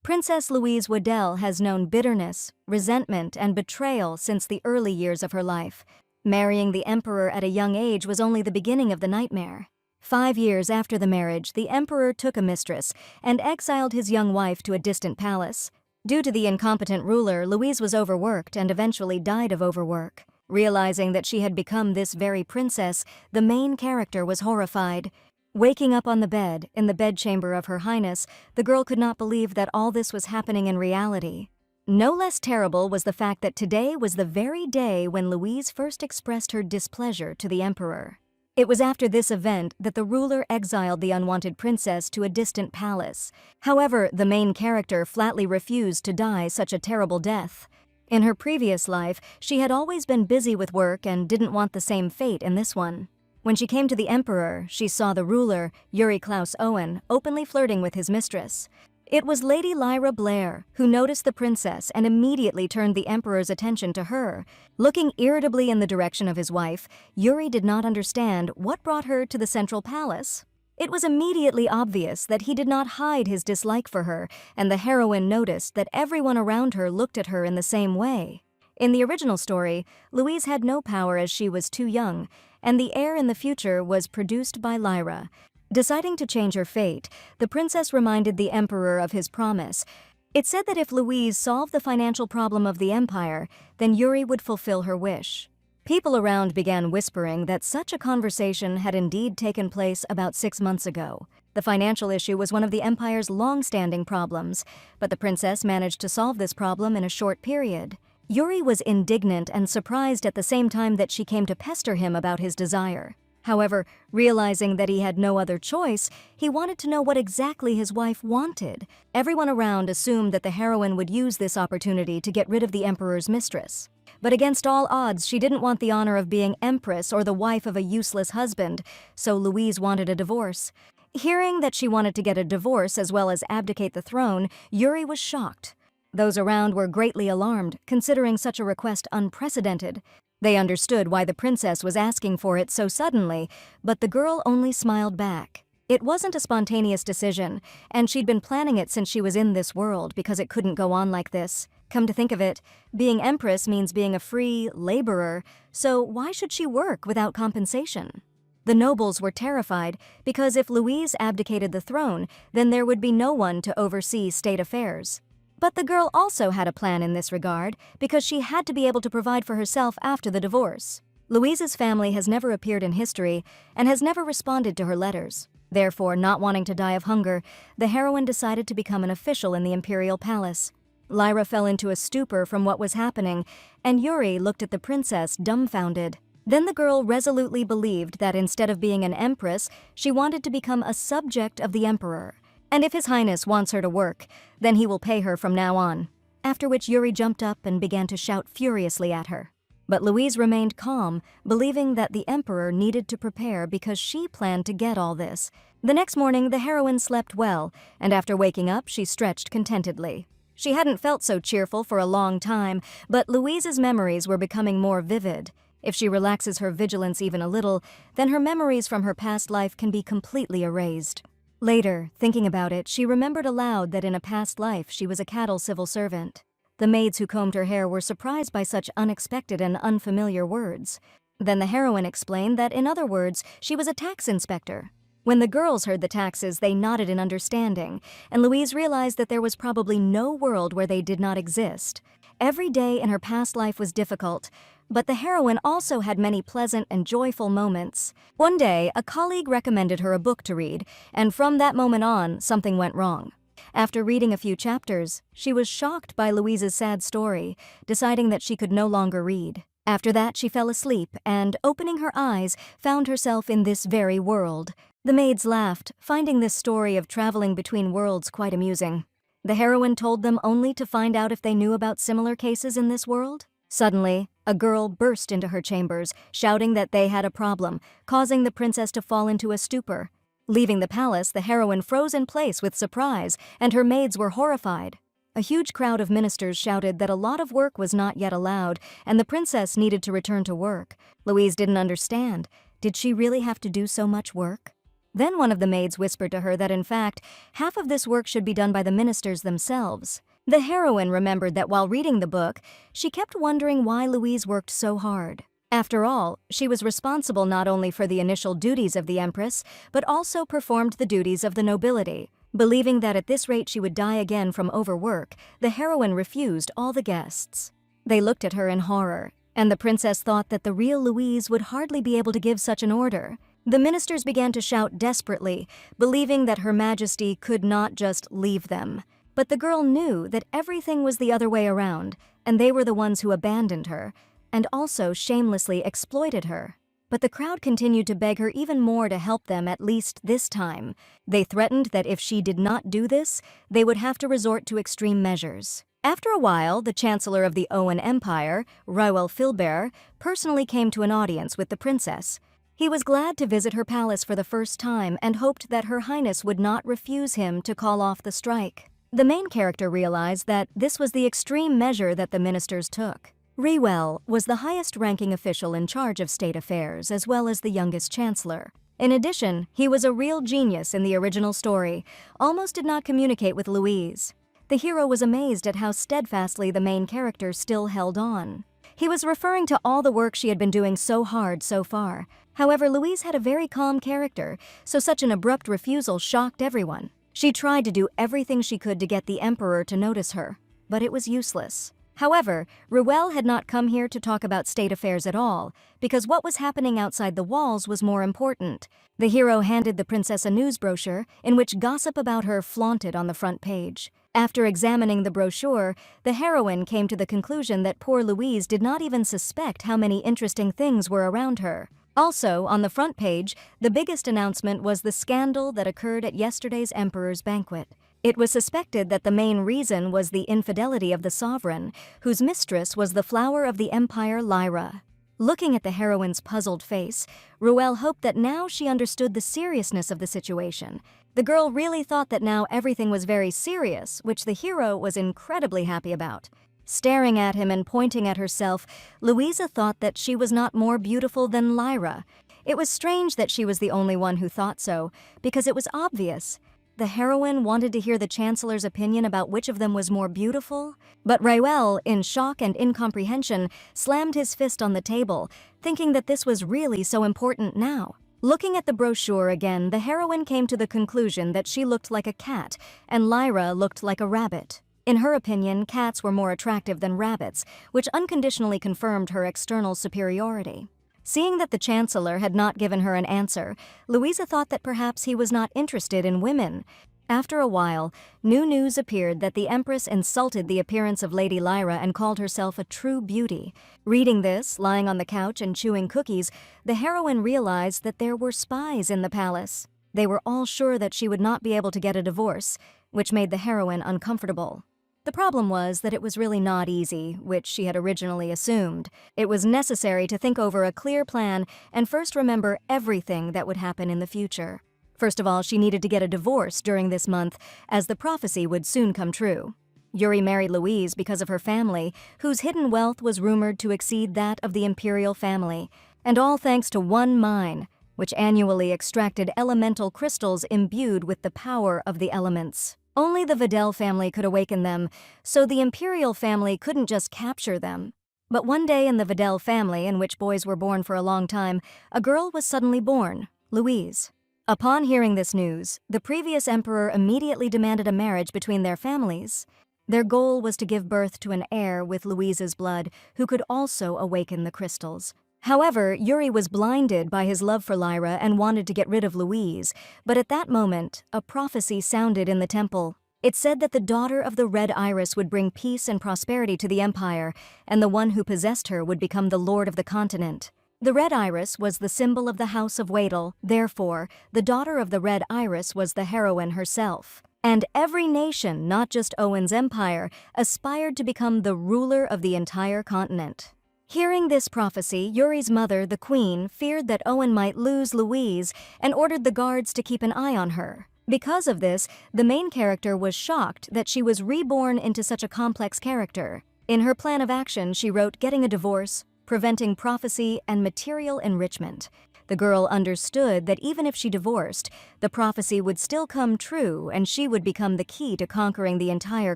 Princess Louise Waddell has known bitterness, resentment, and betrayal since the early years of her life. Marrying the emperor at a young age was only the beginning of the nightmare. 5 years after the marriage, the emperor took a mistress and exiled his young wife to a distant palace. Due to the incompetent ruler, Louise was overworked and eventually died of overwork. Realizing that she had become this very princess, the main character was horrified. Waking up on the bed, in the bedchamber of Her Highness, the girl could not believe that all this was happening in reality. No less terrible was the fact that today was the very day when Louise first expressed her displeasure to the emperor. It was after this event that the ruler exiled the unwanted princess to a distant palace. However, the main character flatly refused to die such a terrible death. In her previous life, she had always been busy with work and didn't want the same fate in this one. When she came to the emperor, she saw the ruler, Yuri Klaus Owen, openly flirting with his mistress. It was Lady Lyra Blair who noticed the princess and immediately turned the emperor's attention to her. Looking irritably in the direction of his wife, Yuri did not understand what brought her to the central palace. It was immediately obvious that he did not hide his dislike for her, and the heroine noticed that everyone around her looked at her in the same way. In the original story, Louise had no power as she was too young, and the heir in the future was produced by Lyra. Deciding to change her fate, the princess reminded the emperor of his promise. It said that if Louise solved the financial problem of the empire, then Yuri would fulfill her wish. People around began whispering that such a conversation had indeed taken place about 6 months ago. The financial issue was one of the empire's long-standing problems, but the princess managed to solve this problem in a short period. Yuri was indignant and surprised at the same time that she came to pester him about his desire. However, realizing that he had no other choice, he wanted to know what exactly his wife wanted. Everyone around assumed that the heroine would use this opportunity to get rid of the emperor's mistress. But against all odds, she didn't want the honor of being empress or the wife of a useless husband, so Louise wanted a divorce. Hearing that she wanted to get a divorce as well as abdicate the throne, Yuri was shocked. Those around were greatly alarmed, considering such a request unprecedented. They understood why the princess was asking for it so suddenly, but the girl only smiled back. It wasn't a spontaneous decision, and she'd been planning it since she was in this world because it couldn't go on like this. Come to think of it, being empress means being a free laborer, so why should she work without compensation? The nobles were terrified because if Louise abdicated the throne, then there would be no one to oversee state affairs. But the girl also had a plan in this regard because she had to be able to provide for herself after the divorce. Louise's family has never appeared in history and has never responded to her letters. Therefore, not wanting to die of hunger, the heroine decided to become an official in the imperial palace. Lyra fell into a stupor from what was happening, and Yuri looked at the princess dumbfounded. Then the girl resolutely believed that instead of being an empress, she wanted to become a subject of the emperor. And if His Highness wants her to work, then he will pay her from now on. After which Yuri jumped up and began to shout furiously at her. But Louise remained calm, believing that the emperor needed to prepare because she planned to get all this. The next morning, the heroine slept well, and after waking up, she stretched contentedly. She hadn't felt so cheerful for a long time, but Louise's memories were becoming more vivid. If she relaxes her vigilance even a little, then her memories from her past life can be completely erased. Later, thinking about it, she remembered aloud that in a past life she was a cattle civil servant. The maids who combed her hair were surprised by such unexpected and unfamiliar words. Then the heroine explained that, in other words, she was a tax inspector. When the girls heard the taxes, they nodded in understanding, and Louise realized that there was probably no world where they did not exist. Every day in her past life was difficult, but the heroine also had many pleasant and joyful moments. One day, a colleague recommended her a book to read, and from that moment on, something went wrong. After reading a few chapters, she was shocked by Louise's sad story, deciding that she could no longer read. After that, she fell asleep and, opening her eyes, found herself in this very world. The maids laughed, finding this story of traveling between worlds quite amusing. The heroine told them only to find out if they knew about similar cases in this world. Suddenly, a girl burst into her chambers, shouting that they had a problem, causing the princess to fall into a stupor. Leaving the palace, the heroine froze in place with surprise, and her maids were horrified. A huge crowd of ministers shouted that a lot of work was not yet allowed, and the princess needed to return to work. Louise didn't understand. Did she really have to do so much work? Then one of the maids whispered to her that in fact, half of this work should be done by the ministers themselves. The heroine remembered that while reading the book, she kept wondering why Louise worked so hard. After all, she was responsible not only for the initial duties of the Empress, but also performed the duties of the nobility. Believing that at this rate she would die again from overwork, the heroine refused all the guests. They looked at her in horror, and the princess thought that the real Louise would hardly be able to give such an order. The ministers began to shout desperately, believing that Her Majesty could not just leave them. But the girl knew that everything was the other way around, and they were the ones who abandoned her, and also shamelessly exploited her. But the crowd continued to beg her even more to help them, at least this time. They threatened that if she did not do this, they would have to resort to extreme measures. After a while, the Chancellor of the Owen Empire, Raoul Filbert, personally came to an audience with the princess. He was glad to visit her palace for the first time and hoped that Her Highness would not refuse him to call off the strike. The main character realized that this was the extreme measure that the ministers took. Raoul was the highest-ranking official in charge of state affairs, as well as the youngest chancellor. In addition, he was a real genius in the original story, almost did not communicate with Louise. The hero was amazed at how steadfastly the main character still held on. He was referring to all the work she had been doing so hard so far. However, Louise had a very calm character, so such an abrupt refusal shocked everyone. She tried to do everything she could to get the emperor to notice her, but it was useless. However, Raoul had not come here to talk about state affairs at all, because what was happening outside the walls was more important. The hero handed the princess a news brochure in which gossip about her flaunted on the front page. After examining the brochure, the heroine came to the conclusion that poor Louise did not even suspect how many interesting things were around her. Also, on the front page, the biggest announcement was the scandal that occurred at yesterday's emperor's banquet. It was suspected that the main reason was the infidelity of the sovereign, whose mistress was the flower of the empire, Lyra. Looking at the heroine's puzzled face, Raoul hoped that now she understood the seriousness of the situation. The girl really thought that now everything was very serious, which the hero was incredibly happy about. Staring at him and pointing at herself, Louisa thought that she was not more beautiful than Lyra. It was strange that she was the only one who thought so, because it was obvious. The heroine wanted to hear the Chancellor's opinion about which of them was more beautiful, but Raoul, in shock and incomprehension, slammed his fist on the table, thinking that this was really so important now. Looking at the brochure again, the heroine came to the conclusion that she looked like a cat, and Lyra looked like a rabbit. In her opinion, cats were more attractive than rabbits, which unconditionally confirmed her external superiority. Seeing that the Chancellor had not given her an answer, Louisa thought that perhaps he was not interested in women. After a while, new news appeared that the Empress insulted the appearance of Lady Lyra and called herself a true beauty. Reading this, lying on the couch and chewing cookies, the heroine realized that there were spies in the palace. They were all sure that she would not be able to get a divorce, which made the heroine uncomfortable. The problem was that it was really not easy, which she had originally assumed. It was necessary to think over a clear plan and first remember everything that would happen in the future. First of all, she needed to get a divorce during this month, as the prophecy would soon come true. Yuri married Louise because of her family, whose hidden wealth was rumored to exceed that of the imperial family, and all thanks to one mine, which annually extracted elemental crystals imbued with the power of the elements. Only the Vidal family could awaken them, so the imperial family couldn't just capture them. But one day in the Vidal family, in which boys were born for a long time, a girl was suddenly born, Louise. Upon hearing this news, the previous emperor immediately demanded a marriage between their families. Their goal was to give birth to an heir with Louise's blood, who could also awaken the crystals. However, Yuri was blinded by his love for Lyra and wanted to get rid of Louise, but at that moment, a prophecy sounded in the temple. It said that the daughter of the Red Iris would bring peace and prosperity to the empire, and the one who possessed her would become the lord of the continent. The Red Iris was the symbol of the House of Wadel, therefore, the daughter of the Red Iris was the heroine herself. And every nation, not just Owen's empire, aspired to become the ruler of the entire continent. Hearing this prophecy, Yuri's mother, the queen, feared that Owen might lose Louise and ordered the guards to keep an eye on her. Because of this, the main character was shocked that she was reborn into such a complex character. In her plan of action, she wrote getting a divorce, preventing prophecy, and material enrichment. The girl understood that even if she divorced, the prophecy would still come true and she would become the key to conquering the entire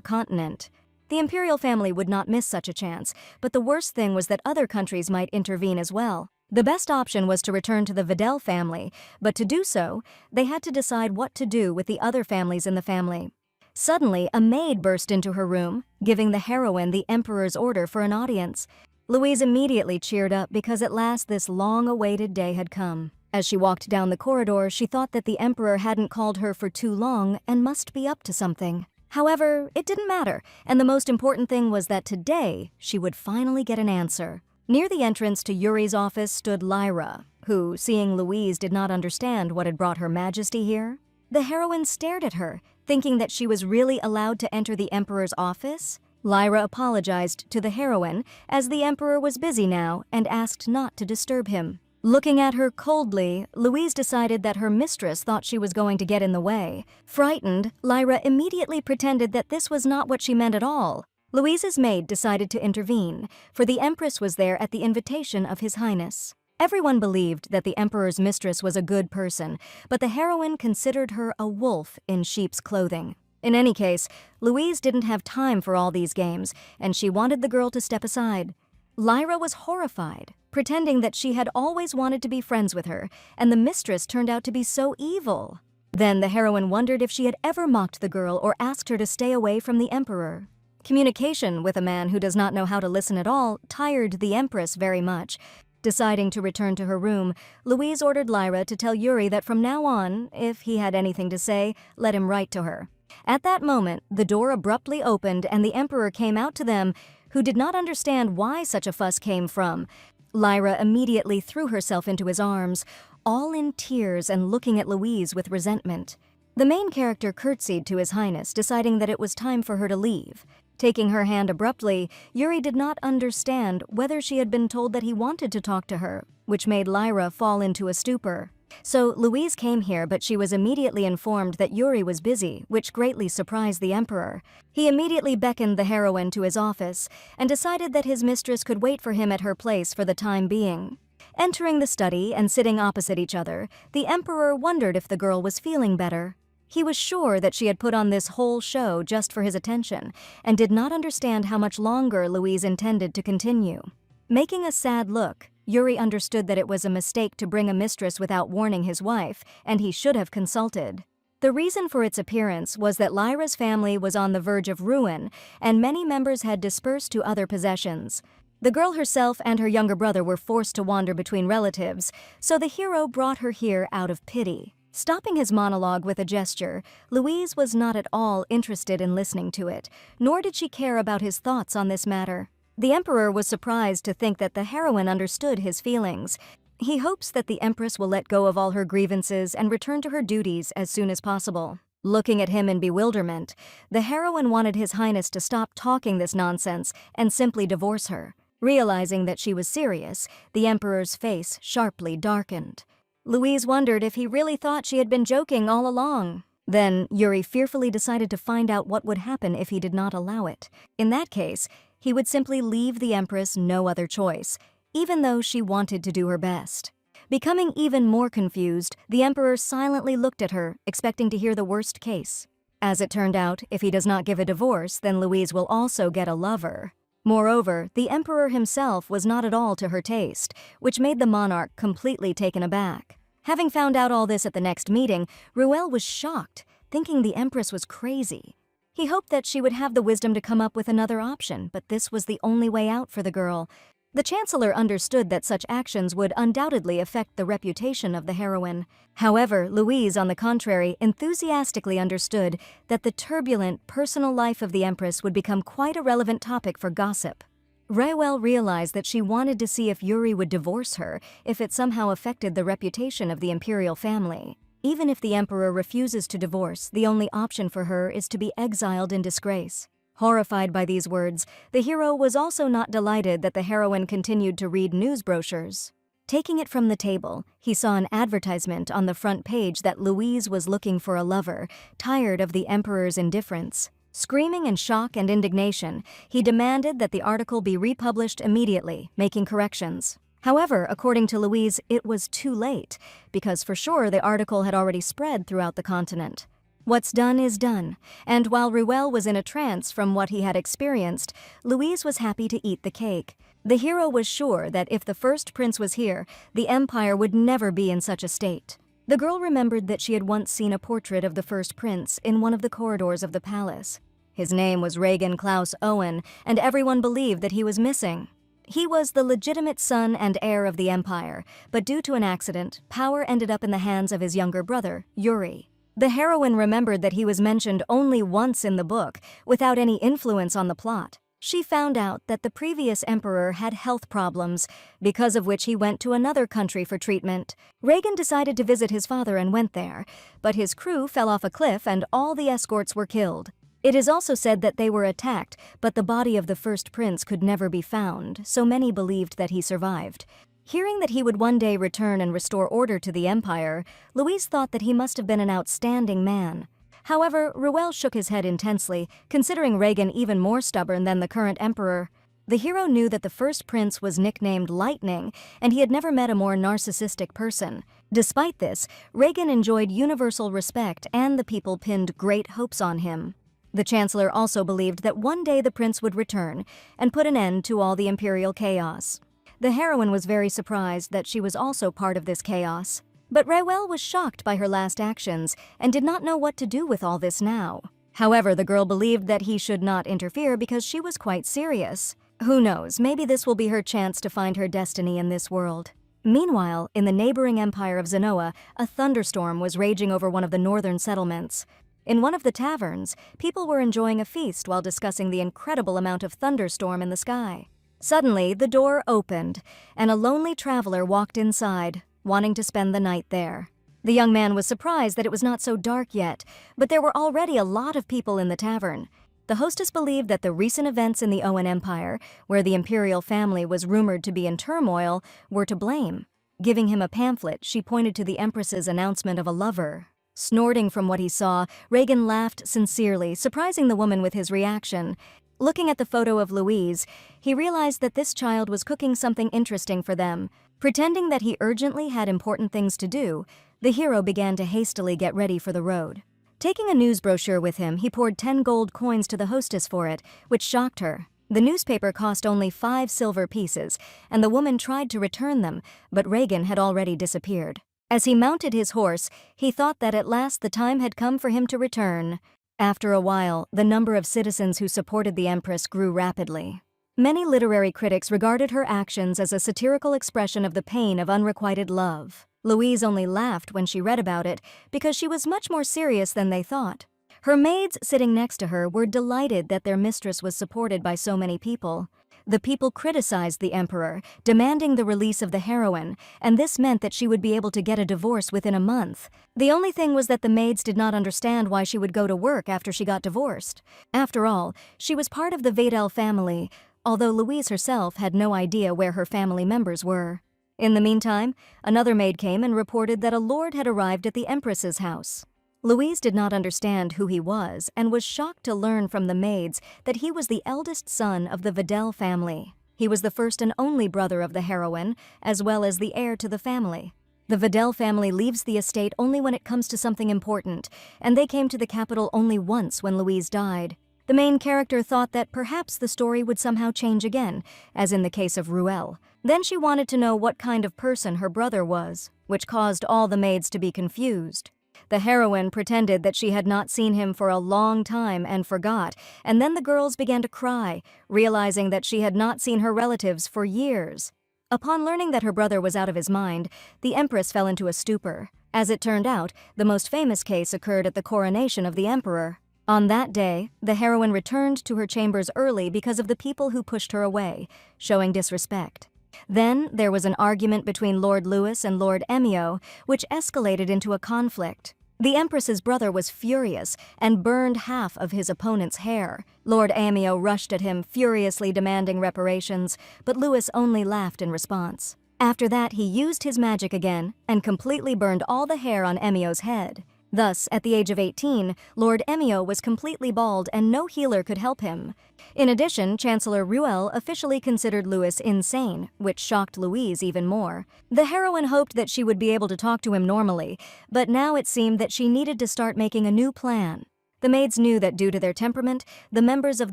continent. The imperial family would not miss such a chance, but the worst thing was that other countries might intervene as well. The best option was to return to the Videl family, but to do so, they had to decide what to do with the other families in the family. Suddenly, a maid burst into her room, giving the heroine the emperor's order for an audience. Louise immediately cheered up because at last this long-awaited day had come. As she walked down the corridor, she thought that the emperor hadn't called her for too long and must be up to something. However, it didn't matter, and the most important thing was that today she would finally get an answer. Near the entrance to Yuri's office stood Lyra, who, seeing Louise, did not understand what had brought Her Majesty here. The heroine stared at her, thinking that she was really allowed to enter the emperor's office. Lyra apologized to the heroine, as the emperor was busy now, and asked not to disturb him. Looking at her coldly, Louise decided that her mistress thought she was going to get in the way. Frightened, Lyra immediately pretended that this was not what she meant at all. Louise's maid decided to intervene, for the empress was there at the invitation of His Highness. Everyone believed that the emperor's mistress was a good person, but the heroine considered her a wolf in sheep's clothing. In any case, Louise didn't have time for all these games, and she wanted the girl to step aside. Lyra was horrified, pretending that she had always wanted to be friends with her, and the mistress turned out to be so evil. Then the heroine wondered if she had ever mocked the girl or asked her to stay away from the emperor. Communication with a man who does not know how to listen at all tired the empress very much. Deciding to return to her room, Louise ordered Lyra to tell Yuri that from now on, if he had anything to say, let him write to her. At that moment, the door abruptly opened and the emperor came out to them, who did not understand why such a fuss came from. Lyra immediately threw herself into his arms, all in tears and looking at Louise with resentment. The main character curtsied to His Highness, deciding that it was time for her to leave. Taking her hand abruptly, Yuri did not understand whether she had been told that he wanted to talk to her, which made Lyra fall into a stupor. So Louise came here, but she was immediately informed that Yuri was busy, which greatly surprised the emperor. He immediately beckoned the heroine to his office and decided that his mistress could wait for him at her place for the time being. Entering the study and sitting opposite each other, the emperor wondered if the girl was feeling better. He was sure that she had put on this whole show just for his attention and did not understand how much longer Louise intended to continue. Making a sad look, Yuri understood that it was a mistake to bring a mistress without warning his wife, and he should have consulted. The reason for its appearance was that Lyra's family was on the verge of ruin, and many members had dispersed to other possessions. The girl herself and her younger brother were forced to wander between relatives, so the hero brought her here out of pity. Stopping his monologue with a gesture, Louise was not at all interested in listening to it, nor did she care about his thoughts on this matter. The emperor was surprised to think that the heroine understood his feelings. He hopes that the empress will let go of all her grievances and return to her duties as soon as possible. Looking at him in bewilderment, the heroine wanted His Highness to stop talking this nonsense and simply divorce her. Realizing that she was serious, the emperor's face sharply darkened. Louise wondered if he really thought she had been joking all along. Then Yuri fearfully decided to find out what would happen if he did not allow it. In that case, he would simply leave the empress no other choice, even though she wanted to do her best. Becoming even more confused, the emperor silently looked at her, expecting to hear the worst case. As it turned out, if he does not give a divorce, then Louise will also get a lover. Moreover, the emperor himself was not at all to her taste, which made the monarch completely taken aback. Having found out all this at the next meeting, Ruel was shocked, thinking the empress was crazy. He hoped that she would have the wisdom to come up with another option, but this was the only way out for the girl. The chancellor understood that such actions would undoubtedly affect the reputation of the heroine. However, Louise, on the contrary, enthusiastically understood that the turbulent, personal life of the empress would become quite a relevant topic for gossip. Ruel realized that she wanted to see if Yuri would divorce her if it somehow affected the reputation of the imperial family. Even if the emperor refuses to divorce, the only option for her is to be exiled in disgrace. Horrified by these words, the hero was also not delighted that the heroine continued to read news brochures. Taking it from the table, he saw an advertisement on the front page that Louise was looking for a lover, tired of the emperor's indifference. Screaming in shock and indignation, he demanded that the article be republished immediately, making corrections. However, according to Louise, it was too late, because for sure the article had already spread throughout the continent. What's done is done, and while Ruel was in a trance from what he had experienced, Louise was happy to eat the cake. The hero was sure that if the first prince was here, the empire would never be in such a state. The girl remembered that she had once seen a portrait of the first prince in one of the corridors of the palace. His name was Regan Klaus Owen, and everyone believed that he was missing. He was the legitimate son and heir of the empire, but due to an accident, power ended up in the hands of his younger brother, Yuri. The heroine remembered that he was mentioned only once in the book, without any influence on the plot. She found out that the previous emperor had health problems, because of which he went to another country for treatment. Regan decided to visit his father and went there, but his crew fell off a cliff and all the escorts were killed. It is also said that they were attacked, but the body of the first prince could never be found, so many believed that he survived. Hearing that he would one day return and restore order to the empire, Louise thought that he must have been an outstanding man. However, Ruel shook his head intensely, considering Regan even more stubborn than the current emperor. The hero knew that the first prince was nicknamed Lightning, and he had never met a more narcissistic person. Despite this, Regan enjoyed universal respect and the people pinned great hopes on him. The chancellor also believed that one day the prince would return and put an end to all the imperial chaos. The heroine was very surprised that she was also part of this chaos. But Ruel was shocked by her last actions and did not know what to do with all this now. However, the girl believed that he should not interfere because she was quite serious. Who knows, maybe this will be her chance to find her destiny in this world. Meanwhile, in the neighboring empire of Zenoa, a thunderstorm was raging over one of the northern settlements. In one of the taverns, people were enjoying a feast while discussing the incredible amount of thunderstorm in the sky. Suddenly, the door opened, and a lonely traveler walked inside, wanting to spend the night there. The young man was surprised that it was not so dark yet, but there were already a lot of people in the tavern. The hostess believed that the recent events in the Owen Empire, where the imperial family was rumored to be in turmoil, were to blame. Giving him a pamphlet, she pointed to the Empress's announcement of a lover. Snorting from what he saw, Regan laughed sincerely, surprising the woman with his reaction. Looking at the photo of Louise, he realized that this child was cooking something interesting for them. Pretending that he urgently had important things to do, the hero began to hastily get ready for the road. Taking a news brochure with him, he poured 10 gold coins to the hostess for it, which shocked her. The newspaper cost only 5 silver pieces, and the woman tried to return them, but Regan had already disappeared. As he mounted his horse, he thought that at last the time had come for him to return. After a while, the number of citizens who supported the Empress grew rapidly. Many literary critics regarded her actions as a satirical expression of the pain of unrequited love. Louise only laughed when she read about it, because she was much more serious than they thought. Her maids sitting next to her were delighted that their mistress was supported by so many people. The people criticized the emperor, demanding the release of the heroine, and this meant that she would be able to get a divorce within a month. The only thing was that the maids did not understand why she would go to work after she got divorced. After all, she was part of the Vadel family, although Louise herself had no idea where her family members were. In the meantime, another maid came and reported that a lord had arrived at the Empress's house. Louise did not understand who he was and was shocked to learn from the maids that he was the eldest son of the Vadel family. He was the first and only brother of the heroine, as well as the heir to the family. The Vadel family leaves the estate only when it comes to something important, and they came to the capital only once when Louise died. The main character thought that perhaps the story would somehow change again, as in the case of Ruel. Then she wanted to know what kind of person her brother was, which caused all the maids to be confused. The heroine pretended that she had not seen him for a long time and forgot, and then the girls began to cry, realizing that she had not seen her relatives for years. Upon learning that her brother was out of his mind, the Empress fell into a stupor. As it turned out, the most famous case occurred at the coronation of the emperor. On that day, the heroine returned to her chambers early because of the people who pushed her away, showing disrespect. Then there was an argument between Lord Louis and Lord Emio, which escalated into a conflict. The Empress's brother was furious and burned half of his opponent's hair. Lord Emio rushed at him, furiously demanding reparations, but Louis only laughed in response. After that, he used his magic again and completely burned all the hair on Emio's head. Thus, at the age of 18, Lord Emio was completely bald and no healer could help him. In addition, Chancellor Ruel officially considered Louis insane, which shocked Louise even more. The heroine hoped that she would be able to talk to him normally, but now it seemed that she needed to start making a new plan. The maids knew that due to their temperament, the members of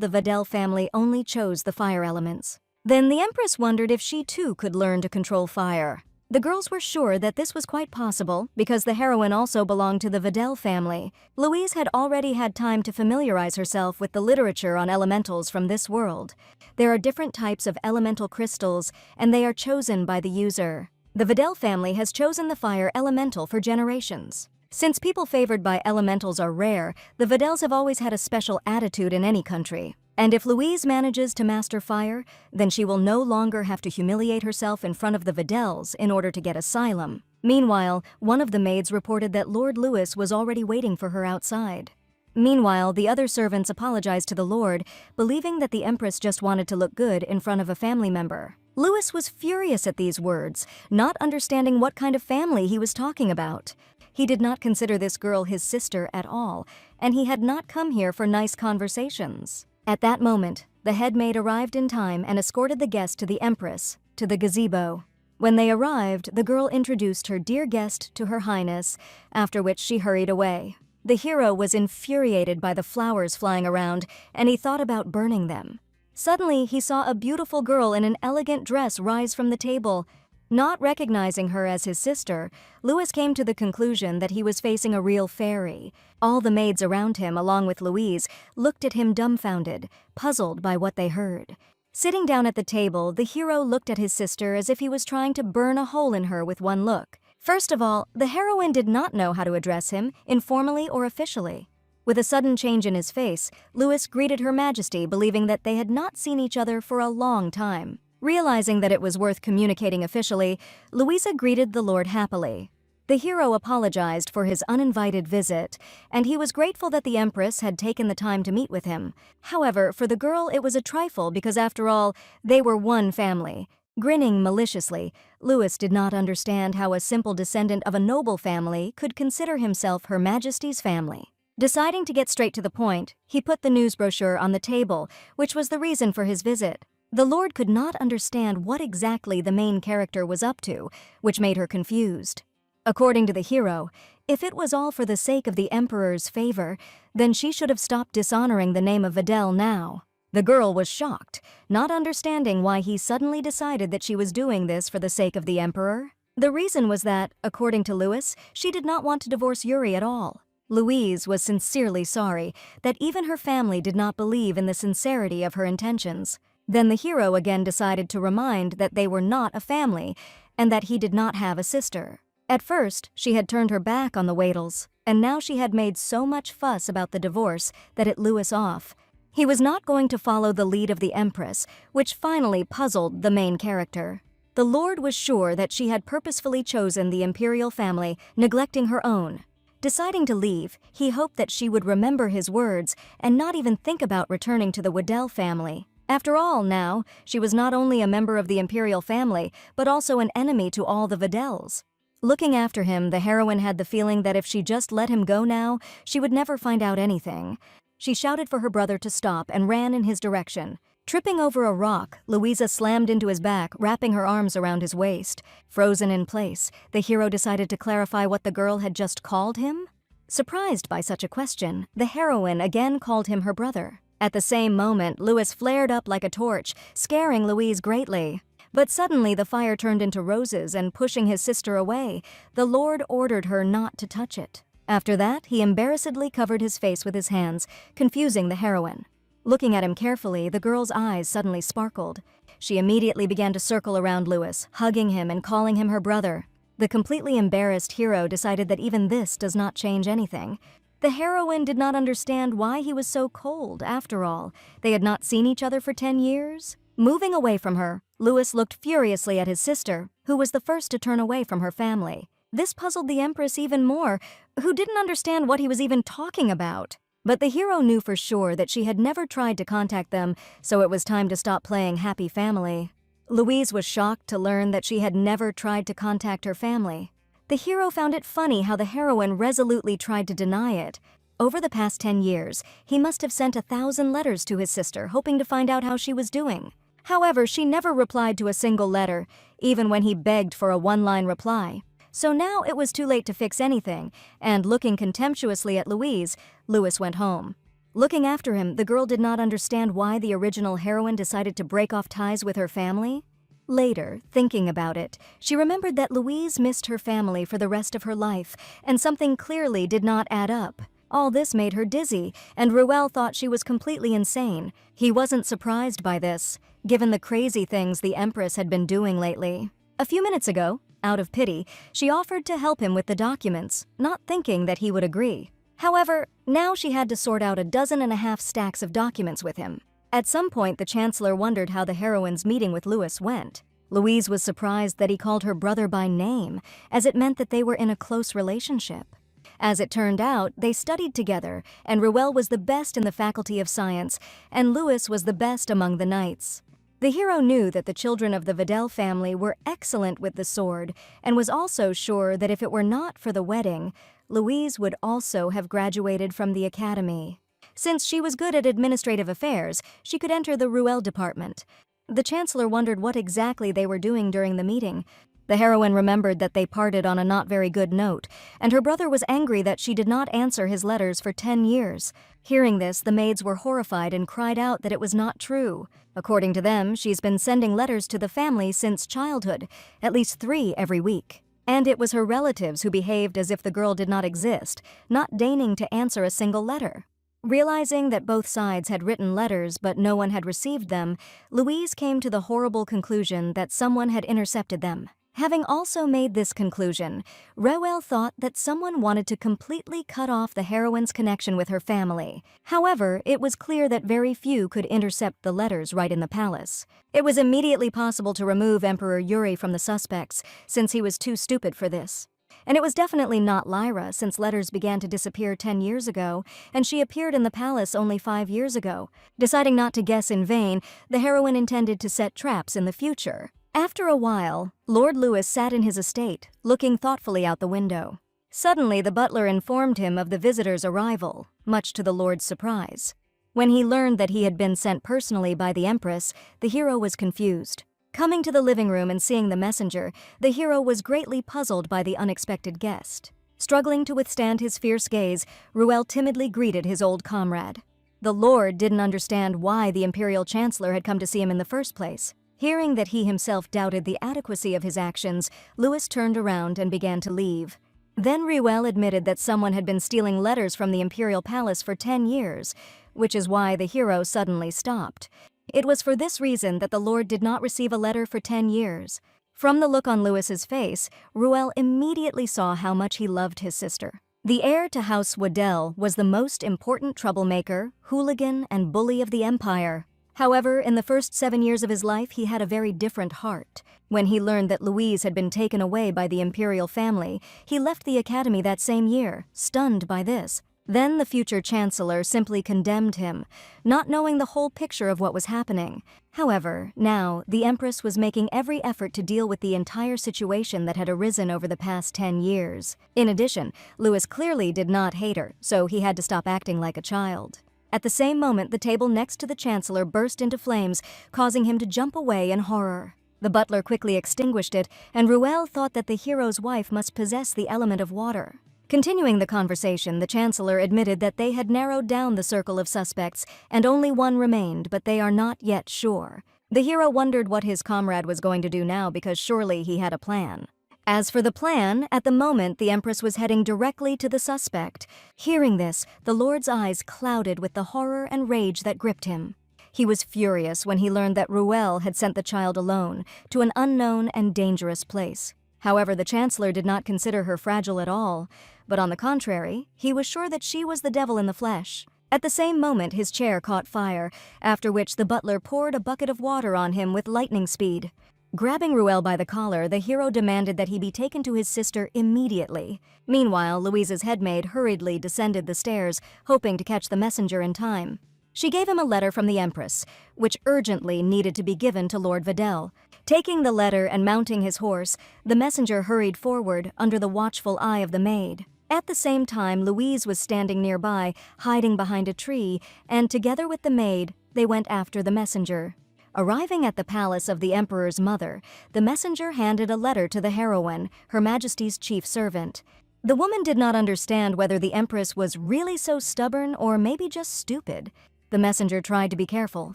the Videl family only chose the fire elements. Then the Empress wondered if she too could learn to control fire. The girls were sure that this was quite possible because the heroine also belonged to the Videl family. Louise had already had time to familiarize herself with the literature on elementals from this world. There are different types of elemental crystals, and they are chosen by the user. The Videl family has chosen the fire elemental for generations. Since people favored by elementals are rare, the Videls have always had a special attitude in any country. And if Louise manages to master fire, then she will no longer have to humiliate herself in front of the Videls in order to get asylum. Meanwhile, one of the maids reported that Lord Louis was already waiting for her outside. Meanwhile, the other servants apologized to the Lord, believing that the Empress just wanted to look good in front of a family member. Louis was furious at these words, not understanding what kind of family he was talking about. He did not consider this girl his sister at all, and he had not come here for nice conversations. At that moment, the head maid arrived in time and escorted the guest to the Empress, to the gazebo. When they arrived, the girl introduced her dear guest to Her Highness, after which she hurried away. The hero was infuriated by the flowers flying around, and he thought about burning them. Suddenly, he saw a beautiful girl in an elegant dress rise from the table. Not recognizing her as his sister, Louis came to the conclusion that he was facing a real fairy. All the maids around him, along with Louise, looked at him dumbfounded, puzzled by what they heard. Sitting down at the table, the hero looked at his sister as if he was trying to burn a hole in her with one look. First of all, the heroine did not know how to address him, informally or officially. With a sudden change in his face, Louis greeted Her Majesty, believing that they had not seen each other for a long time. Realizing that it was worth communicating officially, Louisa greeted the Lord happily. The hero apologized for his uninvited visit, and he was grateful that the Empress had taken the time to meet with him. However, for the girl it was a trifle because after all, they were one family. Grinning maliciously, Louis did not understand how a simple descendant of a noble family could consider himself Her Majesty's family. Deciding to get straight to the point, he put the news brochure on the table, which was the reason for his visit. The Lord could not understand what exactly the main character was up to, which made her confused. According to the hero, if it was all for the sake of the Emperor's favor, then she should have stopped dishonoring the name of Videl now. The girl was shocked, not understanding why he suddenly decided that she was doing this for the sake of the Emperor. The reason was that, according to Louis, she did not want to divorce Yuri at all. Louise was sincerely sorry that even her family did not believe in the sincerity of her intentions. Then the hero again decided to remind that they were not a family and that he did not have a sister. At first, she had turned her back on the Wadels, and now she had made so much fuss about the divorce that it Louis off. He was not going to follow the lead of the Empress, which finally puzzled the main character. The Lord was sure that she had purposefully chosen the imperial family, neglecting her own. Deciding to leave, he hoped that she would remember his words and not even think about returning to the Wadel family. After all, now, she was not only a member of the imperial family, but also an enemy to all the Videls. Looking after him, the heroine had the feeling that if she just let him go now, she would never find out anything. She shouted for her brother to stop and ran in his direction. Tripping over a rock, Louisa slammed into his back, wrapping her arms around his waist. Frozen in place, the hero decided to clarify what the girl had just called him. Surprised by such a question, the heroine again called him her brother. At the same moment, Louis flared up like a torch, scaring Louise greatly. But suddenly the fire turned into roses, and pushing his sister away, the Lord ordered her not to touch it. After that, he embarrassedly covered his face with his hands, confusing the heroine. Looking at him carefully, the girl's eyes suddenly sparkled. She immediately began to circle around Louis, hugging him and calling him her brother. The completely embarrassed hero decided that even this does not change anything. The heroine did not understand why he was so cold, after all. They had not seen each other for 10 years. Moving away from her, Louis looked furiously at his sister, who was the first to turn away from her family. This puzzled the Empress even more, who didn't understand what he was even talking about. But the hero knew for sure that she had never tried to contact them, so it was time to stop playing happy family. Louise was shocked to learn that she had never tried to contact her family. The hero found it funny how the heroine resolutely tried to deny it. Over the past 10 years, he must have sent 1,000 letters to his sister, hoping to find out how she was doing. However, she never replied to a single letter, even when he begged for a one-line reply. So now it was too late to fix anything, and looking contemptuously at Louise, Louis went home. Looking after him, the girl did not understand why the original heroine decided to break off ties with her family. Later, thinking about it, she remembered that Louise missed her family for the rest of her life, and something clearly did not add up. All this made her dizzy, and Ruel thought she was completely insane. He wasn't surprised by this, given the crazy things the Empress had been doing lately. A few minutes ago, out of pity, she offered to help him with the documents, not thinking that he would agree. However, now she had to sort out 12.5 stacks of documents with him. At some point, the Chancellor wondered how the heroine's meeting with Louis went. Louise was surprised that he called her brother by name, as it meant that they were in a close relationship. As it turned out, they studied together, and Ruel was the best in the Faculty of Science, and Louis was the best among the knights. The hero knew that the children of the Vidal family were excellent with the sword, and was also sure that if it were not for the wedding, Louise would also have graduated from the academy. Since she was good at administrative affairs, she could enter the Ruel department. The Chancellor wondered what exactly they were doing during the meeting. The heroine remembered that they parted on a not very good note, and her brother was angry that she did not answer his letters for 10 years. Hearing this, the maids were horrified and cried out that it was not true. According to them, she's been sending letters to the family since childhood, at least 3 every week. And it was her relatives who behaved as if the girl did not exist, not deigning to answer a single letter. Realizing that both sides had written letters but no one had received them, Louise came to the horrible conclusion that someone had intercepted them. Having also made this conclusion, Ruel thought that someone wanted to completely cut off the heroine's connection with her family. However, it was clear that very few could intercept the letters right in the palace. It was immediately possible to remove Emperor Yuri from the suspects, since he was too stupid for this. And it was definitely not Lyra, since letters began to disappear 10 years ago, and she appeared in the palace only 5 years ago. Deciding not to guess in vain, the heroine intended to set traps in the future. After a while, Lord Louis sat in his estate, looking thoughtfully out the window. Suddenly, the butler informed him of the visitor's arrival, much to the lord's surprise. When he learned that he had been sent personally by the Empress, the hero was confused. Coming to the living room and seeing the messenger, the hero was greatly puzzled by the unexpected guest. Struggling to withstand his fierce gaze, Ruel timidly greeted his old comrade. The lord didn't understand why the Imperial Chancellor had come to see him in the first place. Hearing that he himself doubted the adequacy of his actions, Louis turned around and began to leave. Then Ruel admitted that someone had been stealing letters from the Imperial Palace for 10 years, which is why the hero suddenly stopped. It was for this reason that the lord did not receive a letter for 10 years. From the look on Louis's face, Ruel immediately saw how much he loved his sister. The heir to House Waddell was the most important troublemaker, hooligan, and bully of the Empire. However, in the first 7 years of his life, he had a very different heart. When he learned that Louise had been taken away by the imperial family, he left the academy that same year, stunned by this. Then the future chancellor simply condemned him, not knowing the whole picture of what was happening. However, now, the Empress was making every effort to deal with the entire situation that had arisen over the past 10 years. In addition, Louis clearly did not hate her, so he had to stop acting like a child. At the same moment, the table next to the Chancellor burst into flames, causing him to jump away in horror. The butler quickly extinguished it, and Ruel thought that the hero's wife must possess the element of water. Continuing the conversation, the Chancellor admitted that they had narrowed down the circle of suspects, and only one remained, but they are not yet sure. The hero wondered what his comrade was going to do now, because surely he had a plan. As for the plan, at the moment the Empress was heading directly to the suspect. Hearing this, the Lord's eyes clouded with the horror and rage that gripped him. He was furious when he learned that Ruel had sent the child alone to an unknown and dangerous place. However, the Chancellor did not consider her fragile at all, but on the contrary, he was sure that she was the devil in the flesh. At the same moment, his chair caught fire, after which the butler poured a bucket of water on him with lightning speed. Grabbing Ruel by the collar, the hero demanded that he be taken to his sister immediately. Meanwhile, Louise's headmaid hurriedly descended the stairs, hoping to catch the messenger in time. She gave him a letter from the Empress, which urgently needed to be given to Lord Videl. Taking the letter and mounting his horse, the messenger hurried forward under the watchful eye of the maid. At the same time, Louise was standing nearby, hiding behind a tree, and together with the maid, they went after the messenger. Arriving at the palace of the Emperor's mother, the messenger handed a letter to the heroine, Her Majesty's chief servant. The woman did not understand whether the Empress was really so stubborn or maybe just stupid. The messenger tried to be careful,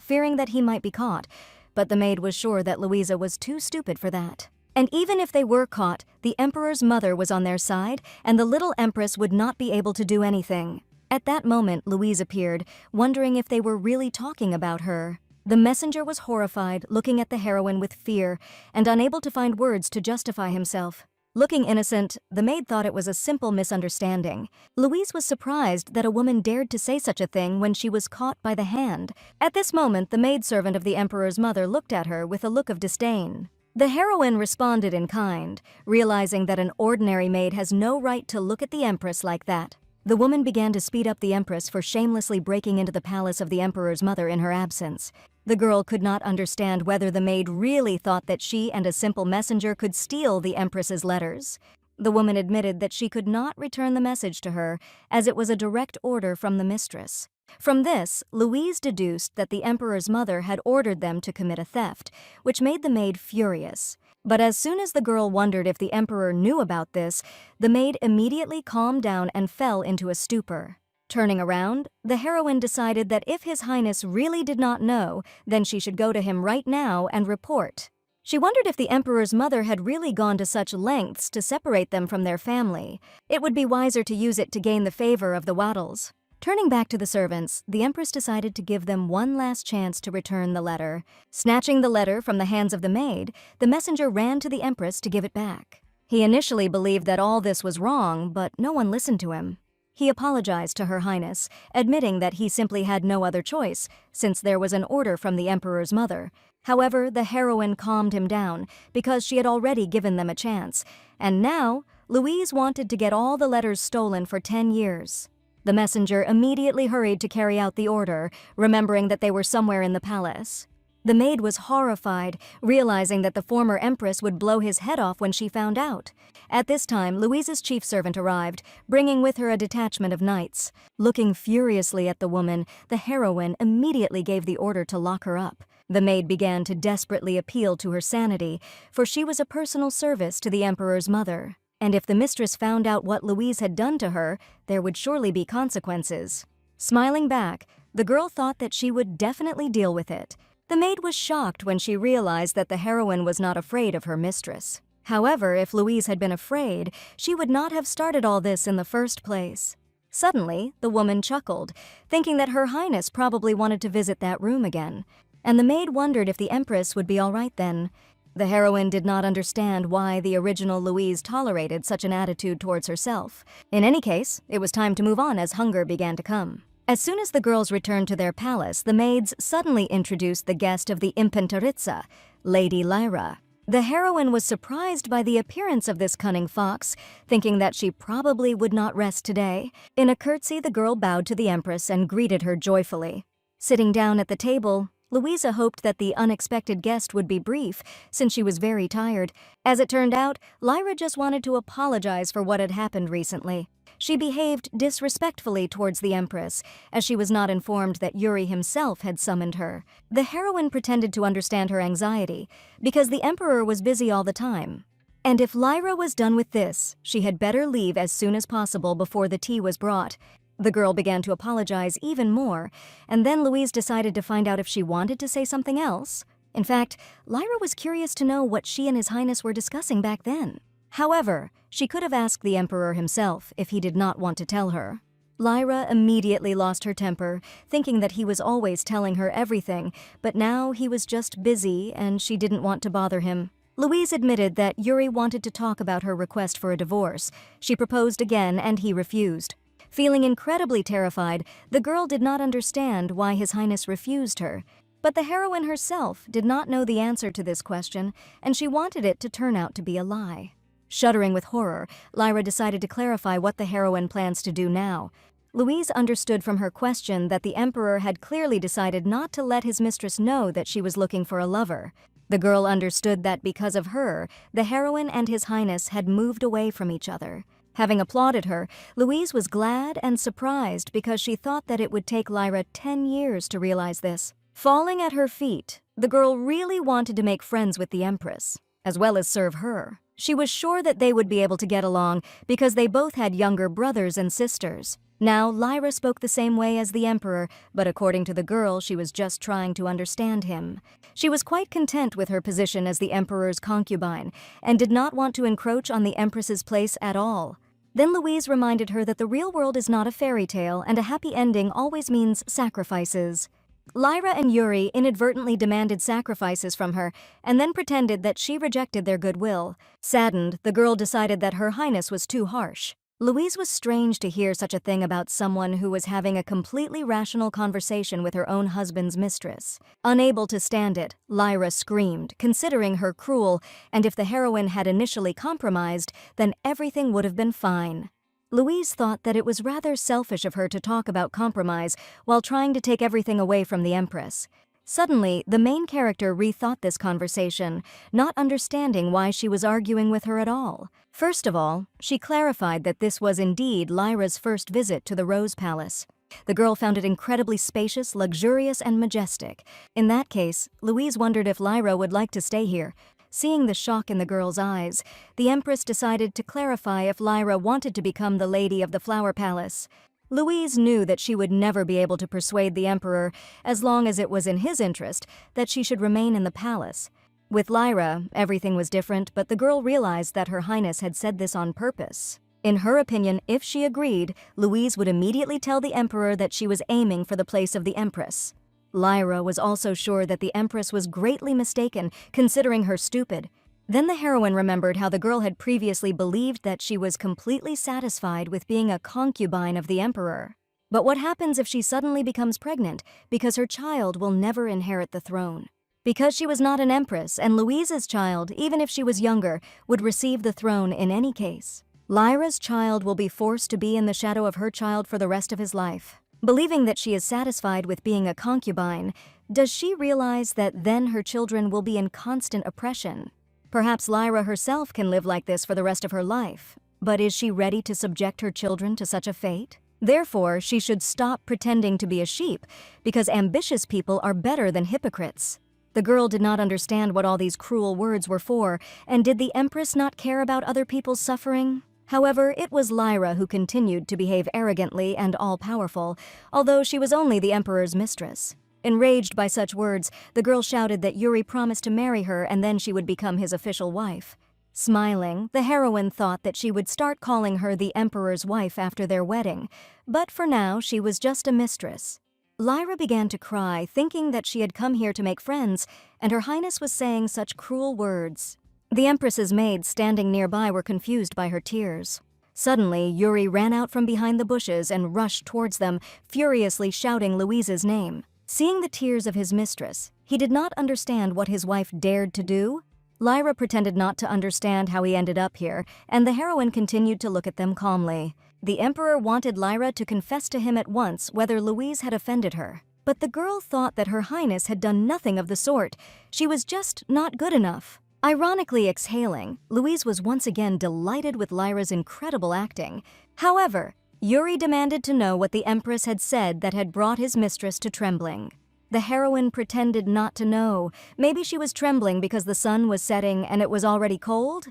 fearing that he might be caught, but the maid was sure that Louisa was too stupid for that. And even if they were caught, the Emperor's mother was on their side, and the little Empress would not be able to do anything. At that moment, Louise appeared, wondering if they were really talking about her. The messenger was horrified, looking at the heroine with fear, and unable to find words to justify himself. Looking innocent, the maid thought it was a simple misunderstanding. Louise was surprised that a woman dared to say such a thing when she was caught by the hand. At this moment, the maidservant of the Emperor's mother looked at her with a look of disdain. The heroine responded in kind, realizing that an ordinary maid has no right to look at the Empress like that. The woman began to speed up the Empress for shamelessly breaking into the palace of the Emperor's mother in her absence. The girl could not understand whether the maid really thought that she and a simple messenger could steal the Empress's letters. The woman admitted that she could not return the message to her, as it was a direct order from the mistress. From this, Louise deduced that the Emperor's mother had ordered them to commit a theft, which made the maid furious. But as soon as the girl wondered if the Emperor knew about this, the maid immediately calmed down and fell into a stupor. Turning around, the heroine decided that if His Highness really did not know, then she should go to him right now and report. She wondered if the Emperor's mother had really gone to such lengths to separate them from their family. It would be wiser to use it to gain the favor of the Waddles. Turning back to the servants, the Empress decided to give them one last chance to return the letter. Snatching the letter from the hands of the maid, the messenger ran to the Empress to give it back. He initially believed that all this was wrong, but no one listened to him. He apologized to Her Highness, admitting that he simply had no other choice, since there was an order from the Emperor's mother. However, the heroine calmed him down, because she had already given them a chance, and now Louise wanted to get all the letters stolen for 10 years. The messenger immediately hurried to carry out the order, remembering that they were somewhere in the palace. The maid was horrified, realizing that the former Empress would blow his head off when she found out. At this time, Louise's chief servant arrived, bringing with her a detachment of knights. Looking furiously at the woman, the heroine immediately gave the order to lock her up. The maid began to desperately appeal to her sanity, for she was a personal service to the Emperor's mother. And if the mistress found out what Louise had done to her, there would surely be consequences. Smiling back, the girl thought that she would definitely deal with it. The maid was shocked when she realized that the heroine was not afraid of her mistress. However, if Louise had been afraid, she would not have started all this in the first place. Suddenly, the woman chuckled, thinking that Her Highness probably wanted to visit that room again. And the maid wondered if the Empress would be all right then. The heroine did not understand why the original Louise tolerated such an attitude towards herself. In any case, it was time to move on as hunger began to come. As soon as the girls returned to their palace, the maids suddenly introduced the guest of the Imperatrica, Lady Lyra. The heroine was surprised by the appearance of this cunning fox, thinking that she probably would not rest today. In a curtsy, the girl bowed to the Empress and greeted her joyfully. Sitting down at the table, Louisa hoped that the unexpected guest would be brief, since she was very tired. As it turned out, Lyra just wanted to apologize for what had happened recently. She behaved disrespectfully towards the Empress, as she was not informed that Yuri himself had summoned her. The heroine pretended to understand her anxiety, because the Emperor was busy all the time. And if Lyra was done with this, she had better leave as soon as possible before the tea was brought. The girl began to apologize even more, and then Louise decided to find out if she wanted to say something else. In fact, Lyra was curious to know what she and His Highness were discussing back then. However, she could have asked the Emperor himself if he did not want to tell her. Lyra immediately lost her temper, thinking that he was always telling her everything, but now he was just busy and she didn't want to bother him. Louise admitted that Yuri wanted to talk about her request for a divorce. She proposed again and he refused. Feeling incredibly terrified, the girl did not understand why His Highness refused her. But the heroine herself did not know the answer to this question, and she wanted it to turn out to be a lie. Shuddering with horror, Lyra decided to clarify what the heroine plans to do now. Louise understood from her question that the emperor had clearly decided not to let his mistress know that she was looking for a lover. The girl understood that because of her, the heroine and his highness had moved away from each other. Having applauded her, Louise was glad and surprised because she thought that it would take Lyra 10 years to realize this. Falling at her feet, the girl really wanted to make friends with the Empress, as well as serve her. She was sure that they would be able to get along because they both had younger brothers and sisters. Now, Lyra spoke the same way as the Emperor, but according to the girl, she was just trying to understand him. She was quite content with her position as the Emperor's concubine and did not want to encroach on the Empress's place at all. Then Louise reminded her that the real world is not a fairy tale and a happy ending always means sacrifices. Lyra and Yuri inadvertently demanded sacrifices from her and then pretended that she rejected their goodwill. Saddened, the girl decided that her highness was too harsh. Louise was strange to hear such a thing about someone who was having a completely rational conversation with her own husband's mistress. Unable to stand it, Lyra screamed, considering her cruel, and if the heroine had initially compromised, then everything would have been fine. Louise thought that it was rather selfish of her to talk about compromise while trying to take everything away from the Empress. Suddenly, the main character rethought this conversation, not understanding why she was arguing with her at all. First of all, she clarified that this was indeed Lyra's first visit to the Rose Palace. The girl found it incredibly spacious, luxurious, and majestic. In that case, Louise wondered if Lyra would like to stay here. Seeing the shock in the girl's eyes, the Empress decided to clarify if Lyra wanted to become the lady of the Flower Palace. Louise knew that she would never be able to persuade the Emperor, as long as it was in his interest, that she should remain in the palace. With Lyra, everything was different, but the girl realized that her highness had said this on purpose. In her opinion, if she agreed, Louise would immediately tell the Emperor that she was aiming for the place of the Empress. Lyra was also sure that the Empress was greatly mistaken, considering her stupid. Then the heroine remembered how the girl had previously believed that she was completely satisfied with being a concubine of the Emperor. But what happens if she suddenly becomes pregnant, because her child will never inherit the throne? Because she was not an empress, and Louise's child, even if she was younger, would receive the throne in any case. Lyra's child will be forced to be in the shadow of her child for the rest of his life. Believing that she is satisfied with being a concubine, does she realize that then her children will be in constant oppression? Perhaps Lyra herself can live like this for the rest of her life, but is she ready to subject her children to such a fate? Therefore, she should stop pretending to be a sheep, because ambitious people are better than hypocrites. The girl did not understand what all these cruel words were for, and did the Empress not care about other people's suffering? However, it was Lyra who continued to behave arrogantly and all-powerful, although she was only the Emperor's mistress. Enraged by such words, the girl shouted that Yuri promised to marry her and then she would become his official wife. Smiling, the heroine thought that she would start calling her the Emperor's wife after their wedding, but for now she was just a mistress. Lyra began to cry, thinking that she had come here to make friends, and her highness was saying such cruel words. The Empress's maids standing nearby were confused by her tears. Suddenly, Yuri ran out from behind the bushes and rushed towards them, furiously shouting Louise's name. Seeing the tears of his mistress, he did not understand what his wife dared to do. Lyra pretended not to understand how he ended up here, and the heroine continued to look at them calmly. The Emperor wanted Lyra to confess to him at once whether Louise had offended her. But the girl thought that her highness had done nothing of the sort. She was just not good enough. Ironically exhaling, Louise was once again delighted with Lyra's incredible acting. However, Yuri demanded to know what the Empress had said that had brought his mistress to trembling. The heroine pretended not to know. Maybe she was trembling because the sun was setting and it was already cold?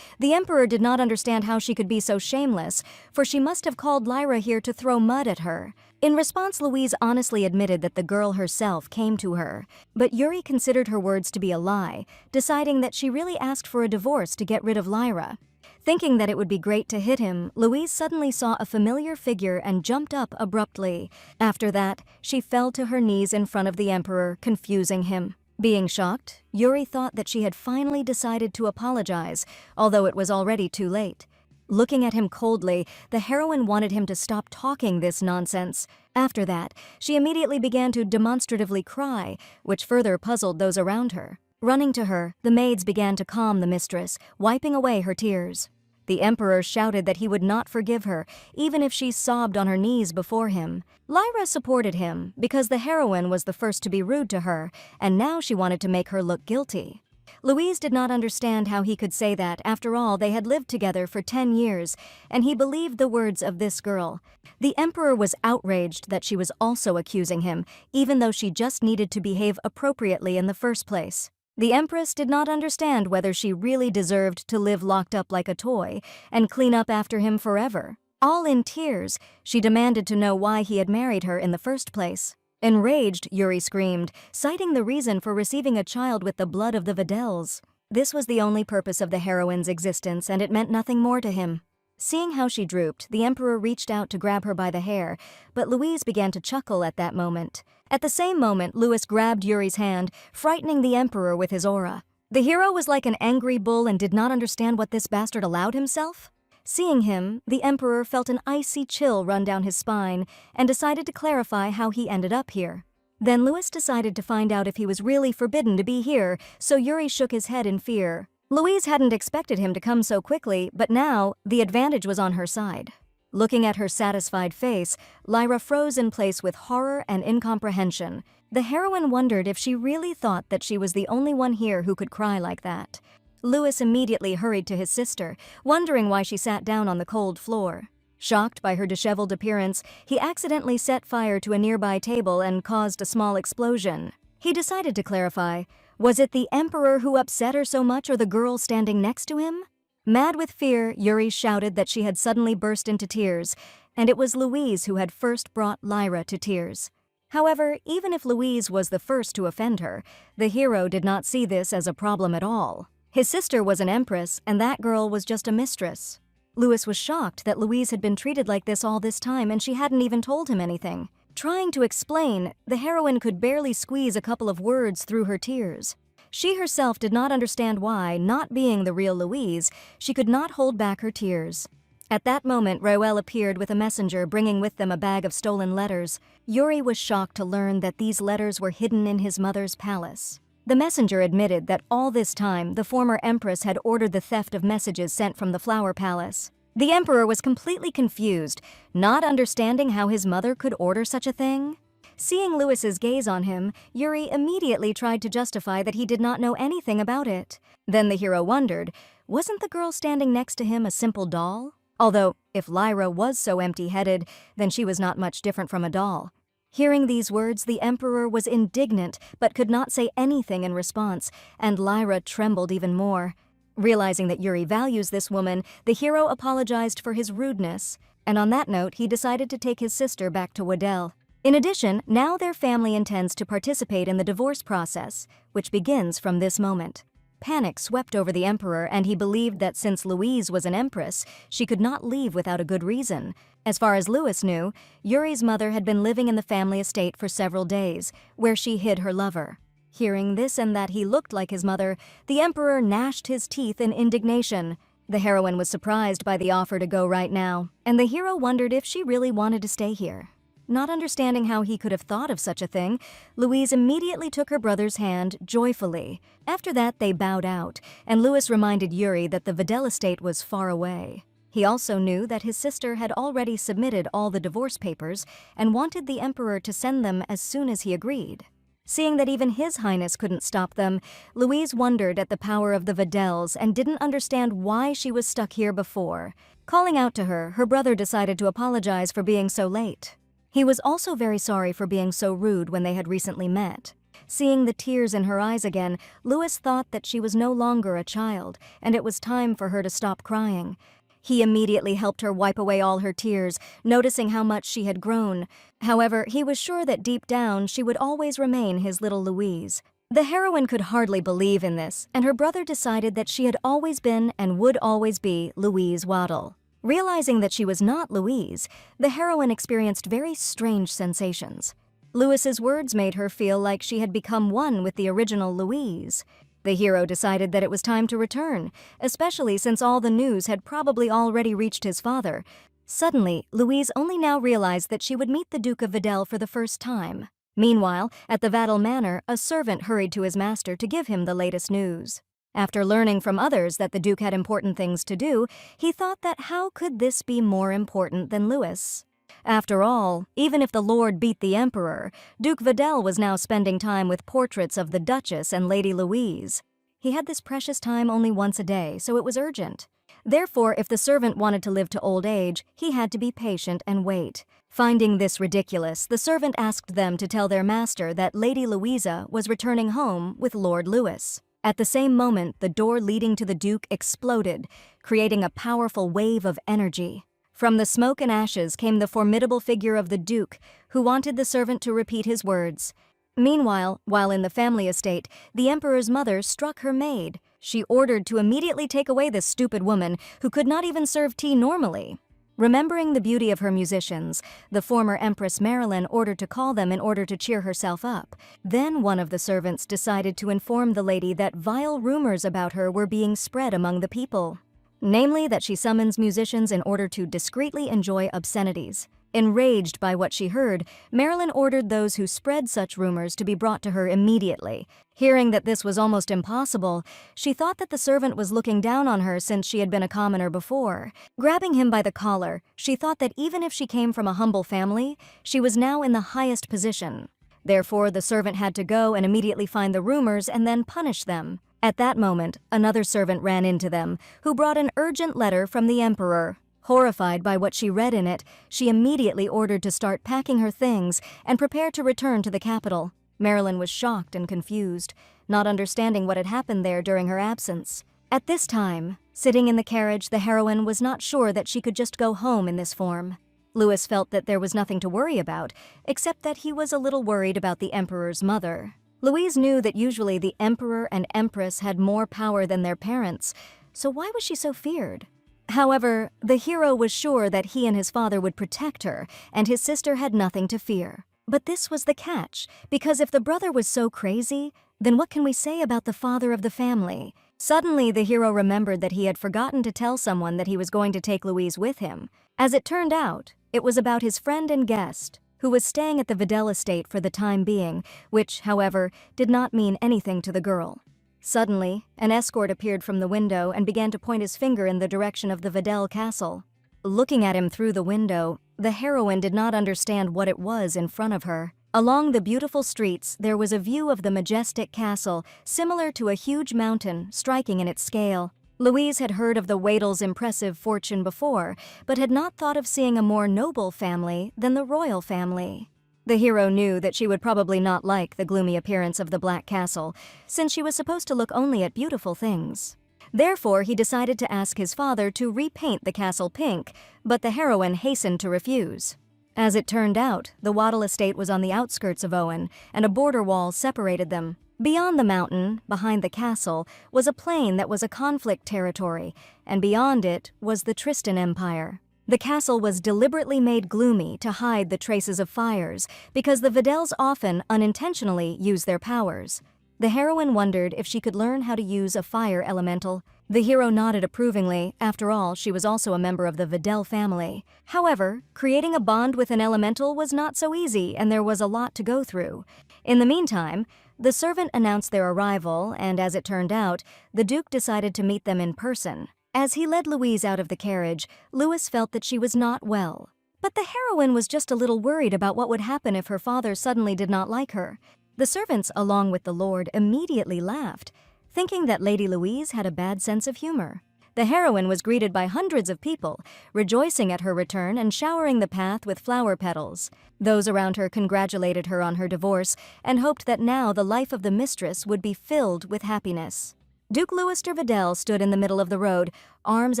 The Emperor did not understand how she could be so shameless, for she must have called Lyra here to throw mud at her. In response, Louise honestly admitted that the girl herself came to her, but Yuri considered her words to be a lie, deciding that she really asked for a divorce to get rid of Lyra. Thinking that it would be great to hit him, Louise suddenly saw a familiar figure and jumped up abruptly. After that, she fell to her knees in front of the Emperor, confusing him. Being shocked, Yuri thought that she had finally decided to apologize, although it was already too late. Looking at him coldly, the heroine wanted him to stop talking this nonsense. After that, she immediately began to demonstratively cry, which further puzzled those around her. Running to her, the maids began to calm the mistress, wiping away her tears. The emperor shouted that he would not forgive her, even if she sobbed on her knees before him. Lyra supported him because the heroine was the first to be rude to her, and now she wanted to make her look guilty. Louise did not understand how he could say that. After all, they had lived together for 10 years, and he believed the words of this girl. The emperor was outraged that she was also accusing him, even though she just needed to behave appropriately in the first place. The empress did not understand whether she really deserved to live locked up like a toy and clean up after him forever. All in tears, she demanded to know why he had married her in the first place. Enraged, Yuri screamed, citing the reason for receiving a child with the blood of the Videls. This was the only purpose of the heroine's existence, and it meant nothing more to him. Seeing how she drooped, the emperor reached out to grab her by the hair, but Louise began to chuckle at that moment. At the same moment, Louis grabbed Yuri's hand, frightening the emperor with his aura. The hero was like an angry bull and did not understand what this bastard allowed himself. Seeing him, the emperor felt an icy chill run down his spine and decided to clarify how he ended up here. Then Louis decided to find out if he was really forbidden to be here, so Yuri shook his head in fear. Louise hadn't expected him to come so quickly, but now the advantage was on her side. Looking at her satisfied face, Lyra froze in place with horror and incomprehension. The heroine wondered if she really thought that she was the only one here who could cry like that. Louis immediately hurried to his sister, wondering why she sat down on the cold floor. Shocked by her disheveled appearance, he accidentally set fire to a nearby table and caused a small explosion. He decided to clarify. Was it the emperor who upset her so much or the girl standing next to him? Mad with fear, Yuri shouted that she had suddenly burst into tears, and it was Louise who had first brought Lyra to tears. However, even if Louise was the first to offend her, the hero did not see this as a problem at all. His sister was an empress, and that girl was just a mistress. Louis was shocked that Louise had been treated like this all this time and she hadn't even told him anything. Trying to explain, the heroine could barely squeeze a couple of words through her tears. She herself did not understand why, not being the real Louise, she could not hold back her tears. At that moment, Roel appeared with a messenger bringing with them a bag of stolen letters. Yuri was shocked to learn that these letters were hidden in his mother's palace. The messenger admitted that all this time, the former empress had ordered the theft of messages sent from the Flower Palace. The emperor was completely confused, not understanding how his mother could order such a thing. Seeing Louis's gaze on him, Yuri immediately tried to justify that he did not know anything about it. Then the hero wondered, wasn't the girl standing next to him a simple doll? Although, if Lyra was so empty-headed, then she was not much different from a doll. Hearing these words, the emperor was indignant but could not say anything in response, and Lyra trembled even more. Realizing that Yuri values this woman, the hero apologized for his rudeness, and on that note, he decided to take his sister back to Waddell. In addition, now their family intends to participate in the divorce process, which begins from this moment. Panic swept over the emperor, and he believed that since Louise was an empress, she could not leave without a good reason. As far as Louis knew, Yuri's mother had been living in the family estate for several days, where she hid her lover. Hearing this and that he looked like his mother, the emperor gnashed his teeth in indignation. The heroine was surprised by the offer to go right now, and the hero wondered if she really wanted to stay here. Not understanding how he could have thought of such a thing, Louise immediately took her brother's hand joyfully. After that, they bowed out, and Louis reminded Yuri that the Videl estate was far away. He also knew that his sister had already submitted all the divorce papers and wanted the emperor to send them as soon as he agreed. Seeing that even His Highness couldn't stop them, Louise wondered at the power of the Videls and didn't understand why she was stuck here before. Calling out to her, her brother decided to apologize for being so late. He was also very sorry for being so rude when they had recently met. Seeing the tears in her eyes again, Louis thought that she was no longer a child, and it was time for her to stop crying. He immediately helped her wipe away all her tears, noticing how much she had grown. However, he was sure that deep down she would always remain his little Louise. The heroine could hardly believe in this, and her brother decided that she had always been and would always be Louise Waddle. Realizing that she was not Louise, the heroine experienced very strange sensations. Louis's words made her feel like she had become one with the original Louise. The hero decided that it was time to return, especially since all the news had probably already reached his father. Suddenly, Louise only now realized that she would meet the Duke of Videl for the first time. Meanwhile, at the Vattel Manor, a servant hurried to his master to give him the latest news. After learning from others that the Duke had important things to do, he thought that how could this be more important than Louis? After all, even if the Lord beat the Emperor, Duke Videl was now spending time with portraits of the Duchess and Lady Louise. He had this precious time only once a day, so it was urgent. Therefore, if the servant wanted to live to old age, he had to be patient and wait. Finding this ridiculous, the servant asked them to tell their master that Lady Louisa was returning home with Lord Louis. At the same moment, the door leading to the Duke exploded, creating a powerful wave of energy. From the smoke and ashes came the formidable figure of the Duke, who wanted the servant to repeat his words. Meanwhile, while in the family estate, the Emperor's mother struck her maid. She ordered to immediately take away this stupid woman who could not even serve tea normally. Remembering the beauty of her musicians, the former Empress Marilyn ordered to call them in order to cheer herself up. Then one of the servants decided to inform the lady that vile rumors about her were being spread among the people. Namely, that she summons musicians in order to discreetly enjoy obscenities. Enraged by what she heard, Marilyn ordered those who spread such rumors to be brought to her immediately. Hearing that this was almost impossible, she thought that the servant was looking down on her since she had been a commoner before. Grabbing him by the collar, she thought that even if she came from a humble family, she was now in the highest position. Therefore, the servant had to go and immediately find the rumors and then punish them. At that moment, another servant ran into them, who brought an urgent letter from the Emperor. Horrified by what she read in it, she immediately ordered to start packing her things and prepare to return to the capital. Marilyn was shocked and confused, not understanding what had happened there during her absence. At this time, sitting in the carriage, the heroine was not sure that she could just go home in this form. Louis felt that there was nothing to worry about, except that he was a little worried about the Emperor's mother. Louise knew that usually the Emperor and Empress had more power than their parents, so why was she so feared? However, the hero was sure that he and his father would protect her, and his sister had nothing to fear. But this was the catch, because if the brother was so crazy, then what can we say about the father of the family? Suddenly, the hero remembered that he had forgotten to tell someone that he was going to take Louise with him. As it turned out, it was about his friend and guest, who was staying at the Videl estate for the time being, which, however, did not mean anything to the girl. Suddenly, an escort appeared from the window and began to point his finger in the direction of the Videl castle. Looking at him through the window, the heroine did not understand what it was in front of her. Along the beautiful streets, there was a view of the majestic castle, similar to a huge mountain, striking in its scale. Louise had heard of the Wadel's impressive fortune before, but had not thought of seeing a more noble family than the royal family. The hero knew that she would probably not like the gloomy appearance of the Black Castle, since she was supposed to look only at beautiful things. Therefore, he decided to ask his father to repaint the castle pink, but the heroine hastened to refuse. As it turned out, the Wadel estate was on the outskirts of Owen, and a border wall separated them. Beyond the mountain, behind the castle, was a plain that was a conflict territory, and beyond it was the Tristan Empire. The castle was deliberately made gloomy to hide the traces of fires, because the Videls often, unintentionally, use their powers. The heroine wondered if she could learn how to use a fire elemental. The hero nodded approvingly. After all, she was also a member of the Videl family. However, creating a bond with an elemental was not so easy, and there was a lot to go through. In the meantime, the servant announced their arrival, and as it turned out, the Duke decided to meet them in person. As he led Louise out of the carriage, Louis felt that she was not well. But the heroine was just a little worried about what would happen if her father suddenly did not like her. The servants, along with the Lord, immediately laughed, thinking that Lady Louise had a bad sense of humor. The heroine was greeted by hundreds of people, rejoicing at her return and showering the path with flower petals. Those around her congratulated her on her divorce and hoped that now the life of the mistress would be filled with happiness. Duke Louis de Videl stood in the middle of the road, arms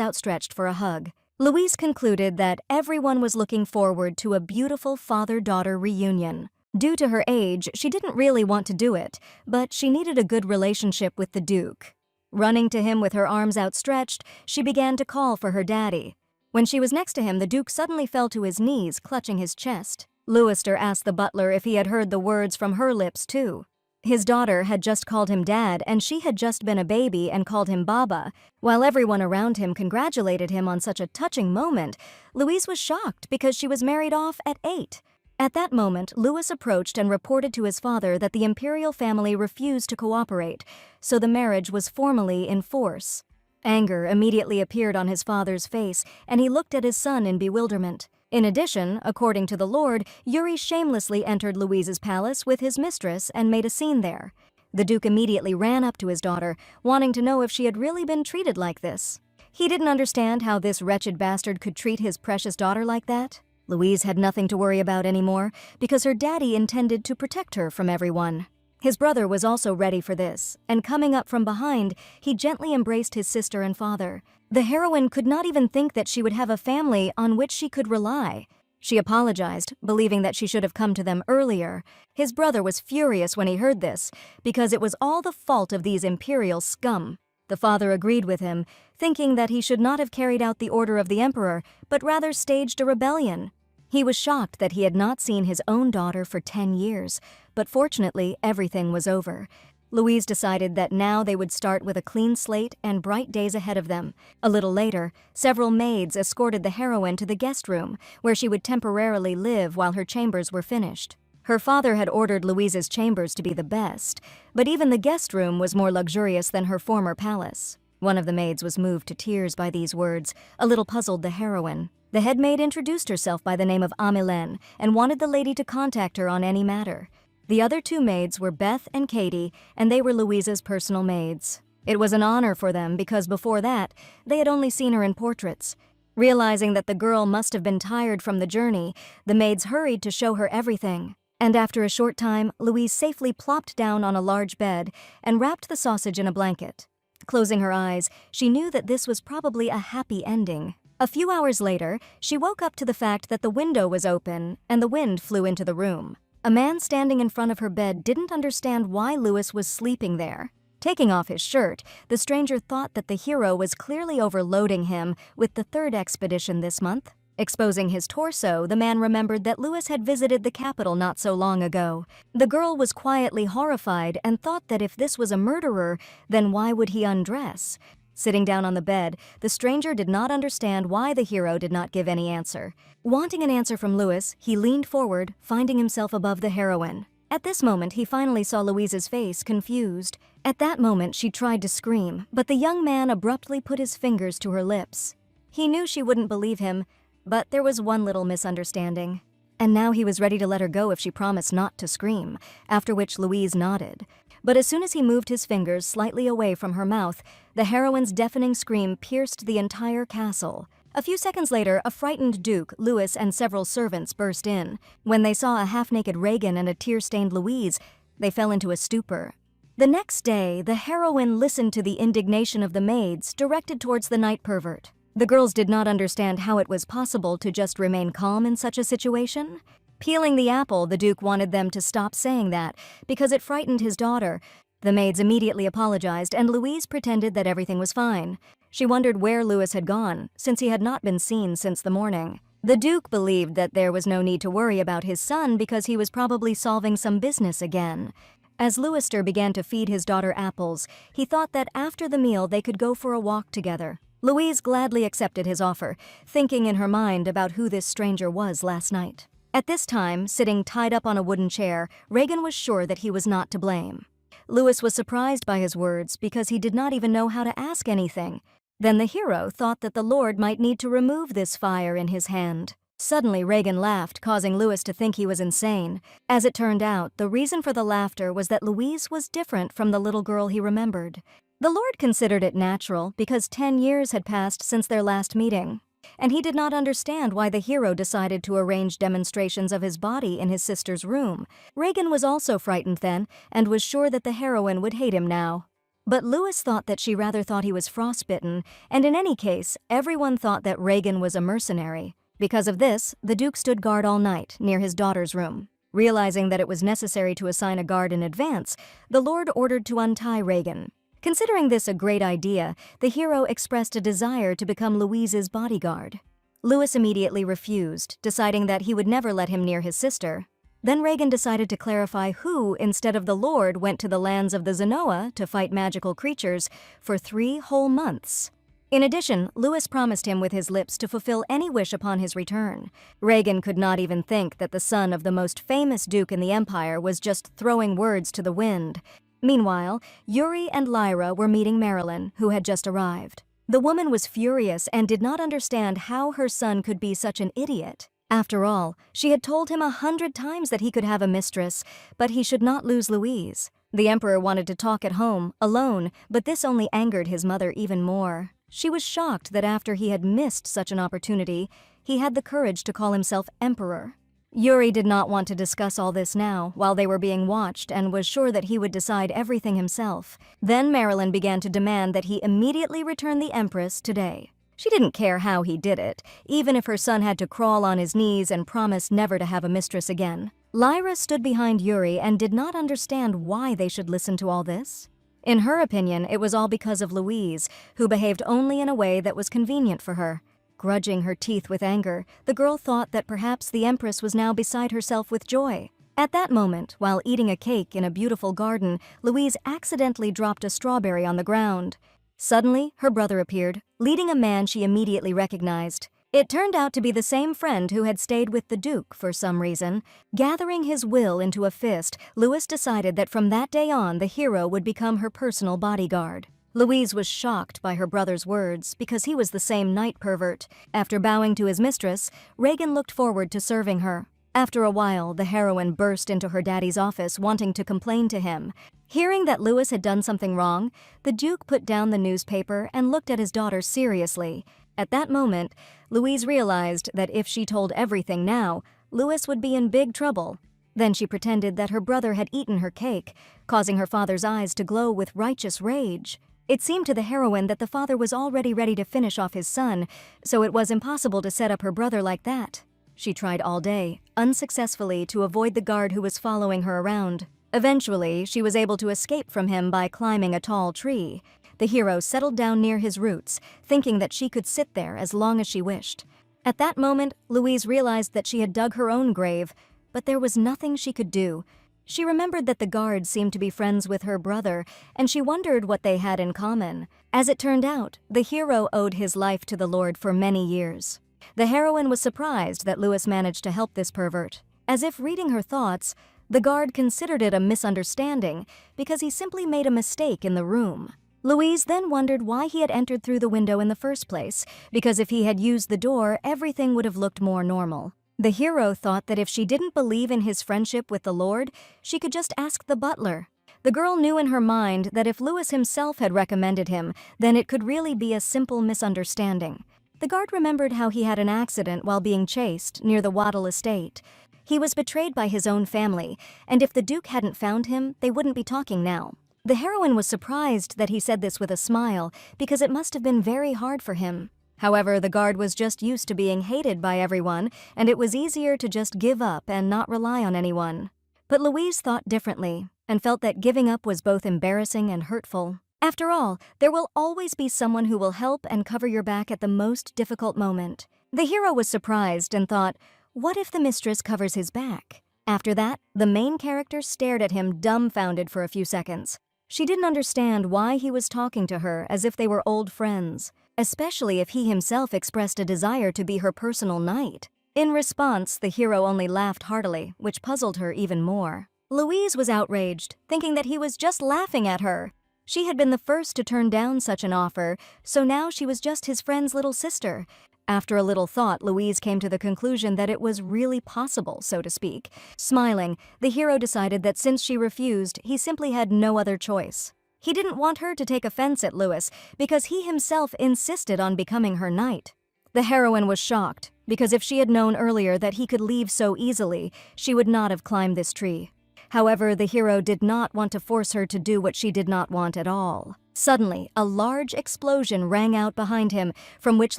outstretched for a hug. Louise concluded that everyone was looking forward to a beautiful father-daughter reunion. Due to her age, she didn't really want to do it, but she needed a good relationship with the Duke. Running to him with her arms outstretched, she began to call for her daddy. When she was next to him, the Duke suddenly fell to his knees, clutching his chest. Louister asked the butler if he had heard the words from her lips, too. His daughter had just called him Dad, and she had just been a baby and called him Baba. While everyone around him congratulated him on such a touching moment, Louise was shocked because she was married off at 8. At that moment, Louis approached and reported to his father that the imperial family refused to cooperate, so the marriage was formally in force. Anger immediately appeared on his father's face, and he looked at his son in bewilderment. In addition, according to the Lord, Yuri shamelessly entered Louise's palace with his mistress and made a scene there. The Duke immediately ran up to his daughter, wanting to know if she had really been treated like this. He didn't understand how this wretched bastard could treat his precious daughter like that. Louise had nothing to worry about anymore, because her daddy intended to protect her from everyone. His brother was also ready for this, and coming up from behind, he gently embraced his sister and father. The heroine could not even think that she would have a family on which she could rely. She apologized, believing that she should have come to them earlier. His brother was furious when he heard this, because it was all the fault of these imperial scum. The father agreed with him, thinking that he should not have carried out the order of the emperor, but rather staged a rebellion. He was shocked that he had not seen his own daughter for 10 years, but fortunately everything was over. Louise decided that now they would start with a clean slate and bright days ahead of them. A little later, several maids escorted the heroine to the guest room, where she would temporarily live while her chambers were finished. Her father had ordered Louise's chambers to be the best, but even the guest room was more luxurious than her former palace. One of the maids was moved to tears by these words, a little puzzled the heroine. The head maid introduced herself by the name of Amilene and wanted the lady to contact her on any matter. The other two maids were Beth and Katie, and they were Louise's personal maids. It was an honor for them because before that, they had only seen her in portraits. Realizing that the girl must have been tired from the journey, the maids hurried to show her everything. And after a short time, Louise safely plopped down on a large bed and wrapped the sausage in a blanket. Closing her eyes, she knew that this was probably a happy ending. A few hours later, she woke up to the fact that the window was open and the wind flew into the room. A man standing in front of her bed didn't understand why Louis was sleeping there. Taking off his shirt, the stranger thought that the hero was clearly overloading him with the third expedition this month. Exposing his torso, the man remembered that Louis had visited the capital not so long ago. The girl was quietly horrified and thought that if this was a murderer, then why would he undress? Sitting down on the bed, the stranger did not understand why the hero did not give any answer. Wanting an answer from Louis, he leaned forward, finding himself above the heroine. At this moment, he finally saw Louise's face, confused. At that moment, she tried to scream, but the young man abruptly put his fingers to her lips. He knew she wouldn't believe him, but there was one little misunderstanding. And now he was ready to let her go if she promised not to scream, after which Louise nodded. But as soon as he moved his fingers slightly away from her mouth, the heroine's deafening scream pierced the entire castle. A few seconds later, a frightened Duke, Louis, and several servants burst in. When they saw a half-naked Regan and a tear-stained Louise, they fell into a stupor. The next day, the heroine listened to the indignation of the maids directed towards the night pervert. The girls did not understand how it was possible to just remain calm in such a situation. Peeling the apple, the Duke wanted them to stop saying that, because it frightened his daughter. The maids immediately apologized, and Louise pretended that everything was fine. She wondered where Louis had gone, since he had not been seen since the morning. The Duke believed that there was no need to worry about his son because he was probably solving some business again. As Louister began to feed his daughter apples, he thought that after the meal they could go for a walk together. Louise gladly accepted his offer, thinking in her mind about who this stranger was last night. At this time, sitting tied up on a wooden chair, Regan was sure that he was not to blame. Louis was surprised by his words because he did not even know how to ask anything. Then the hero thought that the Lord might need to remove this fire in his hand. Suddenly, Regan laughed, causing Louis to think he was insane. As it turned out, the reason for the laughter was that Louise was different from the little girl he remembered. The Lord considered it natural because 10 years had passed since their last meeting, and he did not understand why the hero decided to arrange demonstrations of his body in his sister's room. Regan was also frightened then and was sure that the heroine would hate him now. But Louis thought that she rather thought he was frostbitten, and in any case, everyone thought that Regan was a mercenary. Because of this, the Duke stood guard all night near his daughter's room. Realizing that it was necessary to assign a guard in advance, the Lord ordered to untie Regan. Considering this a great idea, the hero expressed a desire to become Louise's bodyguard. Louis immediately refused, deciding that he would never let him near his sister. Then Regan decided to clarify who, instead of the Lord, went to the lands of the Zenoa to fight magical creatures for 3 whole months. In addition, Louis promised him with his lips to fulfill any wish upon his return. Reagan could not even think that the son of the most famous duke in the empire was just throwing words to the wind. Meanwhile, Yuri and Lyra were meeting Marilyn, who had just arrived. The woman was furious and did not understand how her son could be such an idiot. After all, she had told him 100 times that he could have a mistress, but he should not lose Louise. The emperor wanted to talk at home, alone, but this only angered his mother even more. She was shocked that after he had missed such an opportunity, he had the courage to call himself emperor. Yuri did not want to discuss all this now, while they were being watched, and was sure that he would decide everything himself. Then Marilyn began to demand that he immediately return the empress today. She didn't care how he did it, even if her son had to crawl on his knees and promise never to have a mistress again. Lyra stood behind Yuri and did not understand why they should listen to all this. In her opinion, it was all because of Louise, who behaved only in a way that was convenient for her. Grudging her teeth with anger, the girl thought that perhaps the empress was now beside herself with joy. At that moment, while eating a cake in a beautiful garden, Louise accidentally dropped a strawberry on the ground. Suddenly, her brother appeared, leading a man she immediately recognized. It turned out to be the same friend who had stayed with the Duke for some reason. Gathering his will into a fist, Louis decided that from that day on the hero would become her personal bodyguard. Louise was shocked by her brother's words because he was the same night pervert. After bowing to his mistress, Reagan looked forward to serving her. After a while, the heroine burst into her daddy's office wanting to complain to him. Hearing that Louis had done something wrong, the Duke put down the newspaper and looked at his daughter seriously. At that moment, Louise realized that if she told everything now, Louis would be in big trouble. Then she pretended that her brother had eaten her cake, causing her father's eyes to glow with righteous rage. It seemed to the heroine that the father was already ready to finish off his son, so it was impossible to set up her brother like that. She tried all day, unsuccessfully, to avoid the guard who was following her around. Eventually, she was able to escape from him by climbing a tall tree. The hero settled down near his roots, thinking that she could sit there as long as she wished. At that moment, Louise realized that she had dug her own grave, but there was nothing she could do. She remembered that the guards seemed to be friends with her brother, and she wondered what they had in common. As it turned out, the hero owed his life to the Lord for many years. The heroine was surprised that Louis managed to help this pervert. As if reading her thoughts, the guard considered it a misunderstanding because he simply made a mistake in the room. Louise then wondered why he had entered through the window in the first place, because if he had used the door, everything would have looked more normal. The hero thought that if she didn't believe in his friendship with the Lord, she could just ask the butler. The girl knew in her mind that if Louis himself had recommended him, then it could really be a simple misunderstanding. The guard remembered how he had an accident while being chased near the Waddle estate. He was betrayed by his own family, and if the Duke hadn't found him, they wouldn't be talking now. The heroine was surprised that he said this with a smile, because it must have been very hard for him. However, the guard was just used to being hated by everyone, and it was easier to just give up and not rely on anyone. But Louise thought differently, and felt that giving up was both embarrassing and hurtful. After all, there will always be someone who will help and cover your back at the most difficult moment. The hero was surprised and thought, what if the mistress covers his back? After that, the main character stared at him dumbfounded for a few seconds. She didn't understand why he was talking to her as if they were old friends, especially if he himself expressed a desire to be her personal knight. In response, the hero only laughed heartily, which puzzled her even more. Louise was outraged, thinking that he was just laughing at her. She had been the first to turn down such an offer, so now she was just his friend's little sister. After a little thought, Louise came to the conclusion that it was really possible, so to speak. Smiling, the hero decided that since she refused, he simply had no other choice. He didn't want her to take offense at Louis, because he himself insisted on becoming her knight. The heroine was shocked, because if she had known earlier that he could leave so easily, she would not have climbed this tree. However, the hero did not want to force her to do what she did not want at all. Suddenly, a large explosion rang out behind him, from which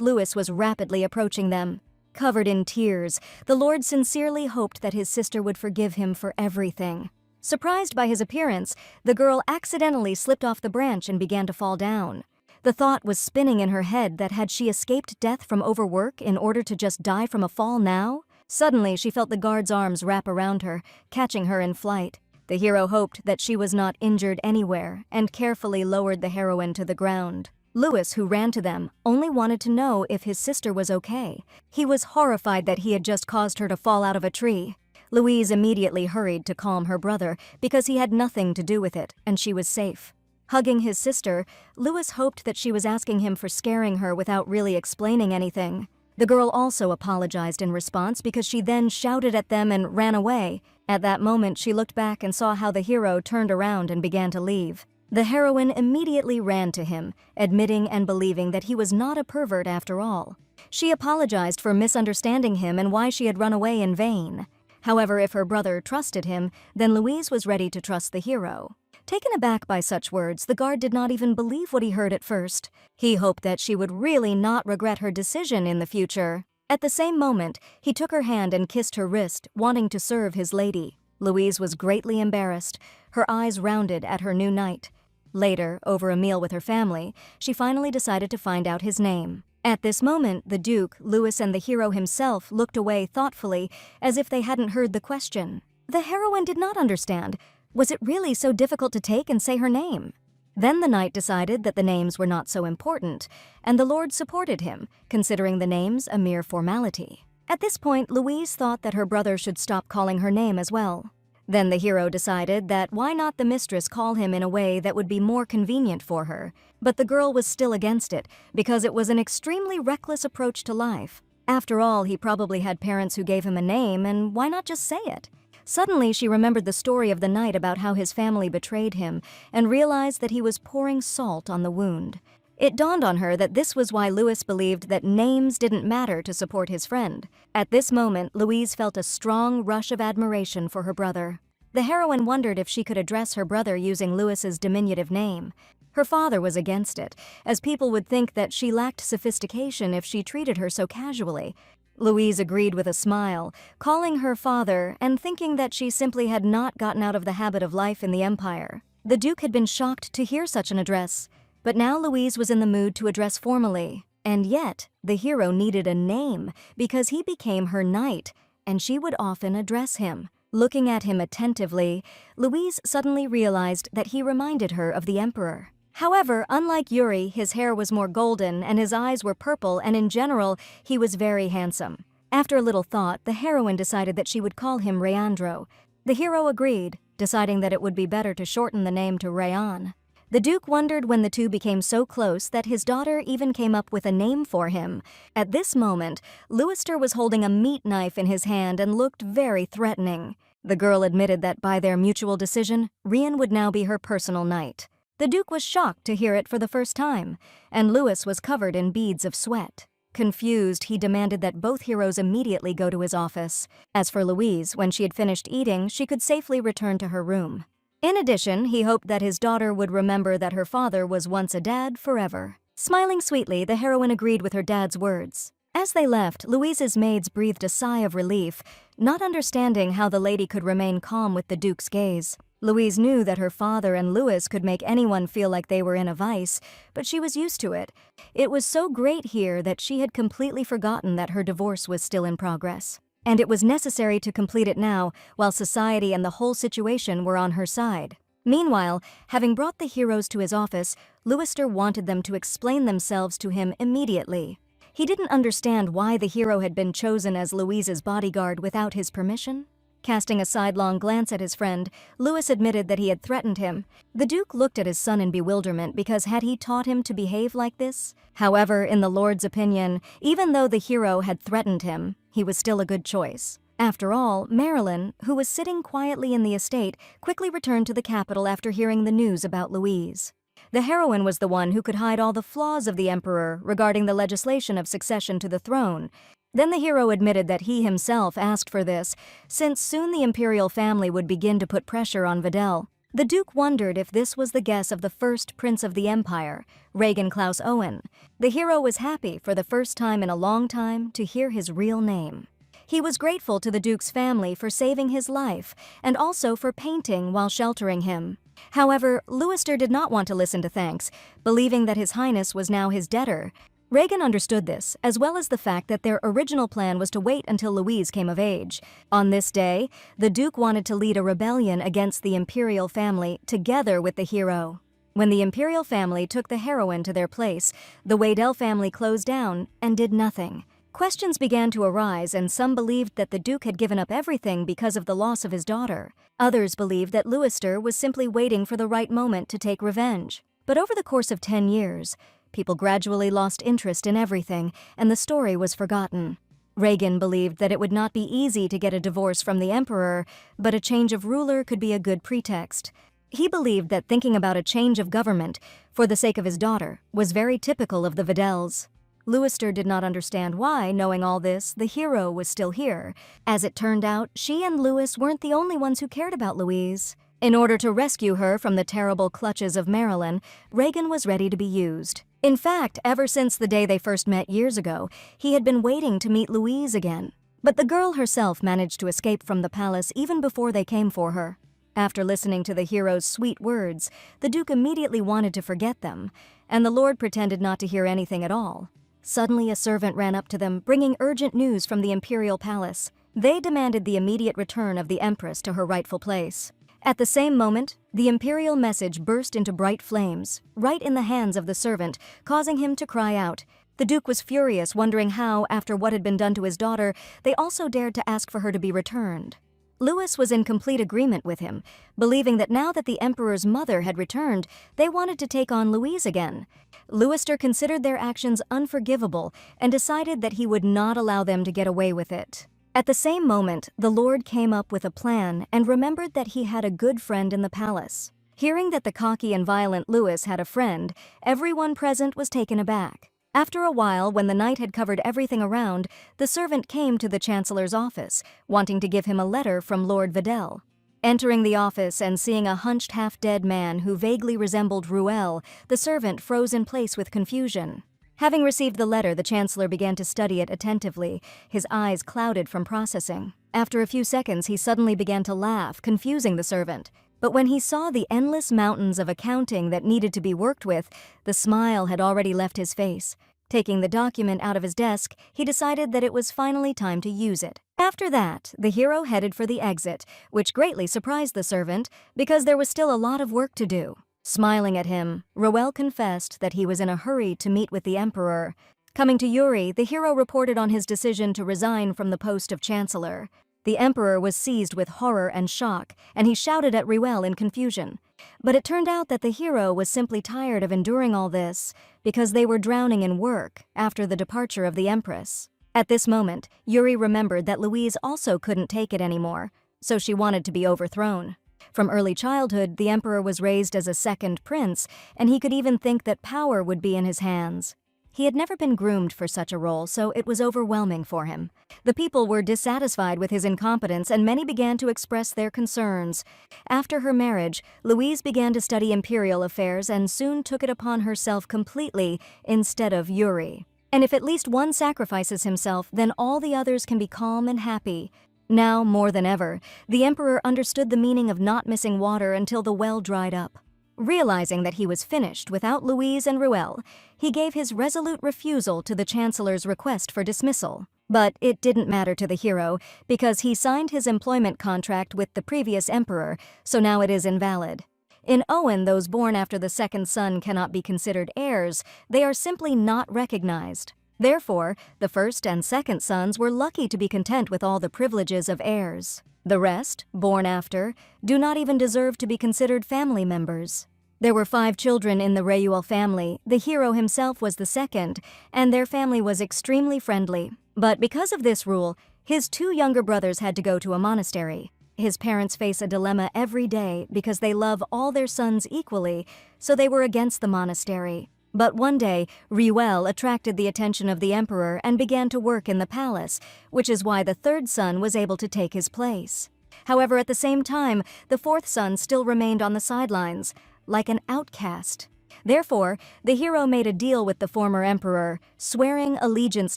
Louis was rapidly approaching them. Covered in tears, the Lord sincerely hoped that his sister would forgive him for everything. Surprised by his appearance, the girl accidentally slipped off the branch and began to fall down. The thought was spinning in her head that had she escaped death from overwork in order to just die from a fall now? Suddenly, she felt the guard's arms wrap around her, catching her in flight. The hero hoped that she was not injured anywhere and carefully lowered the heroine to the ground. Louis, who ran to them, only wanted to know if his sister was okay. He was horrified that he had just caused her to fall out of a tree. Louise immediately hurried to calm her brother because he had nothing to do with it and she was safe. Hugging his sister, Louis hoped that she was asking him for scaring her without really explaining anything. The girl also apologized in response because she then shouted at them and ran away. At that moment, she looked back and saw how the hero turned around and began to leave. The heroine immediately ran to him, admitting and believing that he was not a pervert after all. She apologized for misunderstanding him and why she had run away in vain. However, if her brother trusted him, then Louise was ready to trust the hero. Taken aback by such words, the guard did not even believe what he heard at first. He hoped that she would really not regret her decision in the future. At the same moment, he took her hand and kissed her wrist, wanting to serve his lady. Louise was greatly embarrassed, her eyes rounded at her new knight. Later, over a meal with her family, she finally decided to find out his name. At this moment, the Duke, Louis, and the hero himself looked away thoughtfully, as if they hadn't heard the question. The heroine did not understand. Was it really so difficult to take and say her name? Then the knight decided that the names were not so important, and the lord supported him, considering the names a mere formality. At this point, Louise thought that her brother should stop calling her name as well. Then the hero decided that why not the mistress call him in a way that would be more convenient for her. But the girl was still against it, because it was an extremely reckless approach to life. After all, he probably had parents who gave him a name, and why not just say it? Suddenly, she remembered the story of the night about how his family betrayed him, and realized that he was pouring salt on the wound. It dawned on her that this was why Louis believed that names didn't matter to support his friend. At this moment, Louise felt a strong rush of admiration for her brother. The heroine wondered if she could address her brother using Louis's diminutive name. Her father was against it, as people would think that she lacked sophistication if she treated her so casually. Louise agreed with a smile, calling her father and thinking that she simply had not gotten out of the habit of life in the Empire. The Duke had been shocked to hear such an address. But now Louise was in the mood to address formally. And yet, the hero needed a name because he became her knight, and she would often address him. Looking at him attentively, Louise suddenly realized that he reminded her of the Emperor. However, unlike Yuri, his hair was more golden and his eyes were purple, and in general, he was very handsome. After a little thought, the heroine decided that she would call him Rayandro. The hero agreed, deciding that it would be better to shorten the name to Rayan. The Duke wondered when the two became so close that his daughter even came up with a name for him. At this moment, Louister was holding a meat knife in his hand and looked very threatening. The girl admitted that by their mutual decision, Rian would now be her personal knight. The Duke was shocked to hear it for the first time, and Louis was covered in beads of sweat. Confused, he demanded that both heroes immediately go to his office. As for Louise, when she had finished eating, she could safely return to her room. In addition, he hoped that his daughter would remember that her father was once a dad forever. Smiling sweetly, the heroine agreed with her dad's words. As they left, Louise's maids breathed a sigh of relief, not understanding how the lady could remain calm with the Duke's gaze. Louise knew that her father and Louis could make anyone feel like they were in a vice, but she was used to it. It was so great here that she had completely forgotten that her divorce was still in progress. And it was necessary to complete it now, while society and the whole situation were on her side. Meanwhile, having brought the heroes to his office, Louister wanted them to explain themselves to him immediately. He didn't understand why the hero had been chosen as Louise's bodyguard without his permission. Casting a sidelong glance at his friend, Louis admitted that he had threatened him. The Duke looked at his son in bewilderment because had he taught him to behave like this? However, in the Lord's opinion, even though the hero had threatened him, he was still a good choice. After all, Marilyn, who was sitting quietly in the estate, quickly returned to the capital after hearing the news about Louise. The heroine was the one who could hide all the flaws of the Emperor regarding the legislation of succession to the throne. Then the hero admitted that he himself asked for this, since soon the imperial family would begin to put pressure on Videl. The Duke wondered if this was the guess of the first prince of the empire, Regan Klaus Owen. The hero was happy for the first time in a long time to hear his real name. He was grateful to the Duke's family for saving his life, and also for painting while sheltering him. However, Louister did not want to listen to thanks, believing that His Highness was now his debtor. Regan understood this, as well as the fact that their original plan was to wait until Louise came of age. On this day, the Duke wanted to lead a rebellion against the imperial family together with the hero. When the imperial family took the heroine to their place, the Waddell family closed down and did nothing. Questions began to arise, and some believed that the Duke had given up everything because of the loss of his daughter. Others believed that Leicester was simply waiting for the right moment to take revenge. But over the course of 10 years, people gradually lost interest in everything, and the story was forgotten. Reagan believed that it would not be easy to get a divorce from the emperor, but a change of ruler could be a good pretext. He believed that thinking about a change of government, for the sake of his daughter, was very typical of the Waddells. Leicester did not understand why, knowing all this, the hero was still here. As it turned out, she and Louis weren't the only ones who cared about Louise. In order to rescue her from the terrible clutches of Marilyn, Reagan was ready to be used. In fact, ever since the day they first met years ago, he had been waiting to meet Louise again. But the girl herself managed to escape from the palace even before they came for her. After listening to the hero's sweet words, the Duke immediately wanted to forget them, and the Lord pretended not to hear anything at all. Suddenly, a servant ran up to them, bringing urgent news from the imperial palace. They demanded the immediate return of the Empress to her rightful place. At the same moment, the imperial message burst into bright flames, right in the hands of the servant, causing him to cry out. The Duke was furious, wondering how, after what had been done to his daughter, they also dared to ask for her to be returned. Louis was in complete agreement with him, believing that now that the Emperor's mother had returned, they wanted to take on Louise again. Leicester considered their actions unforgivable and decided that he would not allow them to get away with it. At the same moment, the Lord came up with a plan and remembered that he had a good friend in the palace. Hearing that the cocky and violent Louis had a friend, everyone present was taken aback. After a while, when the night had covered everything around, the servant came to the Chancellor's office, wanting to give him a letter from Lord Waddell. Entering the office and seeing a hunched half-dead man who vaguely resembled Ruel, the servant froze in place with confusion. Having received the letter, the Chancellor began to study it attentively, his eyes clouded from processing. After a few seconds, he suddenly began to laugh, confusing the servant. But when he saw the endless mountains of accounting that needed to be worked with, the smile had already left his face. Taking the document out of his desk, he decided that it was finally time to use it. After that, the hero headed for the exit, which greatly surprised the servant because there was still a lot of work to do. Smiling at him, Ruel confessed that he was in a hurry to meet with the Emperor. Coming to Yuri, the hero reported on his decision to resign from the post of Chancellor. The Emperor was seized with horror and shock, and he shouted at Ruel in confusion. But it turned out that the hero was simply tired of enduring all this because they were drowning in work after the departure of the Empress. At this moment, Yuri remembered that Louise also couldn't take it anymore, so she wanted to be overthrown. From early childhood, the Emperor was raised as a second prince, and he could even think that power would be in his hands. He had never been groomed for such a role, so it was overwhelming for him. The people were dissatisfied with his incompetence, and many began to express their concerns. After her marriage, Louise began to study imperial affairs and soon took it upon herself completely instead of Yuri. And if at least one sacrifices himself, then all the others can be calm and happy. Now, more than ever, the Emperor understood the meaning of not missing water until the well dried up. Realizing that he was finished without Louise and Ruel, he gave his resolute refusal to the Chancellor's request for dismissal. But it didn't matter to the hero, because he signed his employment contract with the previous emperor, so now it is invalid. In Owen, those born after the second son cannot be considered heirs, they are simply not recognized. Therefore, the first and second sons were lucky to be content with all the privileges of heirs. The rest, born after, do not even deserve to be considered family members. There were 5 children in the Reuel family. The hero himself was the second, and their family was extremely friendly. But because of this rule, his 2 younger brothers had to go to a monastery. His parents face a dilemma every day because they love all their sons equally, so they were against the monastery. But one day, Reuel attracted the attention of the emperor and began to work in the palace, which is why the 3rd son was able to take his place. However, at the same time, the 4th son still remained on the sidelines, like an outcast. Therefore, the hero made a deal with the former emperor, swearing allegiance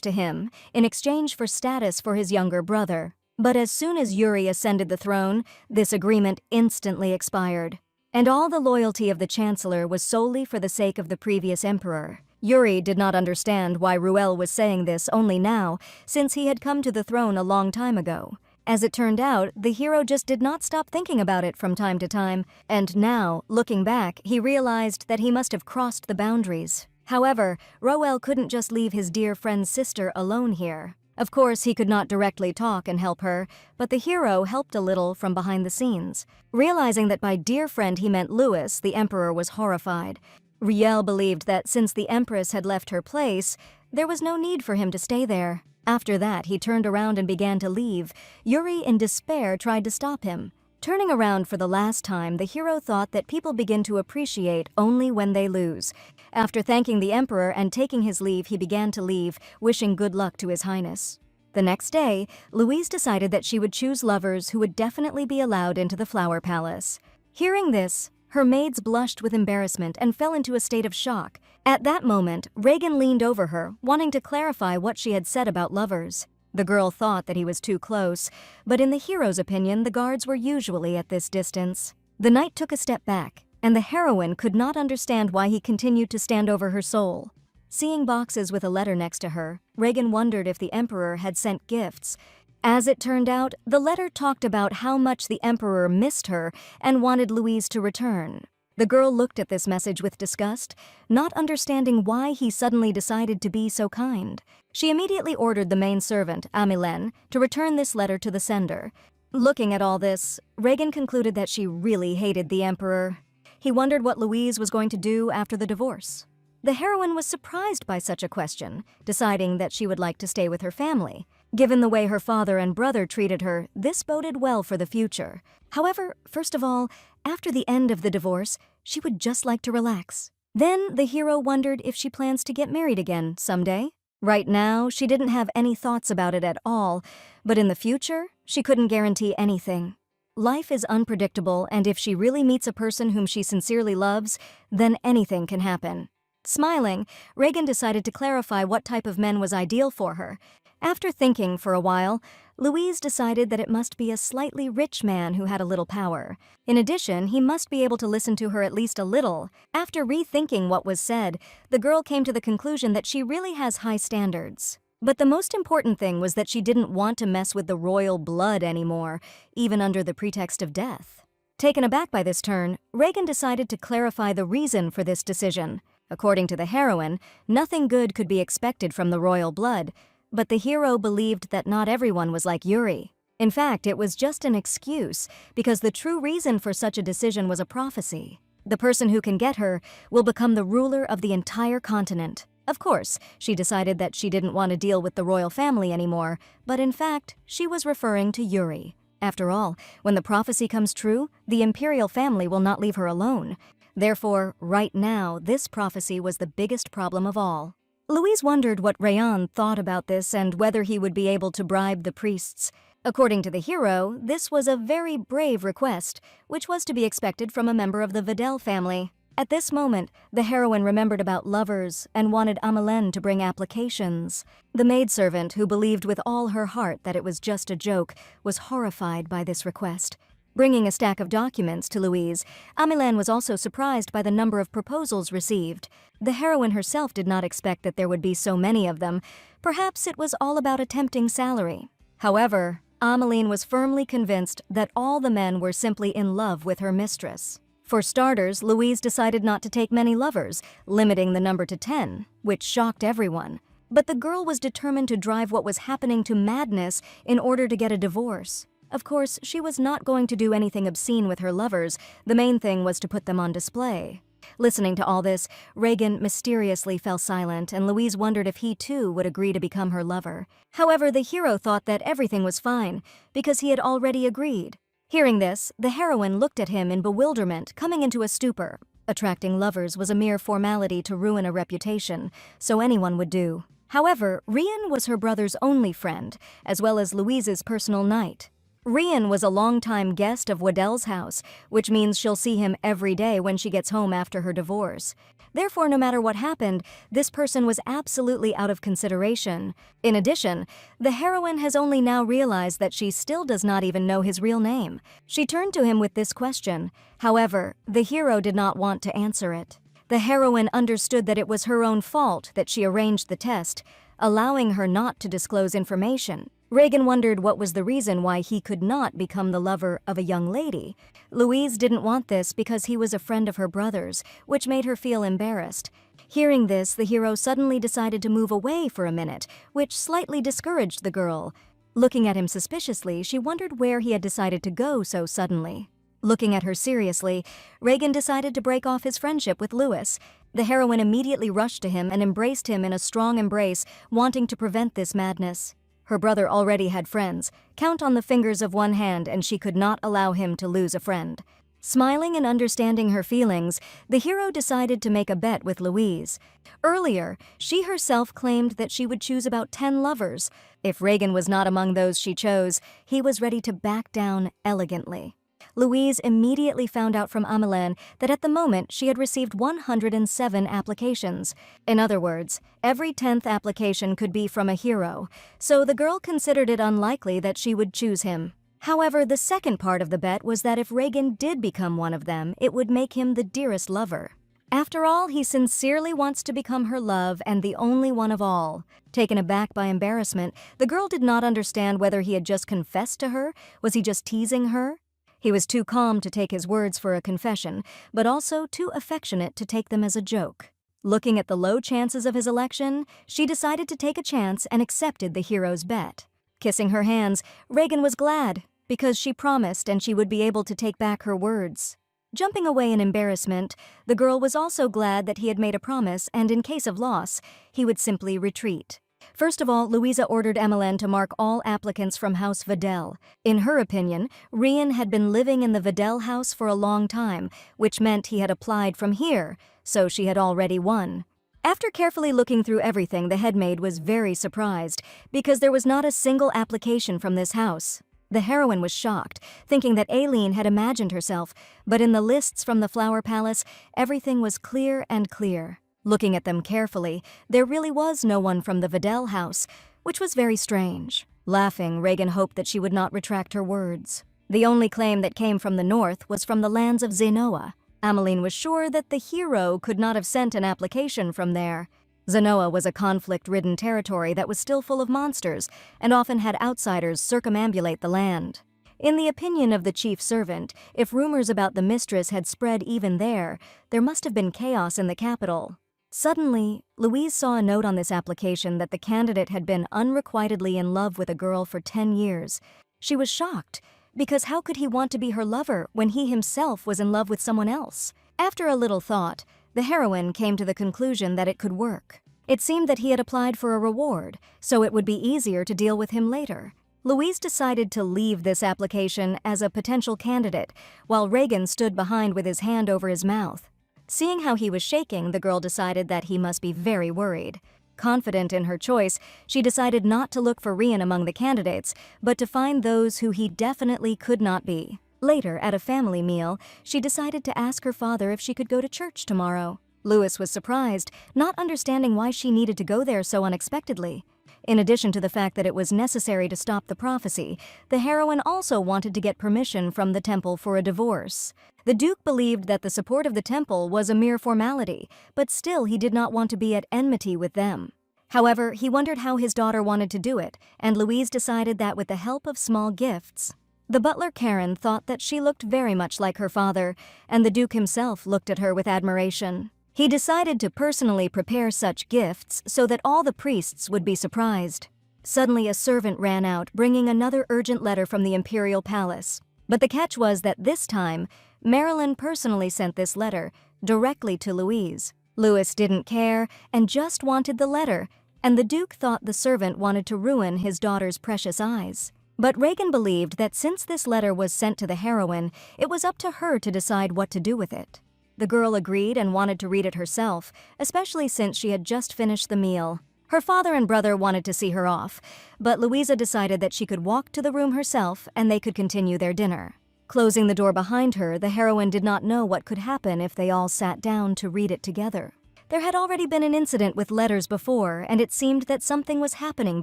to him in exchange for status for his younger brother. But as soon as Yuri ascended the throne, this agreement instantly expired. And all the loyalty of the Chancellor was solely for the sake of the previous emperor. Yuri did not understand why Ruel was saying this only now, since he had come to the throne a long time ago. As it turned out, the hero just did not stop thinking about it from time to time, and now, looking back, he realized that he must have crossed the boundaries. However, Roel couldn't just leave his dear friend's sister alone here. Of course, he could not directly talk and help her, but the hero helped a little from behind the scenes. Realizing that by dear friend he meant Louis, the emperor was horrified. Riel believed that since the empress had left her place, there was no need for him to stay there. After that, he turned around and began to leave. Yuri, in despair, tried to stop him. Turning around for the last time, the hero thought that people begin to appreciate only when they lose. After thanking the emperor and taking his leave, he began to leave, wishing good luck to his highness. The next day, Louise decided that she would choose lovers who would definitely be allowed into the flower palace. Hearing this, her maids blushed with embarrassment and fell into a state of shock. At that moment, Reagan leaned over her, wanting to clarify what she had said about lovers. The girl thought that he was too close, but in the hero's opinion, the guards were usually at this distance. The knight took a step back, and the heroine could not understand why he continued to stand over her soul. Seeing boxes with a letter next to her, Reagan wondered if the emperor had sent gifts. As it turned out, the letter talked about how much the emperor missed her and wanted Louise to return. The girl looked at this message with disgust, not understanding why he suddenly decided to be so kind. She immediately ordered the main servant, Amilen, to return this letter to the sender. Looking at all this, Reagan concluded that she really hated the emperor. He wondered what Louise was going to do after the divorce. The heroine was surprised by such a question, deciding that she would like to stay with her family. Given the way her father and brother treated her, this boded well for the future. However, first of all, after the end of the divorce, she would just like to relax. Then the hero wondered if she plans to get married again someday. Right now, she didn't have any thoughts about it at all, but in the future, she couldn't guarantee anything. Life is unpredictable, and if she really meets a person whom she sincerely loves, then anything can happen. Smiling, Reagan decided to clarify what type of men was ideal for her. After thinking for a while, Louise decided that it must be a slightly rich man who had a little power. In addition, he must be able to listen to her at least a little. After rethinking what was said, the girl came to the conclusion that she really has high standards. But the most important thing was that she didn't want to mess with the royal blood anymore, even under the pretext of death. Taken aback by this turn, Reagan decided to clarify the reason for this decision. According to the heroine, nothing good could be expected from the royal blood, but the hero believed that not everyone was like Yuri. In fact, it was just an excuse, because the true reason for such a decision was a prophecy. The person who can get her will become the ruler of the entire continent. Of course, she decided that she didn't want to deal with the royal family anymore, but in fact, she was referring to Yuri. After all, when the prophecy comes true, the imperial family will not leave her alone. Therefore, right now, this prophecy was the biggest problem of all. Louise wondered what Rayan thought about this and whether he would be able to bribe the priests. According to the hero, this was a very brave request, which was to be expected from a member of the Vidal family. At this moment, the heroine remembered about lovers and wanted Amelen to bring applications. The maidservant, who believed with all her heart that it was just a joke, was horrified by this request. Bringing a stack of documents to Louise, Amelen was also surprised by the number of proposals received. The heroine herself did not expect that there would be so many of them. Perhaps it was all about a tempting salary. However, Ameline was firmly convinced that all the men were simply in love with her mistress. For starters, Louise decided not to take many lovers, limiting the number to 10, which shocked everyone. But the girl was determined to drive what was happening to madness in order to get a divorce. Of course, she was not going to do anything obscene with her lovers. The main thing was to put them on display. Listening to all this, Reagan mysteriously fell silent, and Louise wondered if he too would agree to become her lover. However, the hero thought that everything was fine, because he had already agreed. Hearing this, the heroine looked at him in bewilderment, coming into a stupor. Attracting lovers was a mere formality to ruin a reputation, so anyone would do. However, Rian was her brother's only friend, as well as Louise's personal knight. Rian was a longtime guest of Waddell's house, which means she'll see him every day when she gets home after her divorce. Therefore, no matter what happened, this person was absolutely out of consideration. In addition, the heroine has only now realized that she still does not even know his real name. She turned to him with this question. However, the hero did not want to answer it. The heroine understood that it was her own fault that she arranged the test, allowing her not to disclose information. Reagan wondered what was the reason why he could not become the lover of a young lady. Louise didn't want this because he was a friend of her brother's, which made her feel embarrassed. Hearing this, the hero suddenly decided to move away for a minute, which slightly discouraged the girl. Looking at him suspiciously, she wondered where he had decided to go so suddenly. Looking at her seriously, Reagan decided to break off his friendship with Louis. The heroine immediately rushed to him and embraced him in a strong embrace, wanting to prevent this madness. Her brother already had friends, count on the fingers of one hand, and she could not allow him to lose a friend. Smiling and understanding her feelings, the hero decided to make a bet with Louise. Earlier, she herself claimed that she would choose about 10 lovers. If Reagan was not among those she chose, he was ready to back down elegantly. Louise immediately found out from Amelie that at the moment she had received 107 applications. In other words, every 10th application could be from a hero, so the girl considered it unlikely that she would choose him. However, the second part of the bet was that if Reagan did become one of them, it would make him the dearest lover. After all, he sincerely wants to become her love and the only one of all. Taken aback by embarrassment, the girl did not understand whether he had just confessed to her. Was he just teasing her? He was too calm to take his words for a confession, but also too affectionate to take them as a joke. Looking at the low chances of his election, she decided to take a chance and accepted the hero's bet. Kissing her hands, Reagan was glad, because she promised and she would be able to take back her words. Jumping away in embarrassment, the girl was also glad that he had made a promise and in case of loss, he would simply retreat. First of all, Louisa ordered Emmeline to mark all applicants from House Vidal. In her opinion, Rian had been living in the Vidal house for a long time, which meant he had applied from here, so she had already won. After carefully looking through everything, the headmaid was very surprised, because there was not a single application from this house. The heroine was shocked, thinking that Aileen had imagined herself, but in the lists from the Flower Palace, everything was clear and clear. Looking at them carefully, there really was no one from the Vidal house, which was very strange. Laughing, Reagan hoped that she would not retract her words. The only claim that came from the north was from the lands of Zenoa. Ameline was sure that the hero could not have sent an application from there. Zenoa was a conflict-ridden territory that was still full of monsters and often had outsiders circumambulate the land. In the opinion of the chief servant, if rumors about the mistress had spread even there must have been chaos in the capital. Suddenly, Louise saw a note on this application that the candidate had been unrequitedly in love with a girl for 10 years. She was shocked, because how could he want to be her lover when he himself was in love with someone else? After a little thought, the heroine came to the conclusion that it could work. It seemed that he had applied for a reward, so it would be easier to deal with him later. Louise decided to leave this application as a potential candidate, while Reagan stood behind with his hand over his mouth. Seeing how he was shaking, the girl decided that he must be very worried. Confident in her choice, she decided not to look for Rian among the candidates, but to find those who he definitely could not be. Later, at a family meal, she decided to ask her father if she could go to church tomorrow. Louis was surprised, not understanding why she needed to go there so unexpectedly. In addition to the fact that it was necessary to stop the prophecy, the heroine also wanted to get permission from the temple for a divorce. The Duke believed that the support of the temple was a mere formality, but still he did not want to be at enmity with them. However, he wondered how his daughter wanted to do it, and Louise decided that with the help of small gifts. The butler Karen thought that she looked very much like her father, and the Duke himself looked at her with admiration. He decided to personally prepare such gifts so that all the priests would be surprised. Suddenly a servant ran out, bringing another urgent letter from the imperial palace. But the catch was that this time, Marilyn personally sent this letter directly to Louise. Louis didn't care and just wanted the letter, and the Duke thought the servant wanted to ruin his daughter's precious eyes. But Reagan believed that since this letter was sent to the heroine, it was up to her to decide what to do with it. The girl agreed and wanted to read it herself, especially since she had just finished the meal. Her father and brother wanted to see her off, but Louisa decided that she could walk to the room herself and they could continue their dinner. Closing the door behind her, the heroine did not know what could happen if they all sat down to read it together. There had already been an incident with letters before, and it seemed that something was happening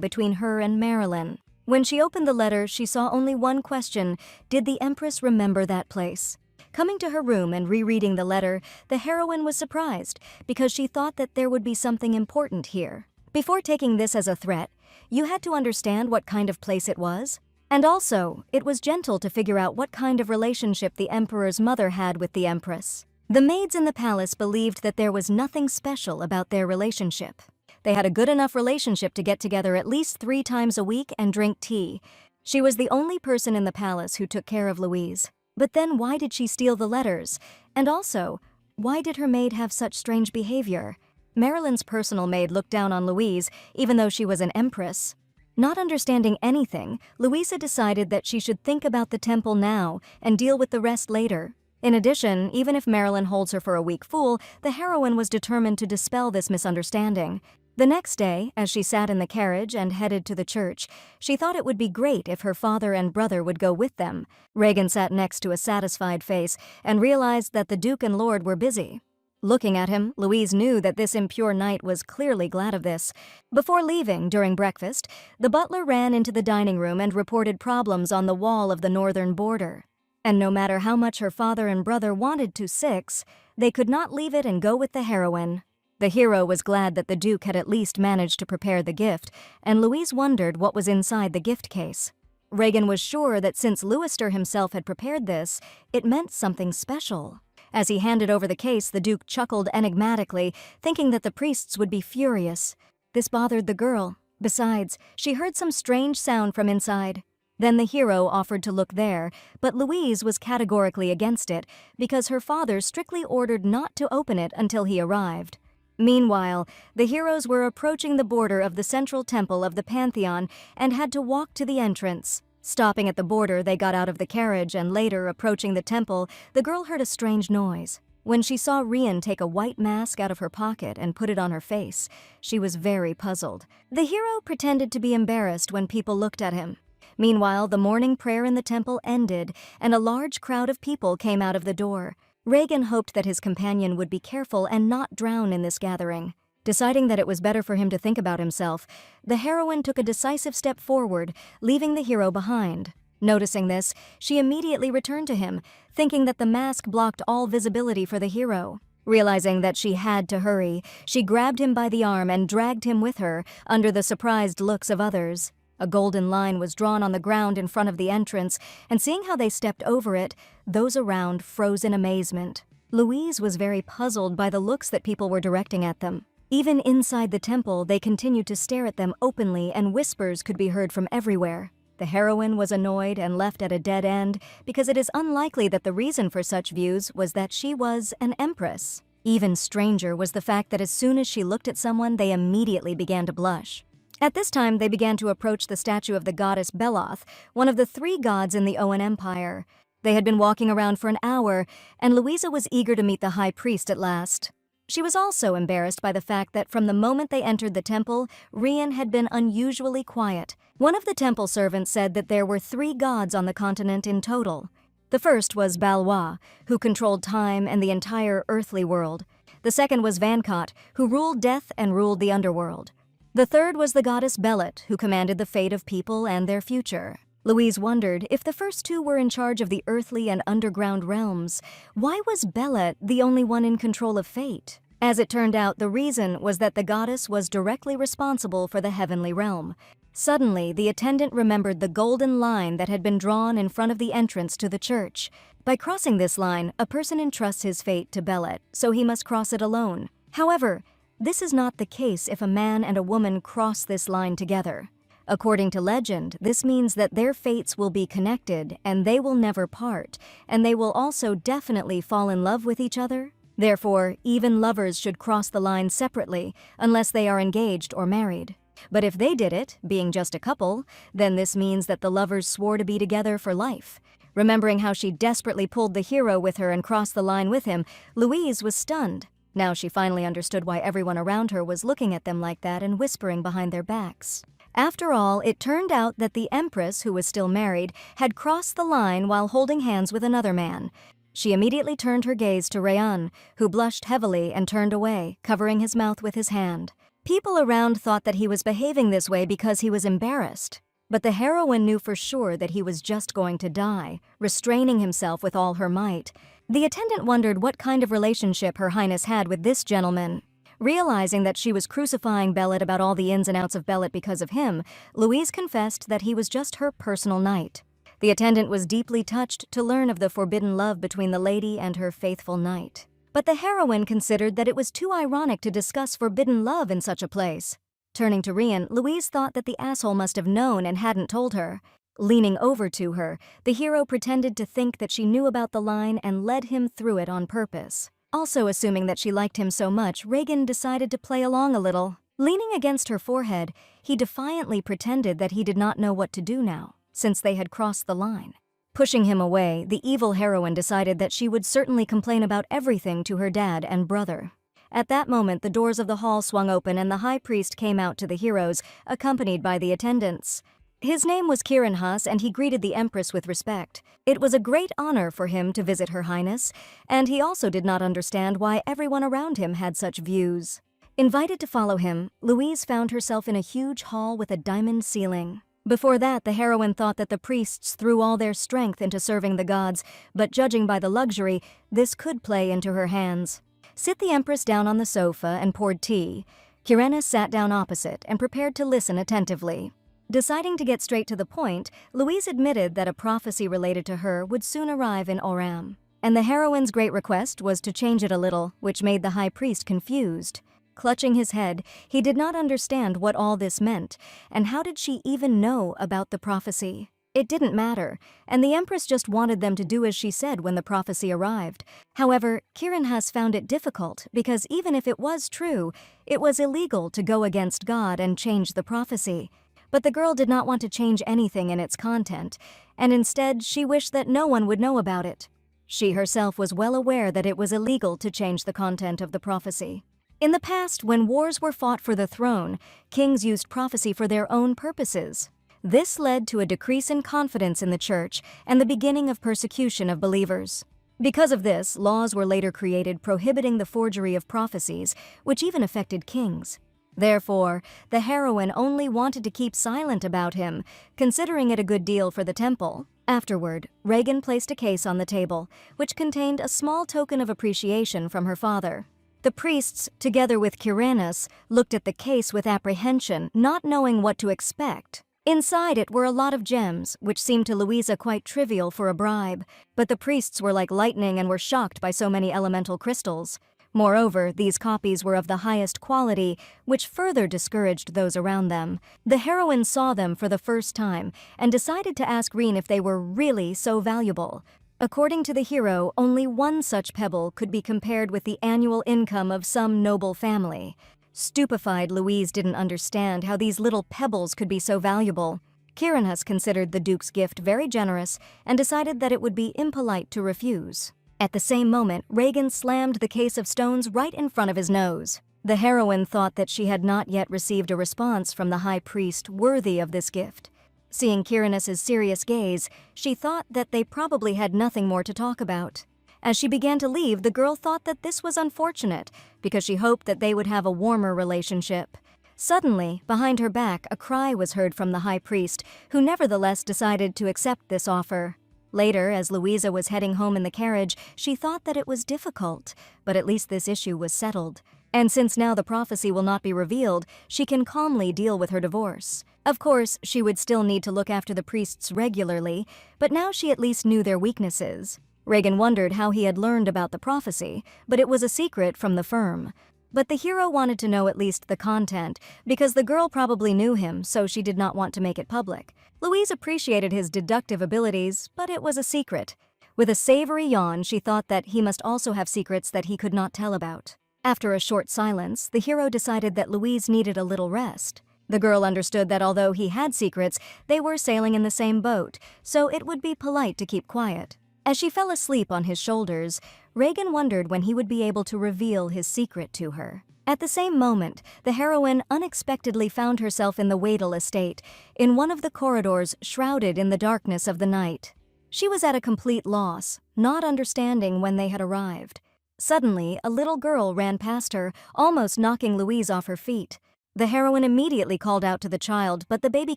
between her and Marilyn. When she opened the letter, she saw only one question: did the Empress remember that place? Coming to her room and rereading the letter, the heroine was surprised because she thought that there would be something important here. Before taking this as a threat, You had to understand what kind of place it was. And also, it was gentle to figure out what kind of relationship the emperor's mother had with the empress. The maids in the palace believed that there was nothing special about their relationship. They had a good enough relationship to get together at least 3 times a week and drink tea. She was the only person in the palace who took care of Louise. But then why did she steal the letters? And also, why did her maid have such strange behavior? Marilyn's personal maid looked down on Louise, even though she was an empress. Not understanding anything, Louisa decided that she should think about the temple now and deal with the rest later. In addition, even if Marilyn holds her for a weak fool, the heroine was determined to dispel this misunderstanding. The next day, as she sat in the carriage and headed to the church, she thought it would be great if her father and brother would go with them. Regan sat next to a satisfied face and realized that the Duke and Lord were busy. Looking at him, Louise knew that this impure knight was clearly glad of this. Before leaving, during breakfast, the butler ran into the dining room and reported problems on the wall of the northern border. And no matter how much her father and brother wanted to six, they could not leave it and go with the heroine. The hero was glad that the Duke had at least managed to prepare the gift, and Louise wondered what was inside the gift case. Regan was sure that since Leicester himself had prepared this, it meant something special. As he handed over the case, the Duke chuckled enigmatically, thinking that the priests would be furious. This bothered the girl. Besides, she heard some strange sound from inside. Then the hero offered to look there, but Louise was categorically against it because her father strictly ordered not to open it until he arrived. Meanwhile, the heroes were approaching the border of the central temple of the Pantheon and had to walk to the entrance. Stopping at the border, they got out of the carriage, and later, approaching the temple, the girl heard a strange noise. When she saw Rian take a white mask out of her pocket and put it on her face, she was very puzzled. The hero pretended to be embarrassed when people looked at him. Meanwhile, the morning prayer in the temple ended, and a large crowd of people came out of the door. Regan hoped that his companion would be careful and not drown in this gathering. Deciding that it was better for him to think about himself, the heroine took a decisive step forward, leaving the hero behind. Noticing this, she immediately returned to him, thinking that the mask blocked all visibility for the hero. Realizing that she had to hurry, she grabbed him by the arm and dragged him with her, under the surprised looks of others. A golden line was drawn on the ground in front of the entrance, and seeing how they stepped over it, those around froze in amazement. Louise was very puzzled by the looks that people were directing at them. Even inside the temple, they continued to stare at them openly, and whispers could be heard from everywhere. The heroine was annoyed and left at a dead end because it is unlikely that the reason for such views was that she was an empress. Even stranger was the fact that as soon as she looked at someone, they immediately began to blush. At this time, they began to approach the statue of the goddess Beloth, one of the 3 gods in the Owen Empire. They had been walking around for an hour, and Louisa was eager to meet the high priest at last. She was also embarrassed by the fact that from the moment they entered the temple, Rian had been unusually quiet. One of the temple servants said that there were 3 gods on the continent in total. The first was Balwa, who controlled time and the entire earthly world. The second was Vankot, who ruled death and ruled the underworld. The third was the goddess Belet, who commanded the fate of people and their future. Louise wondered if the first 2 were in charge of the earthly and underground realms. Why was Belet the only one in control of fate? As it turned out, the reason was that the goddess was directly responsible for the heavenly realm. Suddenly, the attendant remembered the golden line that had been drawn in front of the entrance to the church. By crossing this line, a person entrusts his fate to Belet, so he must cross it alone. However, this is not the case if a man and a woman cross this line together. According to legend, this means that their fates will be connected and they will never part, and they will also definitely fall in love with each other. Therefore, even lovers should cross the line separately unless they are engaged or married. But if they did it, being just a couple, then this means that the lovers swore to be together for life. Remembering how she desperately pulled the hero with her and crossed the line with him, Louise was stunned. Now she finally understood why everyone around her was looking at them like that and whispering behind their backs. After all, it turned out that the empress, who was still married, had crossed the line while holding hands with another man. She immediately turned her gaze to Rayan, who blushed heavily and turned away, covering his mouth with his hand. People around thought that he was behaving this way because he was embarrassed. But the heroine knew for sure that he was just going to die, restraining himself with all her might. The attendant wondered what kind of relationship Her Highness had with this gentleman. Realizing that she was crucifying Bellet about all the ins and outs of Bellet because of him, Louise confessed that he was just her personal knight. The attendant was deeply touched to learn of the forbidden love between the lady and her faithful knight. But the heroine considered that it was too ironic to discuss forbidden love in such a place. Turning to Rian, Louise thought that the asshole must have known and hadn't told her. Leaning over to her, the hero pretended to think that she knew about the line and led him through it on purpose. Also assuming that she liked him so much, Reagan decided to play along a little. Leaning against her forehead, he defiantly pretended that he did not know what to do now, since they had crossed the line. Pushing him away, the evil heroine decided that she would certainly complain about everything to her dad and brother. At that moment, the doors of the hall swung open and the high priest came out to the heroes, accompanied by the attendants. His name was Kiranhas, and he greeted the Empress with respect. It was a great honor for him to visit Her Highness, and he also did not understand why everyone around him had such views. Invited to follow him, Louise found herself in a huge hall with a diamond ceiling. Before that, the heroine thought that the priests threw all their strength into serving the gods, but judging by the luxury, this could play into her hands. Sit the Empress down on the sofa and poured tea. Kiranhas sat down opposite and prepared to listen attentively. Deciding to get straight to the point, Louise admitted that a prophecy related to her would soon arrive in Oram, and the heroine's great request was to change it a little, which made the high priest confused. Clutching his head, he did not understand what all this meant, and how did she even know about the prophecy? It didn't matter, and the Empress just wanted them to do as she said when the prophecy arrived. However, Kiranhas found it difficult because even if it was true, it was illegal to go against God and change the prophecy. But the girl did not want to change anything in its content, and instead she wished that no one would know about it. She herself was well aware that it was illegal to change the content of the prophecy. In the past, when wars were fought for the throne, kings used prophecy for their own purposes. This led to a decrease in confidence in the church and the beginning of persecution of believers. Because of this, laws were later created prohibiting the forgery of prophecies, which even affected kings. Therefore, the heroine only wanted to keep silent about him, considering it a good deal for the temple. Afterward, Reagan placed a case on the table, which contained a small token of appreciation from her father. The priests, together with Kiranhas, looked at the case with apprehension, not knowing what to expect. Inside it were a lot of gems, which seemed to Louisa quite trivial for a bribe, but the priests were like lightning and were shocked by so many elemental crystals. Moreover, these copies were of the highest quality, which further discouraged those around them. The heroine saw them for the first time and decided to ask Reen if they were really so valuable. According to the hero, only one such pebble could be compared with the annual income of some noble family. Stupefied, Louise didn't understand how these little pebbles could be so valuable. Kiranhas considered the Duke's gift very generous and decided that it would be impolite to refuse. At the same moment, Reagan slammed the case of stones right in front of his nose. The heroine thought that she had not yet received a response from the high priest worthy of this gift. Seeing Kiranhas' serious gaze, she thought that they probably had nothing more to talk about. As she began to leave, the girl thought that this was unfortunate, because she hoped that they would have a warmer relationship. Suddenly, behind her back, a cry was heard from the high priest, who nevertheless decided to accept this offer. Later, as Louisa was heading home in the carriage, she thought that it was difficult, but at least this issue was settled. And since now the prophecy will not be revealed, she can calmly deal with her divorce. Of course, she would still need to look after the priests regularly, but now she at least knew their weaknesses. Reagan wondered how he had learned about the prophecy, but it was a secret from the firm. But the hero wanted to know at least the content, because the girl probably knew him, so she did not want to make it public. Louise appreciated his deductive abilities, but it was a secret. With a savory yawn, she thought that he must also have secrets that he could not tell about. After a short silence, the hero decided that Louise needed a little rest. The girl understood that although he had secrets, they were sailing in the same boat, so it would be polite to keep quiet. As she fell asleep on his shoulders, Reagan wondered when he would be able to reveal his secret to her. At the same moment, the heroine unexpectedly found herself in the Wadel estate, in one of the corridors shrouded in the darkness of the night. She was at a complete loss, not understanding when they had arrived. Suddenly, a little girl ran past her, almost knocking Louise off her feet. The heroine immediately called out to the child, but the baby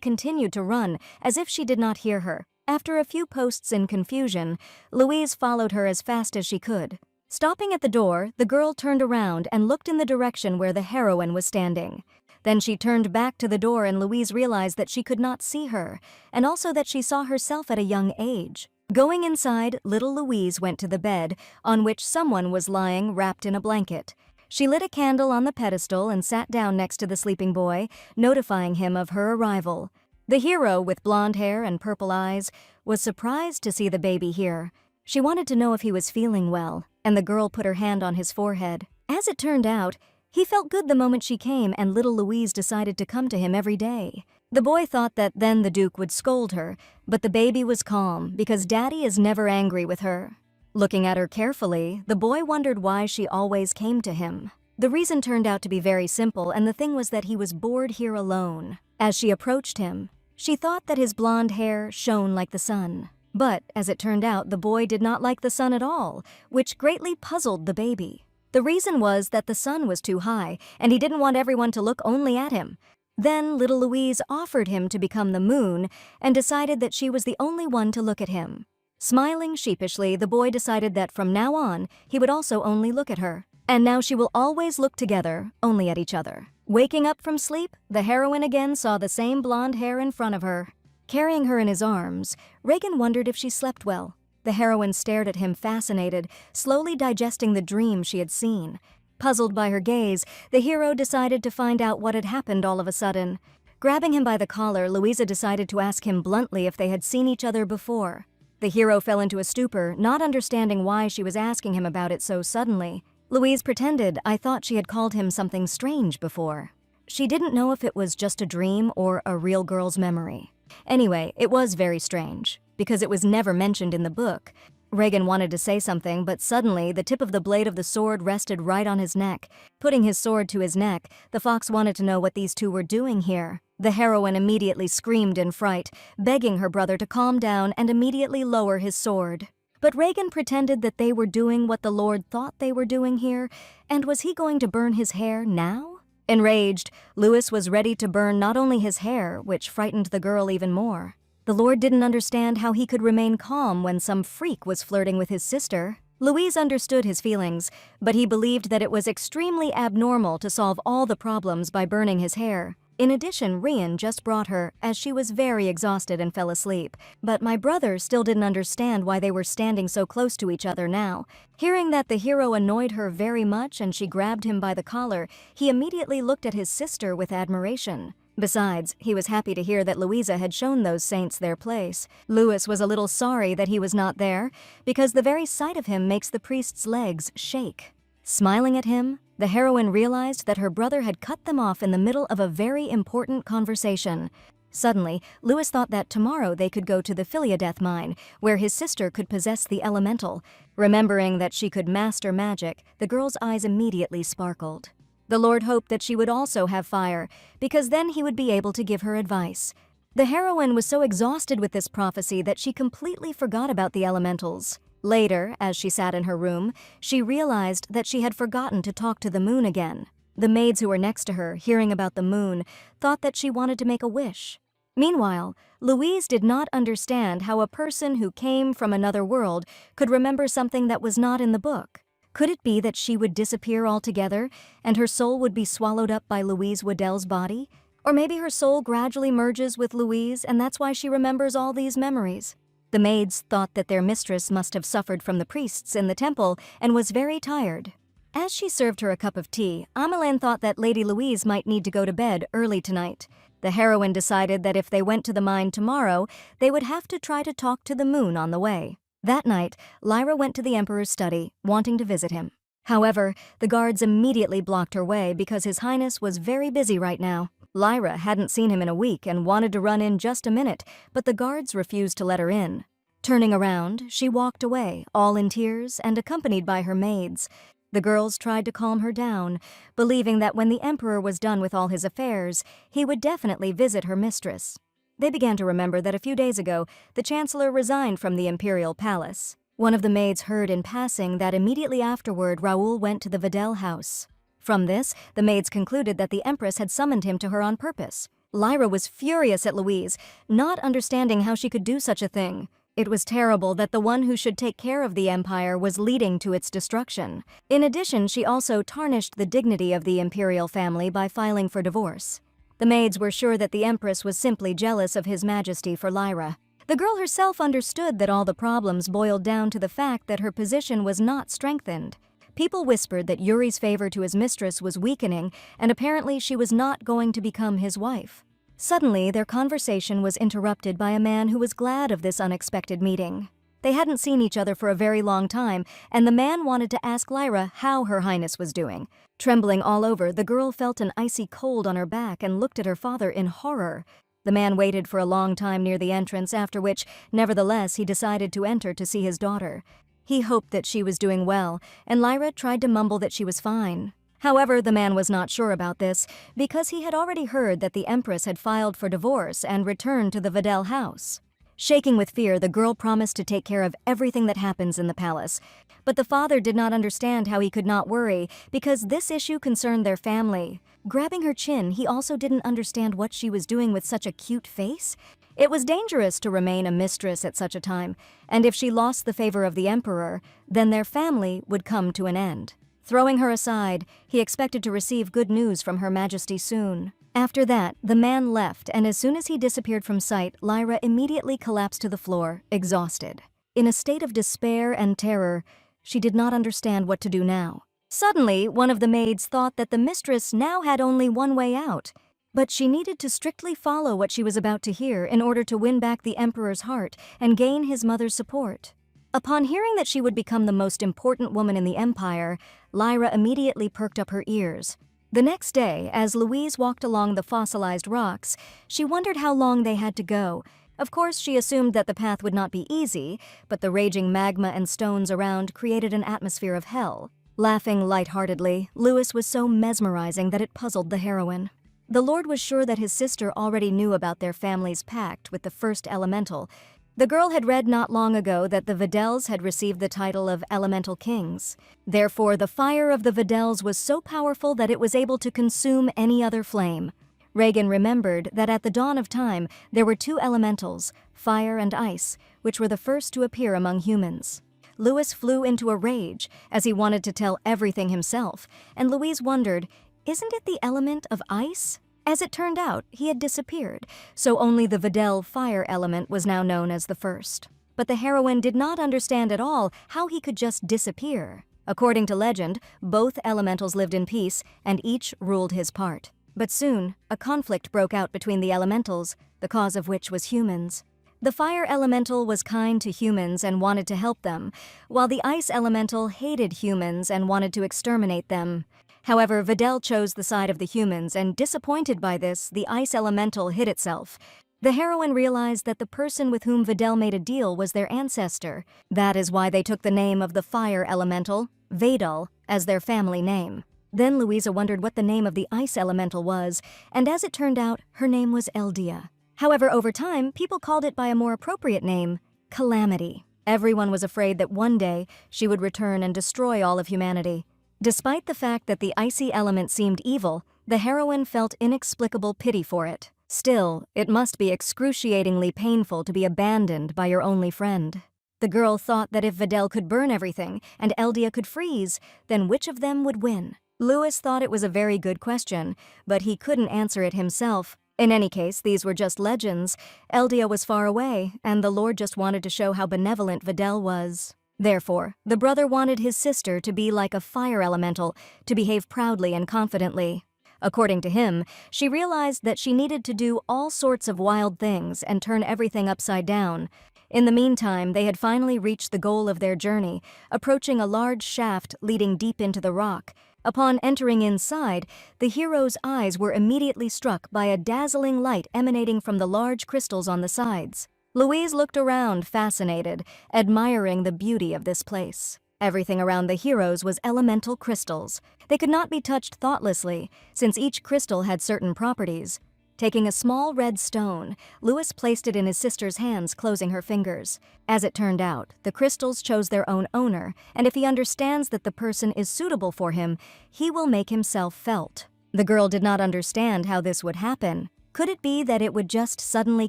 continued to run, as if she did not hear her. After a few posts in confusion, Louise followed her as fast as she could. Stopping at the door, the girl turned around and looked in the direction where the heroine was standing. Then she turned back to the door and Louise realized that she could not see her, and also that she saw herself at a young age. Going inside, little Louise went to the bed, on which someone was lying wrapped in a blanket. She lit a candle on the pedestal and sat down next to the sleeping boy, notifying him of her arrival. The hero, with blonde hair and purple eyes, was surprised to see the baby here. She wanted to know if he was feeling well, and the girl put her hand on his forehead. As it turned out, he felt good the moment she came, and little Louise decided to come to him every day. The boy thought that then the Duke would scold her, but the baby was calm because Daddy is never angry with her. Looking at her carefully, the boy wondered why she always came to him. The reason turned out to be very simple, and the thing was that he was bored here alone. As she approached him, she thought that his blonde hair shone like the sun. But, as it turned out, the boy did not like the sun at all, which greatly puzzled the baby. The reason was that the sun was too high, and he didn't want everyone to look only at him. Then little Louise offered him to become the moon and decided that she was the only one to look at him. Smiling sheepishly, the boy decided that from now on, he would also only look at her. And now she will always look together, only at each other. Waking up from sleep, the heroine again saw the same blonde hair in front of her. Carrying her in his arms, Reagan wondered if she slept well. The heroine stared at him fascinated, slowly digesting the dream she had seen. Puzzled by her gaze, the hero decided to find out what had happened all of a sudden. Grabbing him by the collar, Louisa decided to ask him bluntly if they had seen each other before. The hero fell into a stupor, not understanding why she was asking him about it so suddenly. Louise pretended, "I thought she had called him something strange before." She didn't know if it was just a dream or a real girl's memory. Anyway, it was very strange, because it was never mentioned in the book. Reagan wanted to say something, but suddenly the tip of the blade of the sword rested right on his neck. Putting his sword to his neck, the fox wanted to know what these two were doing here. The heroine immediately screamed in fright, begging her brother to calm down and immediately lower his sword. But Reagan pretended that they were doing what the Lord thought they were doing here, and was he going to burn his hair now? Enraged, Louis was ready to burn not only his hair, which frightened the girl even more. The Lord didn't understand how he could remain calm when some freak was flirting with his sister. Louise understood his feelings, but he believed that it was extremely abnormal to solve all the problems by burning his hair. In addition, Rian just brought her, as she was very exhausted and fell asleep. But my brother still didn't understand why they were standing so close to each other now. Hearing that the hero annoyed her very much and she grabbed him by the collar, he immediately looked at his sister with admiration. Besides, he was happy to hear that Louisa had shown those saints their place. Louis was a little sorry that he was not there, because the very sight of him makes the priest's legs shake. Smiling at him, the heroine realized that her brother had cut them off in the middle of a very important conversation. Suddenly, Louis thought that tomorrow they could go to the Philiadeath mine, where his sister could possess the elemental. Remembering that she could master magic, the girl's eyes immediately sparkled. The Lord hoped that she would also have fire, because then he would be able to give her advice. The heroine was so exhausted with this prophecy that she completely forgot about the elementals. Later, as she sat in her room, she realized that she had forgotten to talk to the moon again. The maids who were next to her, hearing about the moon, thought that she wanted to make a wish. Meanwhile, Louise did not understand how a person who came from another world could remember something that was not in the book. Could it be that she would disappear altogether, and her soul would be swallowed up by Louise Waddell's body? Or maybe her soul gradually merges with Louise, and that's why she remembers all these memories. The maids thought that their mistress must have suffered from the priests in the temple and was very tired. As she served her a cup of tea, Ameline thought that Lady Louise might need to go to bed early tonight. The heroine decided that if they went to the mine tomorrow, they would have to try to talk to the moon on the way. That night, Lyra went to the Emperor's study, wanting to visit him. However, the guards immediately blocked her way because His Highness was very busy right now. Lyra hadn't seen him in a week and wanted to run in just a minute, but the guards refused to let her in. Turning around, she walked away, all in tears and accompanied by her maids. The girls tried to calm her down, believing that when the Emperor was done with all his affairs, he would definitely visit her mistress. They began to remember that a few days ago, the Chancellor resigned from the Imperial Palace. One of the maids heard in passing that immediately afterward Raoul went to the Waddell house. From this, the maids concluded that the Empress had summoned him to her on purpose. Lyra was furious at Louise, not understanding how she could do such a thing. It was terrible that the one who should take care of the empire was leading to its destruction. In addition, she also tarnished the dignity of the imperial family by filing for divorce. The maids were sure that the empress was simply jealous of His Majesty for Lyra. The girl herself understood that all the problems boiled down to the fact that her position was not strengthened. People whispered that Yuri's favor to his mistress was weakening, and apparently she was not going to become his wife. Suddenly, their conversation was interrupted by a man who was glad of this unexpected meeting. They hadn't seen each other for a very long time, and the man wanted to ask Lyra how Her Highness was doing. Trembling all over, the girl felt an icy cold on her back and looked at her father in horror. The man waited for a long time near the entrance, after which, nevertheless, he decided to enter to see his daughter. He hoped that she was doing well, and Lyra tried to mumble that she was fine. However, the man was not sure about this, because he had already heard that the Empress had filed for divorce and returned to the Videl house. Shaking with fear, the girl promised to take care of everything that happens in the palace. But the father did not understand how he could not worry, because this issue concerned their family. Grabbing her chin, he also didn't understand what she was doing with such a cute face. It was dangerous to remain a mistress at such a time, and if she lost the favor of the emperor, then their family would come to an end. Throwing her aside, he expected to receive good news from Her Majesty soon. After that, the man left, and as soon as he disappeared from sight, Lyra immediately collapsed to the floor, exhausted. In a state of despair and terror, she did not understand what to do now. Suddenly, one of the maids thought that the mistress now had only one way out, but she needed to strictly follow what she was about to hear in order to win back the emperor's heart and gain his mother's support. Upon hearing that she would become the most important woman in the empire, Lyra immediately perked up her ears. The next day, as Louise walked along the fossilized rocks, she wondered how long they had to go. Of course, she assumed that the path would not be easy, but the raging magma and stones around created an atmosphere of hell. Laughing lightheartedly, Louis was so mesmerizing that it puzzled the heroine. The Lord was sure that his sister already knew about their family's pact with the first elemental. The girl had read not long ago that the Videls had received the title of elemental kings. Therefore, the fire of the Videls was so powerful that it was able to consume any other flame. Regan remembered that at the dawn of time, there were two elementals, fire and ice, which were the first to appear among humans. Louis flew into a rage, as he wanted to tell everything himself, and Louise wondered, isn't it the element of ice? As it turned out, he had disappeared, so only the Videl fire element was now known as the first. But the heroine did not understand at all how he could just disappear. According to legend, both elementals lived in peace, and each ruled his part. But soon, a conflict broke out between the elementals, the cause of which was humans. The fire elemental was kind to humans and wanted to help them, while the ice elemental hated humans and wanted to exterminate them. However, Videl chose the side of the humans, and disappointed by this, the ice elemental hid itself. The heroine realized that the person with whom Videl made a deal was their ancestor. That is why they took the name of the fire elemental, Vadal, as their family name. Then Louisa wondered what the name of the ice elemental was, and as it turned out, her name was Eldia. However, over time, people called it by a more appropriate name, Calamity. Everyone was afraid that one day she would return and destroy all of humanity. Despite the fact that the icy element seemed evil, the heroine felt inexplicable pity for it. Still, it must be excruciatingly painful to be abandoned by your only friend. The girl thought that if Videl could burn everything and Eldia could freeze, then which of them would win? Louis thought it was a very good question, but he couldn't answer it himself. In any case, these were just legends. Eldia was far away, and the Lord just wanted to show how benevolent Videl was. Therefore, the brother wanted his sister to be like a fire elemental, to behave proudly and confidently. According to him, she realized that she needed to do all sorts of wild things and turn everything upside down. In the meantime, they had finally reached the goal of their journey, approaching a large shaft leading deep into the rock. Upon entering inside, the hero's eyes were immediately struck by a dazzling light emanating from the large crystals on the sides. Louise looked around, fascinated, admiring the beauty of this place. Everything around the heroes was elemental crystals. They could not be touched thoughtlessly, since each crystal had certain properties. Taking a small red stone, Louis placed it in his sister's hands, closing her fingers. As it turned out, the crystals chose their own owner, and if he understands that the person is suitable for him, he will make himself felt. The girl did not understand how this would happen. Could it be that it would just suddenly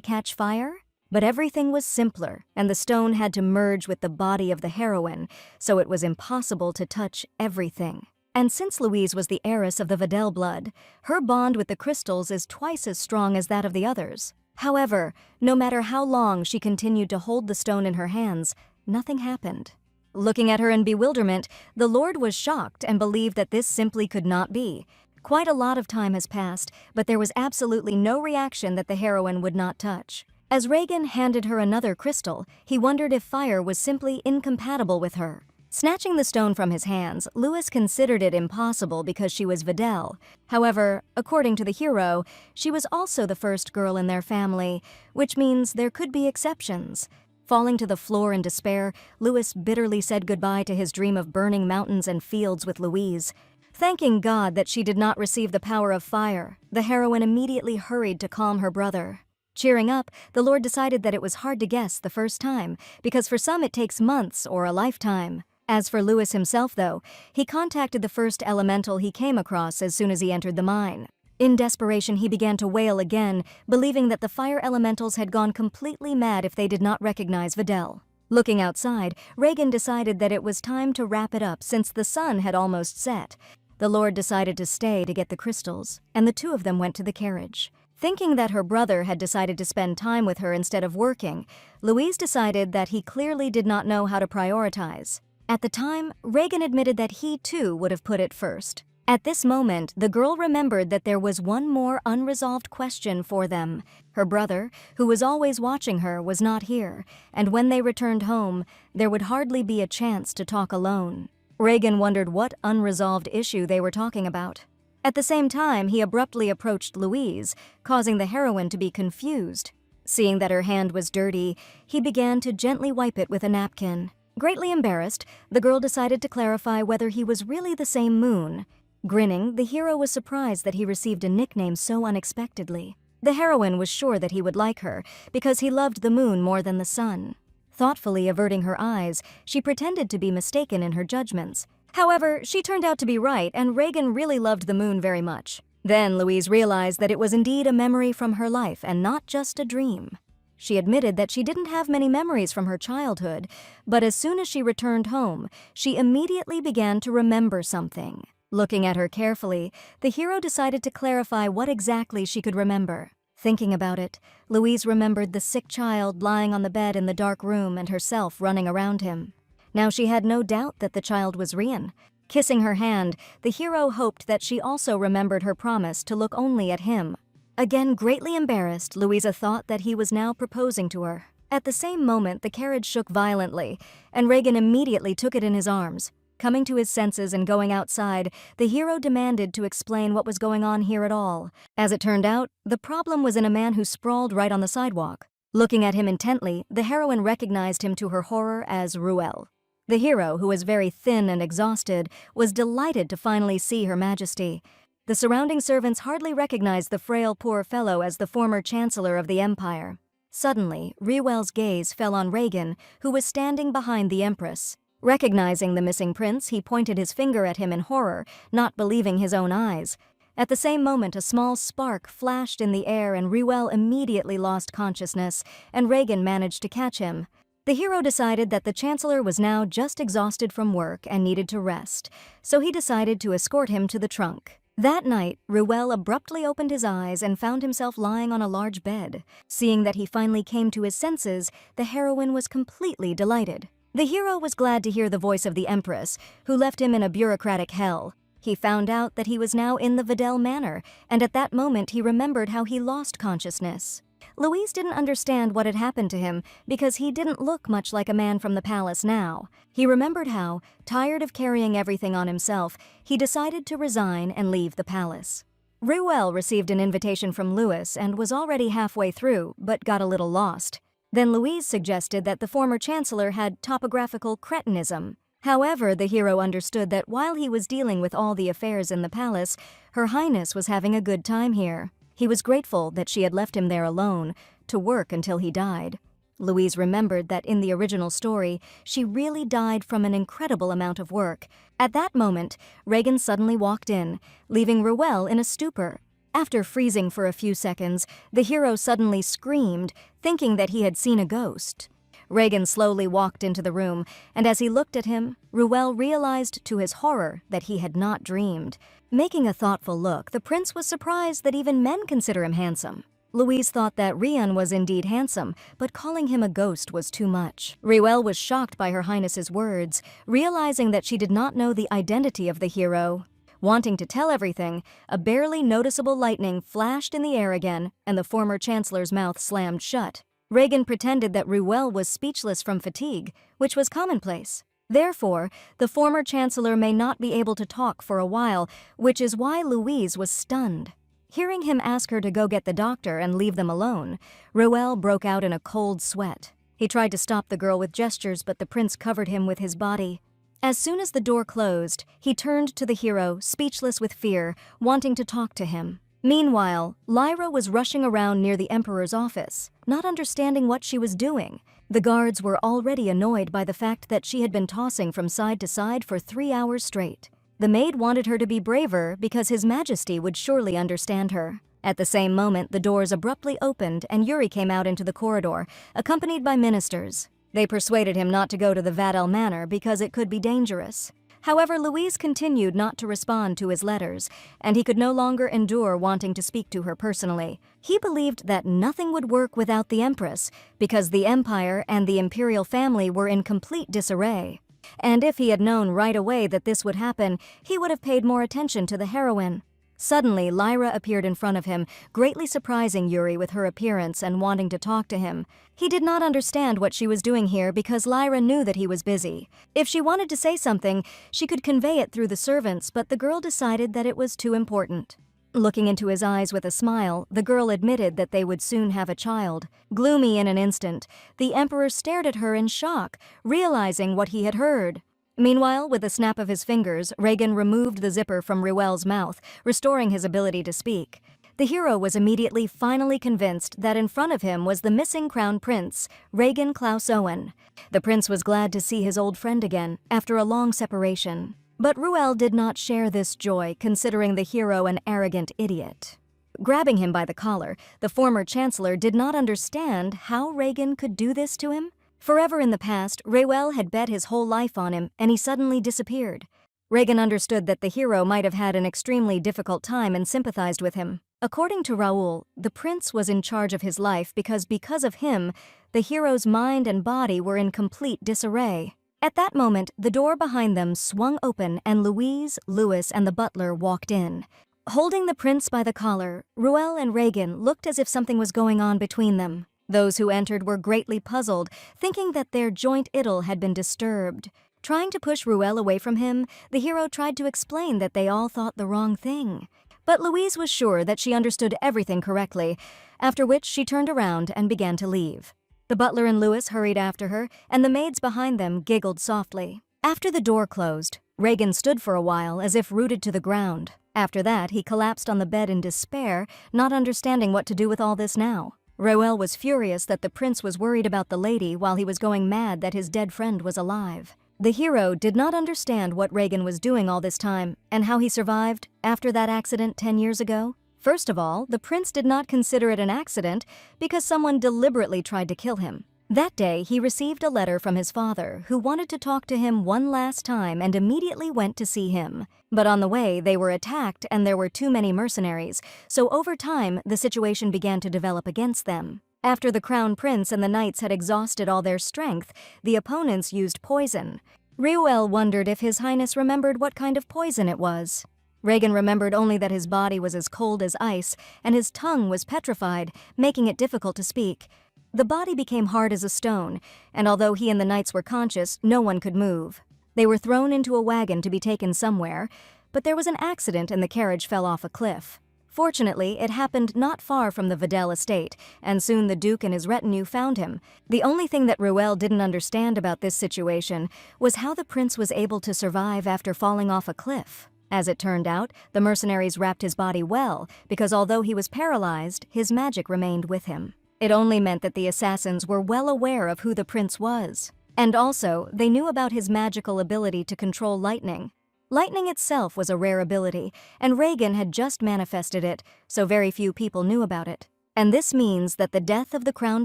catch fire? But everything was simpler, and the stone had to merge with the body of the heroine, so it was impossible to touch everything. And since Louise was the heiress of the Videl blood, her bond with the crystals is twice as strong as that of the others. However, no matter how long she continued to hold the stone in her hands, nothing happened. Looking at her in bewilderment, the Lord was shocked and believed that this simply could not be. Quite a lot of time has passed, but there was absolutely no reaction that the heroine would not touch. As Reagan handed her another crystal, he wondered if fire was simply incompatible with her. Snatching the stone from his hands, Louis considered it impossible because she was Videl. However, according to the hero, she was also the first girl in their family, which means there could be exceptions. Falling to the floor in despair, Louis bitterly said goodbye to his dream of burning mountains and fields with Louise. Thanking God that she did not receive the power of fire, the heroine immediately hurried to calm her brother. Cheering up, the Lord decided that it was hard to guess the first time, because for some it takes months or a lifetime. As for Louis himself, though, he contacted the first elemental he came across as soon as he entered the mine. In desperation, he began to wail again, believing that the fire elementals had gone completely mad if they did not recognize Videl. Looking outside, Reagan decided that it was time to wrap it up since the sun had almost set. The Lord decided to stay to get the crystals, and the two of them went to the carriage. Thinking that her brother had decided to spend time with her instead of working, Louise decided that he clearly did not know how to prioritize. At the time, Reagan admitted that he too would have put it first. At this moment, the girl remembered that there was one more unresolved question for them. Her brother, who was always watching her, was not here, and when they returned home, there would hardly be a chance to talk alone. Reagan wondered what unresolved issue they were talking about. At the same time, he abruptly approached Louise, causing the heroine to be confused. Seeing that her hand was dirty, he began to gently wipe it with a napkin. Greatly embarrassed, the girl decided to clarify whether he was really the same moon. Grinning, the hero was surprised that he received a nickname so unexpectedly. The heroine was sure that he would like her, because he loved the moon more than the sun. Thoughtfully averting her eyes, she pretended to be mistaken in her judgments. However, she turned out to be right, and Reagan really loved the moon very much. Then Louise realized that it was indeed a memory from her life and not just a dream. She admitted that she didn't have many memories from her childhood, but as soon as she returned home, she immediately began to remember something. Looking at her carefully, the hero decided to clarify what exactly she could remember. Thinking about it, Louise remembered the sick child lying on the bed in the dark room and herself running around him. Now she had no doubt that the child was Rian. Kissing her hand, the hero hoped that she also remembered her promise to look only at him. Again greatly embarrassed, Louisa thought that he was now proposing to her. At the same moment, the carriage shook violently, and Reagan immediately took it in his arms. Coming to his senses and going outside, the hero demanded to explain what was going on here at all. As it turned out, the problem was in a man who sprawled right on the sidewalk. Looking at him intently, the heroine recognized him to her horror as Ruel. The hero, who was very thin and exhausted, was delighted to finally see Her Majesty. The surrounding servants hardly recognized the frail poor fellow as the former chancellor of the empire. Suddenly, Ruel's gaze fell on Reagan, who was standing behind the empress. Recognizing the missing prince, he pointed his finger at him in horror, not believing his own eyes. At the same moment, a small spark flashed in the air and Ruel immediately lost consciousness, and Reagan managed to catch him. The hero decided that the chancellor was now just exhausted from work and needed to rest, so he decided to escort him to the trunk. That night, Ruel abruptly opened his eyes and found himself lying on a large bed. Seeing that he finally came to his senses, the heroine was completely delighted. The hero was glad to hear the voice of the empress, who left him in a bureaucratic hell. He found out that he was now in the Videl Manor, and at that moment he remembered how he lost consciousness. Louise didn't understand what had happened to him because he didn't look much like a man from the palace now. He remembered how, tired of carrying everything on himself, he decided to resign and leave the palace. Ruel received an invitation from Louis and was already halfway through, but got a little lost. Then Louise suggested that the former chancellor had topographical cretinism. However, the hero understood that while he was dealing with all the affairs in the palace, Her Highness was having a good time here. He was grateful that she had left him there alone, to work until he died. Louise remembered that in the original story, she really died from an incredible amount of work. At that moment, Reagan suddenly walked in, leaving Ruel in a stupor. After freezing for a few seconds, the hero suddenly screamed, thinking that he had seen a ghost. Reagan slowly walked into the room, and as he looked at him, Ruel realized to his horror that he had not dreamed. Making a thoughtful look, the prince was surprised that even men consider him handsome. Louise thought that Rian was indeed handsome, but calling him a ghost was too much. Ruel was shocked by Her Highness's words, realizing that she did not know the identity of the hero. Wanting to tell everything, a barely noticeable lightning flashed in the air again, and the former chancellor's mouth slammed shut. Reagan pretended that Ruel was speechless from fatigue, which was commonplace. Therefore, the former chancellor may not be able to talk for a while, which is why Louise was stunned. Hearing him ask her to go get the doctor and leave them alone, Ruel broke out in a cold sweat. He tried to stop the girl with gestures, but the prince covered him with his body. As soon as the door closed, he turned to the hero, speechless with fear, wanting to talk to him. Meanwhile, Lyra was rushing around near the Emperor's office, not understanding what she was doing. The guards were already annoyed by the fact that she had been tossing from side to side for 3 hours straight. The maid wanted her to be braver because His Majesty would surely understand her. At the same moment, the doors abruptly opened and Yuri came out into the corridor, accompanied by ministers. They persuaded him not to go to the Vadel Manor because it could be dangerous. However, Louise continued not to respond to his letters, and he could no longer endure wanting to speak to her personally. He believed that nothing would work without the Empress, because the Empire and the imperial family were in complete disarray. And if he had known right away that this would happen, he would have paid more attention to the heroine. Suddenly, Lyra appeared in front of him, greatly surprising Yuri with her appearance and wanting to talk to him. He did not understand what she was doing here because Lyra knew that he was busy. If she wanted to say something, she could convey it through the servants, but the girl decided that it was too important. Looking into his eyes with a smile, the girl admitted that they would soon have a child. Gloomy in an instant, the Emperor stared at her in shock, realizing what he had heard. Meanwhile, with a snap of his fingers, Reagan removed the zipper from Ruel's mouth, restoring his ability to speak. The hero was immediately finally convinced that in front of him was the missing crown prince, Reagan Klaus Owen. The prince was glad to see his old friend again, after a long separation. But Ruel did not share this joy, considering the hero an arrogant idiot. Grabbing him by the collar, the former chancellor did not understand how Reagan could do this to him. Forever in the past, Ruel had bet his whole life on him, and he suddenly disappeared. Reagan understood that the hero might have had an extremely difficult time and sympathized with him. According to Raoul, the prince was in charge of his life because of him, the hero's mind and body were in complete disarray. At that moment, the door behind them swung open and Louise, Louis, and the butler walked in. Holding the prince by the collar, Ruel and Reagan looked as if something was going on between them. Those who entered were greatly puzzled, thinking that their joint idyll had been disturbed. Trying to push Ruel away from him, the hero tried to explain that they all thought the wrong thing. But Louise was sure that she understood everything correctly, after which she turned around and began to leave. The butler and Louis hurried after her, and the maids behind them giggled softly. After the door closed, Reagan stood for a while as if rooted to the ground. After that, he collapsed on the bed in despair, not understanding what to do with all this now. Ruel was furious that the prince was worried about the lady while he was going mad that his dead friend was alive. The hero did not understand what Reagan was doing all this time and how he survived after that accident 10 years ago. First of all, the prince did not consider it an accident because someone deliberately tried to kill him. That day, he received a letter from his father, who wanted to talk to him one last time and immediately went to see him. But on the way, they were attacked and there were too many mercenaries, so over time, the situation began to develop against them. After the crown prince and the knights had exhausted all their strength, the opponents used poison. Ruel wondered if His Highness remembered what kind of poison it was. Reagan remembered only that his body was as cold as ice and his tongue was petrified, making it difficult to speak. The body became hard as a stone, and although he and the knights were conscious, no one could move. They were thrown into a wagon to be taken somewhere, but there was an accident and the carriage fell off a cliff. Fortunately, it happened not far from the Vadel estate, and soon the Duke and his retinue found him. The only thing that Ruel didn't understand about this situation was how the prince was able to survive after falling off a cliff. As it turned out, the mercenaries wrapped his body well, because although he was paralyzed, his magic remained with him. It only meant that the assassins were well aware of who the prince was. And also, they knew about his magical ability to control lightning. Lightning itself was a rare ability, and Reagan had just manifested it, so very few people knew about it. And this means that the death of the crown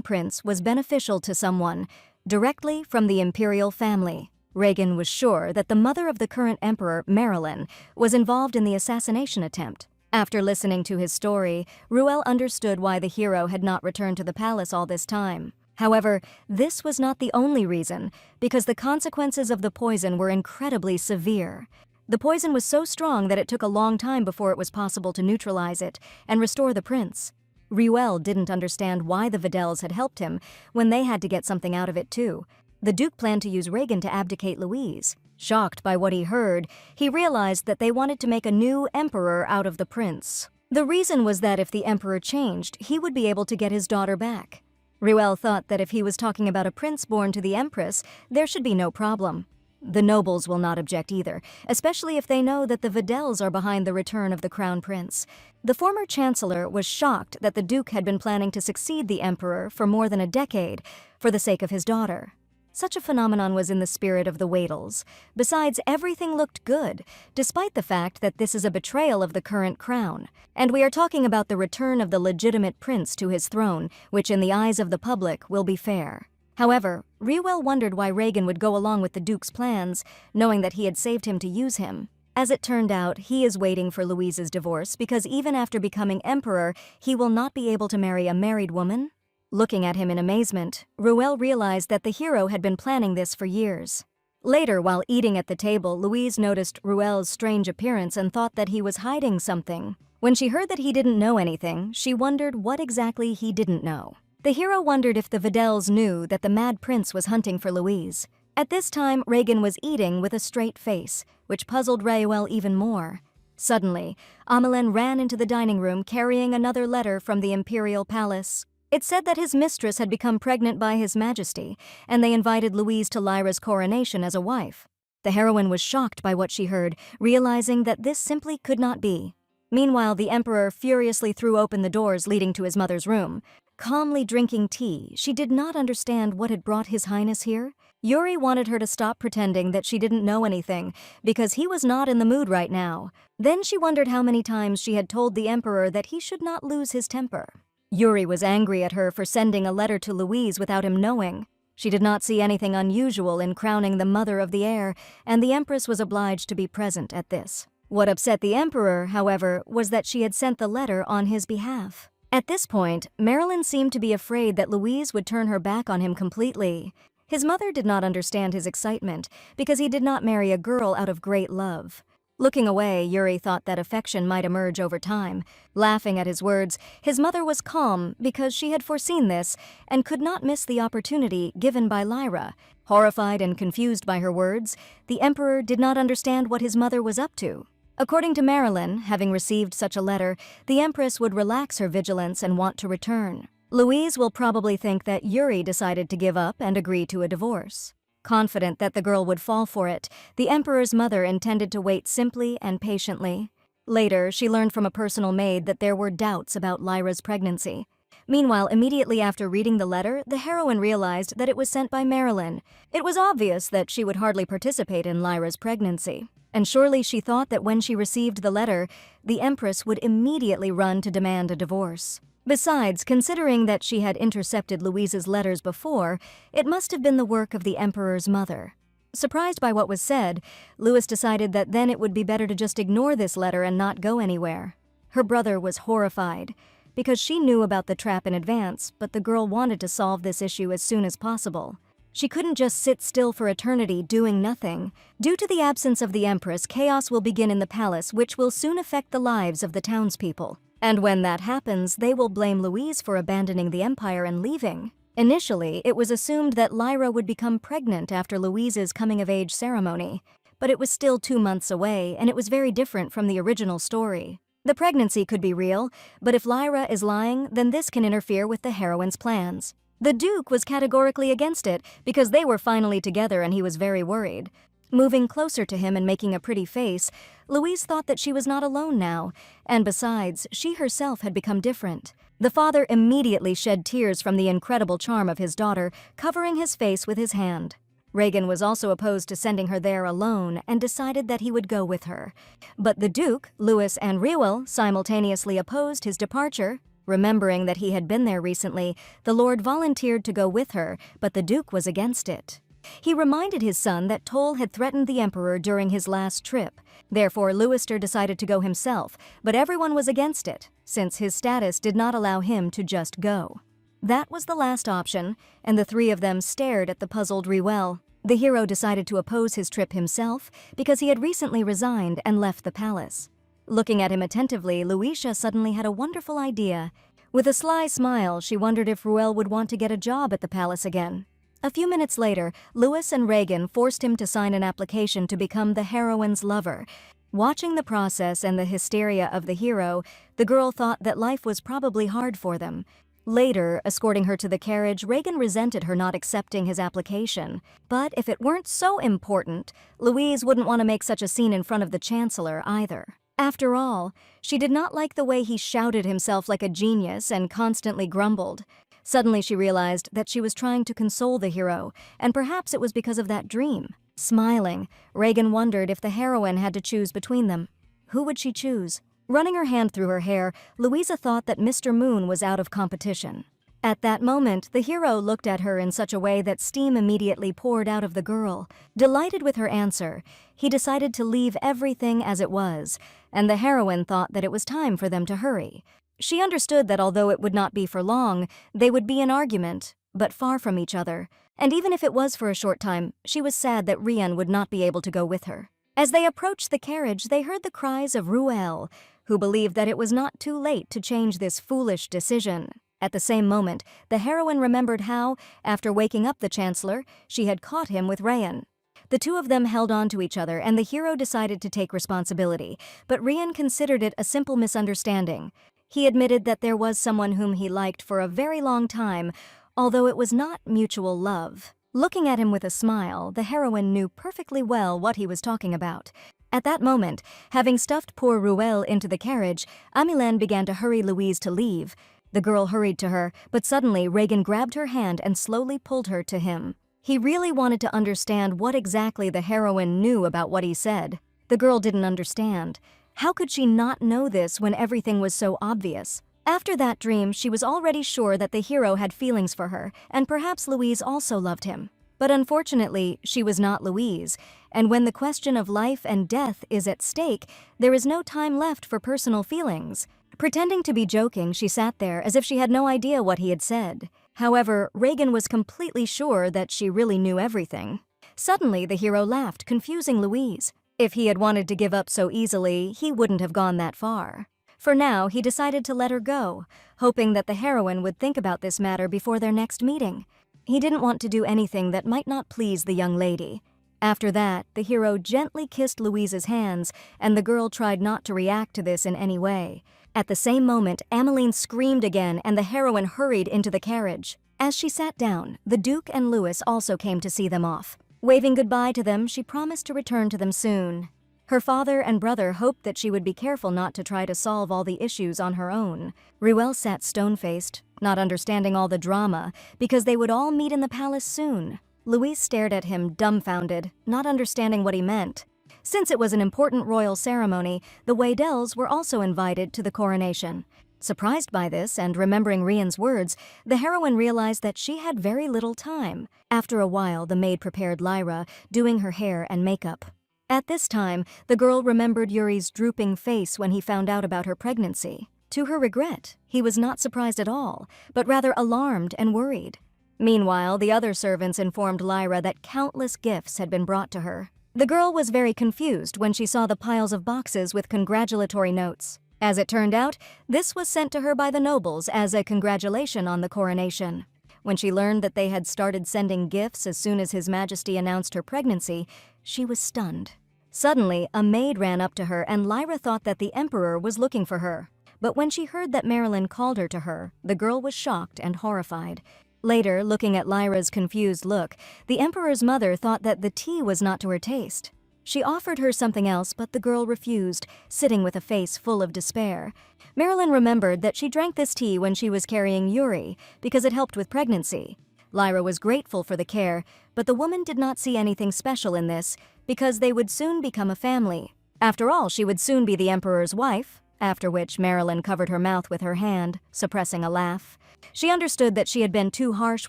prince was beneficial to someone, directly from the imperial family. Reagan was sure that the mother of the current emperor, Marilyn, was involved in the assassination attempt. After listening to his story, Ruel understood why the hero had not returned to the palace all this time. However, this was not the only reason, because the consequences of the poison were incredibly severe. The poison was so strong that it took a long time before it was possible to neutralize it and restore the prince. Ruel didn't understand why the Videls had helped him when they had to get something out of it too. The Duke planned to use Reagan to abdicate Louise. Shocked by what he heard, he realized that they wanted to make a new emperor out of the prince. The reason was that if the emperor changed, he would be able to get his daughter back. Ruel thought that if he was talking about a prince born to the empress, there should be no problem. The nobles will not object either, especially if they know that the Videls are behind the return of the crown prince. The former chancellor was shocked that the Duke had been planning to succeed the emperor for more than a decade for the sake of his daughter. Such a phenomenon was in the spirit of the Wadels. Besides, everything looked good, despite the fact that this is a betrayal of the current crown. And we are talking about the return of the legitimate prince to his throne, which in the eyes of the public will be fair. However, Ruel wondered why Reagan would go along with the Duke's plans, knowing that he had saved him to use him. As it turned out, he is waiting for Louise's divorce because even after becoming emperor, he will not be able to marry a married woman. Looking at him in amazement, Ruel realized that the hero had been planning this for years. Later, while eating at the table, Louise noticed Ruel's strange appearance and thought that he was hiding something. When she heard that he didn't know anything, she wondered what exactly he didn't know. The hero wondered if the Videls knew that the Mad Prince was hunting for Louise. At this time, Reagan was eating with a straight face, which puzzled Ruel even more. Suddenly, Amelin ran into the dining room carrying another letter from the imperial palace. It said that his mistress had become pregnant by His Majesty, and they invited Louise to Lyra's coronation as a wife. The heroine was shocked by what she heard, realizing that this simply could not be. Meanwhile, the emperor furiously threw open the doors leading to his mother's room. Calmly drinking tea, she did not understand what had brought His Highness here. Yuri wanted her to stop pretending that she didn't know anything, because he was not in the mood right now. Then she wondered how many times she had told the emperor that he should not lose his temper. Yuri was angry at her for sending a letter to Louise without him knowing. She did not see anything unusual in crowning the mother of the heir, and the empress was obliged to be present at this. What upset the emperor, however, was that she had sent the letter on his behalf. At this point, Marilyn seemed to be afraid that Louise would turn her back on him completely. His mother did not understand his excitement, because he did not marry a girl out of great love. Looking away, Yuri thought that affection might emerge over time. Laughing at his words, his mother was calm because she had foreseen this and could not miss the opportunity given by Lyra. Horrified and confused by her words, the emperor did not understand what his mother was up to. According to Marilyn, having received such a letter, the empress would relax her vigilance and want to return. Louise will probably think that Yuri decided to give up and agree to a divorce. Confident that the girl would fall for it, the emperor's mother intended to wait simply and patiently. Later, she learned from a personal maid that there were doubts about Lyra's pregnancy. Meanwhile, immediately after reading the letter, the heroine realized that it was sent by Marilyn. It was obvious that she would hardly participate in Lyra's pregnancy. And surely she thought that when she received the letter, the empress would immediately run to demand a divorce. Besides, considering that she had intercepted Louise's letters before, it must have been the work of the emperor's mother. Surprised by what was said, Louis decided that then it would be better to just ignore this letter and not go anywhere. Her brother was horrified, because she knew about the trap in advance, but the girl wanted to solve this issue as soon as possible. She couldn't just sit still for eternity doing nothing. Due to the absence of the empress, chaos will begin in the palace, which will soon affect the lives of the townspeople. And when that happens, they will blame Louise for abandoning the empire and leaving. Initially, it was assumed that Lyra would become pregnant after Louise's coming-of-age ceremony, but it was still 2 months away, and it was very different from the original story. The pregnancy could be real, but if Lyra is lying, then this can interfere with the heroine's plans. The Duke was categorically against it because they were finally together and he was very worried. Moving closer to him and making a pretty face, Louise thought that she was not alone now, and besides, she herself had become different. The father immediately shed tears from the incredible charm of his daughter, covering his face with his hand. Reagan was also opposed to sending her there alone and decided that he would go with her. But the Duke, Louis, and Reuel simultaneously opposed his departure. Remembering that he had been there recently, the Lord volunteered to go with her, but the Duke was against it. He reminded his son that Toll had threatened the Emperor during his last trip. Therefore, Louister decided to go himself, but everyone was against it, since his status did not allow him to just go. That was the last option, and the three of them stared at the puzzled Reuel. The hero decided to oppose his trip himself because he had recently resigned and left the palace. Looking at him attentively, Luisha suddenly had a wonderful idea. With a sly smile, she wondered if Reuel would want to get a job at the palace again. A few minutes later, Louis and Reagan forced him to sign an application to become the heroine's lover. Watching the process and the hysteria of the hero, the girl thought that life was probably hard for them. Later, escorting her to the carriage, Reagan resented her not accepting his application. But if it weren't so important, Louise wouldn't want to make such a scene in front of the Chancellor either. After all, she did not like the way he shouted himself like a genius and constantly grumbled. Suddenly she realized that she was trying to console the hero, and perhaps it was because of that dream. Smiling, Reagan wondered if the heroine had to choose between them. Who would she choose? Running her hand through her hair, Louisa thought that Mr. Moon was out of competition. At that moment, the hero looked at her in such a way that steam immediately poured out of the girl. Delighted with her answer, he decided to leave everything as it was, and the heroine thought that it was time for them to hurry. She understood that although it would not be for long, they would be in argument, but far from each other. And even if it was for a short time, she was sad that Rian would not be able to go with her. As they approached the carriage, they heard the cries of Reuel, who believed that it was not too late to change this foolish decision. At the same moment, the heroine remembered how, after waking up the Chancellor, she had caught him with Rian. The two of them held on to each other, and the hero decided to take responsibility, but Rian considered it a simple misunderstanding. He admitted that there was someone whom he liked for a very long time, although it was not mutual love. Looking at him with a smile, the heroine knew perfectly well what he was talking about. At that moment, having stuffed poor Reuel into the carriage, Amilene began to hurry Louise to leave. The girl hurried to her, but suddenly Reagan grabbed her hand and slowly pulled her to him. He really wanted to understand what exactly the heroine knew about what he said. The girl didn't understand. How could she not know this when everything was so obvious? After that dream, she was already sure that the hero had feelings for her, and perhaps Louise also loved him. But unfortunately, she was not Louise, and when the question of life and death is at stake, there is no time left for personal feelings. Pretending to be joking, she sat there as if she had no idea what he had said. However, Reagan was completely sure that she really knew everything. Suddenly, the hero laughed, confusing Louise. If he had wanted to give up so easily, he wouldn't have gone that far. For now, he decided to let her go, hoping that the heroine would think about this matter before their next meeting. He didn't want to do anything that might not please the young lady. After that, the hero gently kissed Louise's hands, and the girl tried not to react to this in any way. At the same moment, Ameline screamed again, and the heroine hurried into the carriage. As she sat down, the Duke and Louis also came to see them off. Waving goodbye to them, she promised to return to them soon. Her father and brother hoped that she would be careful not to try to solve all the issues on her own. Reuel sat stone-faced, not understanding all the drama, because they would all meet in the palace soon. Louise stared at him dumbfounded, not understanding what he meant. Since it was an important royal ceremony, the Waydels were also invited to the coronation. Surprised by this and remembering Rian's words, the heroine realized that she had very little time. After a while, the maid prepared Lyra, doing her hair and makeup. At this time, the girl remembered Yuri's drooping face when he found out about her pregnancy. To her regret, he was not surprised at all, but rather alarmed and worried. Meanwhile, the other servants informed Lyra that countless gifts had been brought to her. The girl was very confused when she saw the piles of boxes with congratulatory notes. As it turned out, this was sent to her by the nobles as a congratulation on the coronation. When she learned that they had started sending gifts as soon as His Majesty announced her pregnancy, she was stunned. Suddenly, a maid ran up to her and Lyra thought that the Emperor was looking for her. But when she heard that Marilyn called her to her, the girl was shocked and horrified. Later, looking at Lyra's confused look, the Emperor's mother thought that the tea was not to her taste. She offered her something else, but the girl refused, sitting with a face full of despair. Marilyn remembered that she drank this tea when she was carrying Yuri, because it helped with pregnancy. Lyra was grateful for the care, but the woman did not see anything special in this because they would soon become a family. After all, she would soon be the Emperor's wife, after which Marilyn covered her mouth with her hand, suppressing a laugh. She understood that she had been too harsh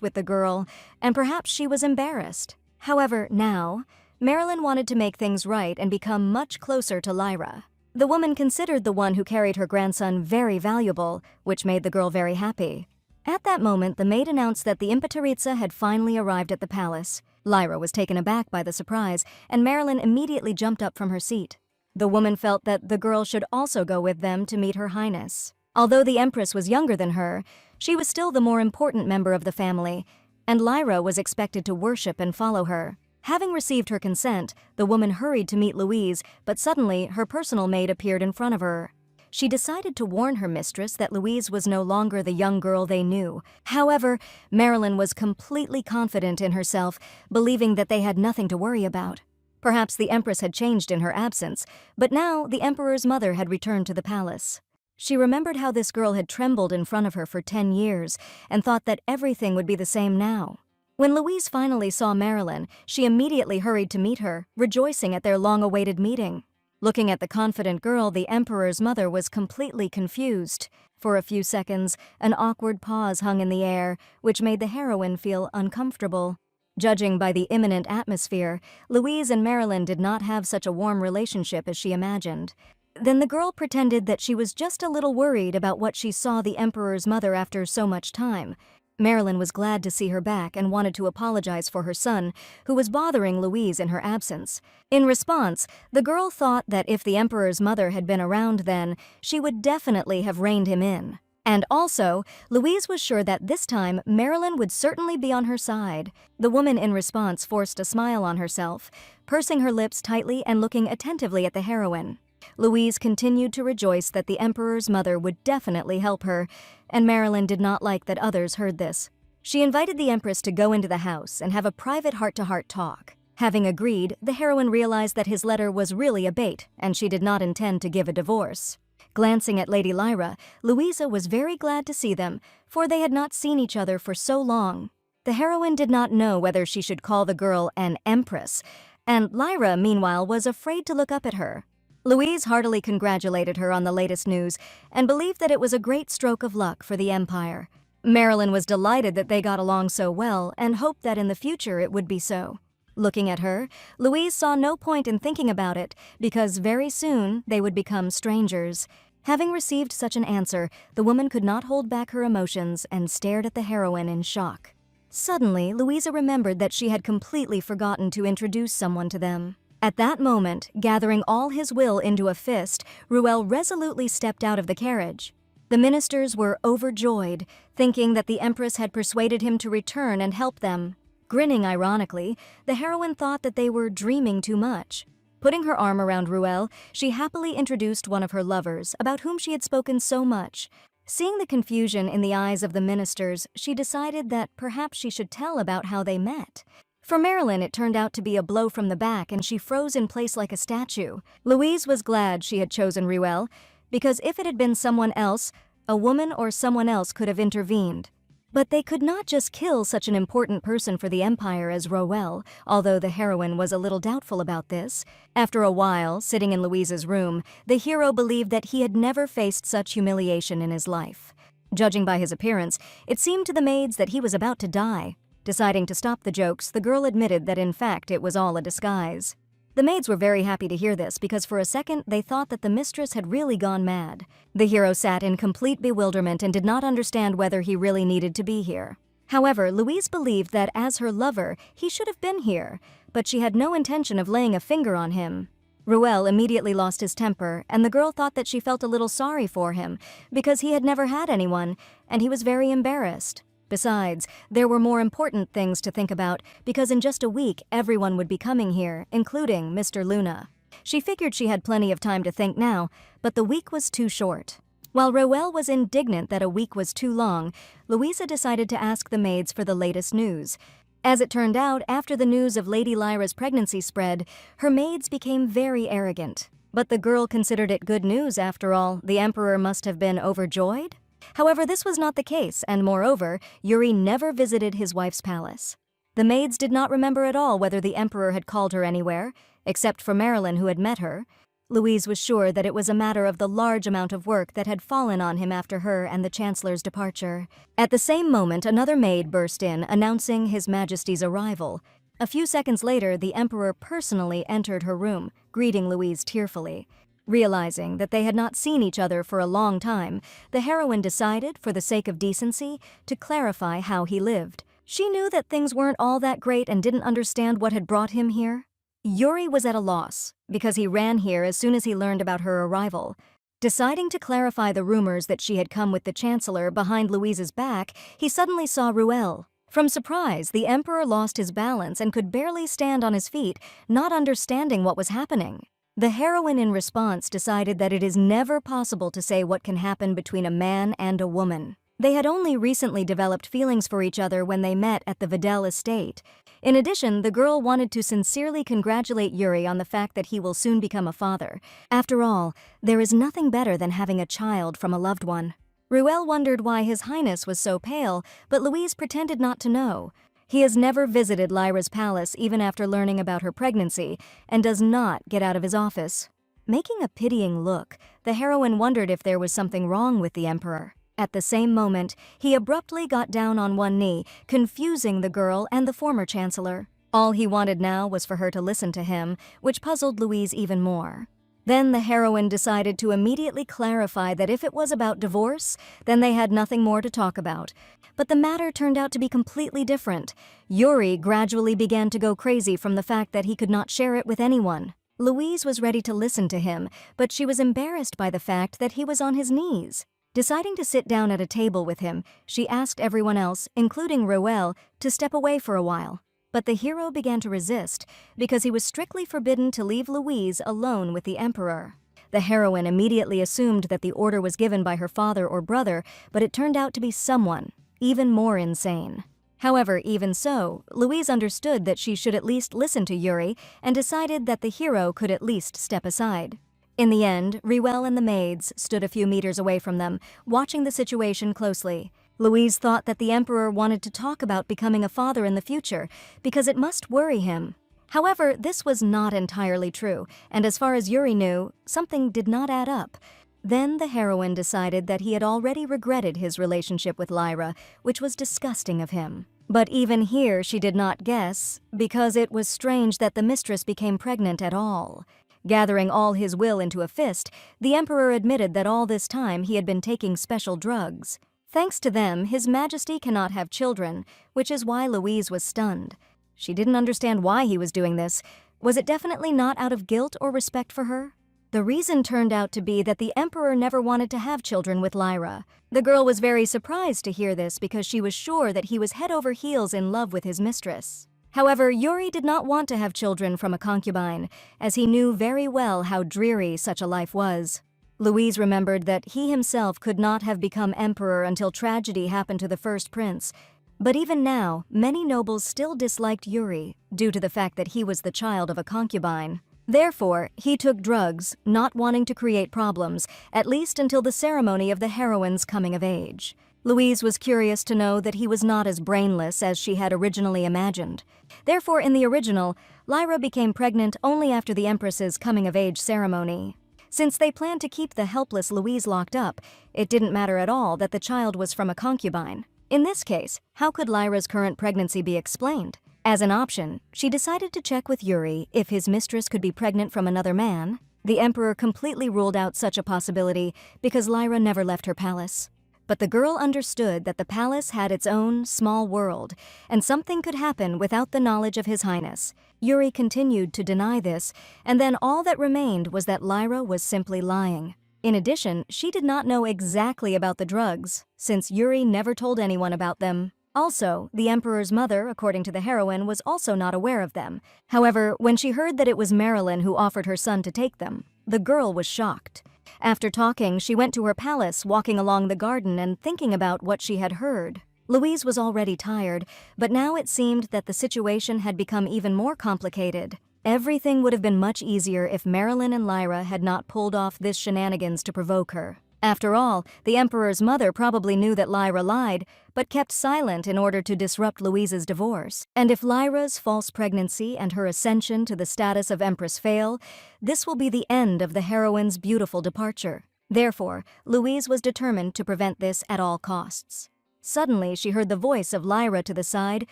with the girl, and perhaps she was embarrassed. However, now, Marilyn wanted to make things right and become much closer to Lyra. The woman considered the one who carried her grandson very valuable, which made the girl very happy. At that moment, the maid announced that the Imperatriza had finally arrived at the palace. Lyra was taken aback by the surprise, and Marilyn immediately jumped up from her seat. The woman felt that the girl should also go with them to meet Her Highness. Although the Empress was younger than her, she was still the more important member of the family, and Lyra was expected to worship and follow her. Having received her consent, the woman hurried to meet Louise, but suddenly her personal maid appeared in front of her. She decided to warn her mistress that Louise was no longer the young girl they knew. However, Marilyn was completely confident in herself, believing that they had nothing to worry about. Perhaps the Empress had changed in her absence, but now the Emperor's mother had returned to the palace. She remembered how this girl had trembled in front of her for 10 years and thought that everything would be the same now. When Louise finally saw Marilyn, she immediately hurried to meet her, rejoicing at their long-awaited meeting. Looking at the confident girl, the Emperor's mother was completely confused. For a few seconds, an awkward pause hung in the air, which made the heroine feel uncomfortable. Judging by the imminent atmosphere, Louise and Marilyn did not have such a warm relationship as she imagined. Then the girl pretended that she was just a little worried about what she saw the Emperor's mother after so much time. Marilyn was glad to see her back and wanted to apologize for her son, who was bothering Louise in her absence. In response, the girl thought that if the Emperor's mother had been around then, she would definitely have reined him in. And also, Louise was sure that this time Marilyn would certainly be on her side. The woman in response forced a smile on herself, pursing her lips tightly and looking attentively at the heroine. Louise continued to rejoice that the Emperor's mother would definitely help her, and Marilyn did not like that others heard this. She invited the Empress to go into the house and have a private heart-to-heart talk. Having agreed, the heroine realized that his letter was really a bait, and she did not intend to give a divorce. Glancing at Lady Lyra, Louisa was very glad to see them, for they had not seen each other for so long. The heroine did not know whether she should call the girl an empress, and Lyra, meanwhile, was afraid to look up at her. Louise heartily congratulated her on the latest news and believed that it was a great stroke of luck for the Empire. Marilyn was delighted that they got along so well and hoped that in the future it would be so. Looking at her, Louise saw no point in thinking about it because very soon they would become strangers. Having received such an answer, the woman could not hold back her emotions and stared at the heroine in shock. Suddenly, Louisa remembered that she had completely forgotten to introduce someone to them. At that moment, gathering all his will into a fist, Ruel resolutely stepped out of the carriage. The ministers were overjoyed, thinking that the Empress had persuaded him to return and help them. Grinning ironically, the heroine thought that they were dreaming too much. Putting her arm around Ruel, she happily introduced one of her lovers, about whom she had spoken so much. Seeing the confusion in the eyes of the ministers, she decided that perhaps she should tell about how they met. For Marilyn, it turned out to be a blow from the back, and she froze in place like a statue. Louise was glad she had chosen Ruel, because if it had been someone else, a woman or someone else could have intervened. But they could not just kill such an important person for the Empire as Ruel, although the heroine was a little doubtful about this. After a while, sitting in Louise's room, the hero believed that he had never faced such humiliation in his life. Judging by his appearance, it seemed to the maids that he was about to die. Deciding to stop the jokes, the girl admitted that in fact it was all a disguise. The maids were very happy to hear this because for a second they thought that the mistress had really gone mad. The hero sat in complete bewilderment and did not understand whether he really needed to be here. However, Louise believed that as her lover, he should have been here, but she had no intention of laying a finger on him. Ruel immediately lost his temper, and the girl thought that she felt a little sorry for him because he had never had anyone, and he was very embarrassed. Besides, there were more important things to think about because in just a week everyone would be coming here, including Mr. Luna. She figured she had plenty of time to think now, but the week was too short. While Ruel was indignant that a week was too long, Louisa decided to ask the maids for the latest news. As it turned out, after the news of Lady Lyra's pregnancy spread, her maids became very arrogant. But the girl considered it good news after all. The Emperor must have been overjoyed? However, this was not the case, and moreover, Yuri never visited his wife's palace. The maids did not remember at all whether the emperor had called her anywhere, except for Marilyn, who had met her. Louise was sure that it was a matter of the large amount of work that had fallen on him after her and the Chancellor's departure. At the same moment, another maid burst in, announcing His Majesty's arrival. A few seconds later, the Emperor personally entered her room, greeting Louise tearfully. Realizing that they had not seen each other for a long time, the heroine decided, for the sake of decency, to clarify how he lived. She knew that things weren't all that great and didn't understand what had brought him here. Yuri was at a loss, because he ran here as soon as he learned about her arrival. Deciding to clarify the rumors that she had come with the Chancellor behind Louise's back, he suddenly saw Ruel. From surprise, the Emperor lost his balance and could barely stand on his feet, not understanding what was happening. The heroine in response decided that it is never possible to say what can happen between a man and a woman. They had only recently developed feelings for each other when they met at the Vidal estate. In addition, the girl wanted to sincerely congratulate Yuri on the fact that he will soon become a father. After all, there is nothing better than having a child from a loved one. Ruel wondered why His Highness was so pale, but Louise pretended not to know. He has never visited Lyra's palace even after learning about her pregnancy, and does not get out of his office. Making a pitying look, the heroine wondered if there was something wrong with the Emperor. At the same moment, he abruptly got down on one knee, confusing the girl and the former Chancellor. All he wanted now was for her to listen to him, which puzzled Louise even more. Then the heroine decided to immediately clarify that if it was about divorce, then they had nothing more to talk about. But the matter turned out to be completely different. Yuri gradually began to go crazy from the fact that he could not share it with anyone. Louise was ready to listen to him, but she was embarrassed by the fact that he was on his knees. Deciding to sit down at a table with him, she asked everyone else, including Ruel, to step away for a while. But the hero began to resist, because he was strictly forbidden to leave Louise alone with the Emperor. The heroine immediately assumed that the order was given by her father or brother, but it turned out to be someone, even more insane. However, even so, Louise understood that she should at least listen to Yuri and decided that the hero could at least step aside. In the end, Ruel and the maids stood a few meters away from them, watching the situation closely. Louise thought that the Emperor wanted to talk about becoming a father in the future, because it must worry him. However, this was not entirely true, and as far as Yuri knew, something did not add up. Then the heroine decided that he had already regretted his relationship with Lyra, which was disgusting of him. But even here she did not guess, because it was strange that the mistress became pregnant at all. Gathering all his will into a fist, the Emperor admitted that all this time he had been taking special drugs. Thanks to them, His Majesty cannot have children, which is why Louise was stunned. She didn't understand why he was doing this. Was it definitely not out of guilt or respect for her? The reason turned out to be that the Emperor never wanted to have children with Lyra. The girl was very surprised to hear this because she was sure that he was head over heels in love with his mistress. However, Yuri did not want to have children from a concubine, as he knew very well how dreary such a life was. Louise remembered that he himself could not have become emperor until tragedy happened to the first prince. But even now, many nobles still disliked Yuri, due to the fact that he was the child of a concubine. Therefore, he took drugs, not wanting to create problems, at least until the ceremony of the heroine's coming of age. Louise was curious to know that he was not as brainless as she had originally imagined. Therefore, in the original, Lyra became pregnant only after the Empress's coming-of-age ceremony. Since they planned to keep the helpless Louise locked up, it didn't matter at all that the child was from a concubine. In this case, how could Lyra's current pregnancy be explained? As an option, she decided to check with Yuri if his mistress could be pregnant from another man. The Emperor completely ruled out such a possibility because Lyra never left her palace. But the girl understood that the palace had its own small world, and something could happen without the knowledge of His Highness. Yuri continued to deny this, and then all that remained was that Lyra was simply lying. In addition, she did not know exactly about the drugs, since Yuri never told anyone about them. Also, the Emperor's mother, according to the heroine, was also not aware of them. However, when she heard that it was Marilyn who offered her son to take them, the girl was shocked. After talking, she went to her palace, walking along the garden and thinking about what she had heard. Louise was already tired, but now it seemed that the situation had become even more complicated. Everything would have been much easier if Marilyn and Lyra had not pulled off this shenanigans to provoke her. After all, the Emperor's mother probably knew that Lyra lied, but kept silent in order to disrupt Louise's divorce. And if Lyra's false pregnancy and her ascension to the status of Empress fail, this will be the end of the heroine's beautiful departure. Therefore, Louise was determined to prevent this at all costs. Suddenly, she heard the voice of Lyra to the side,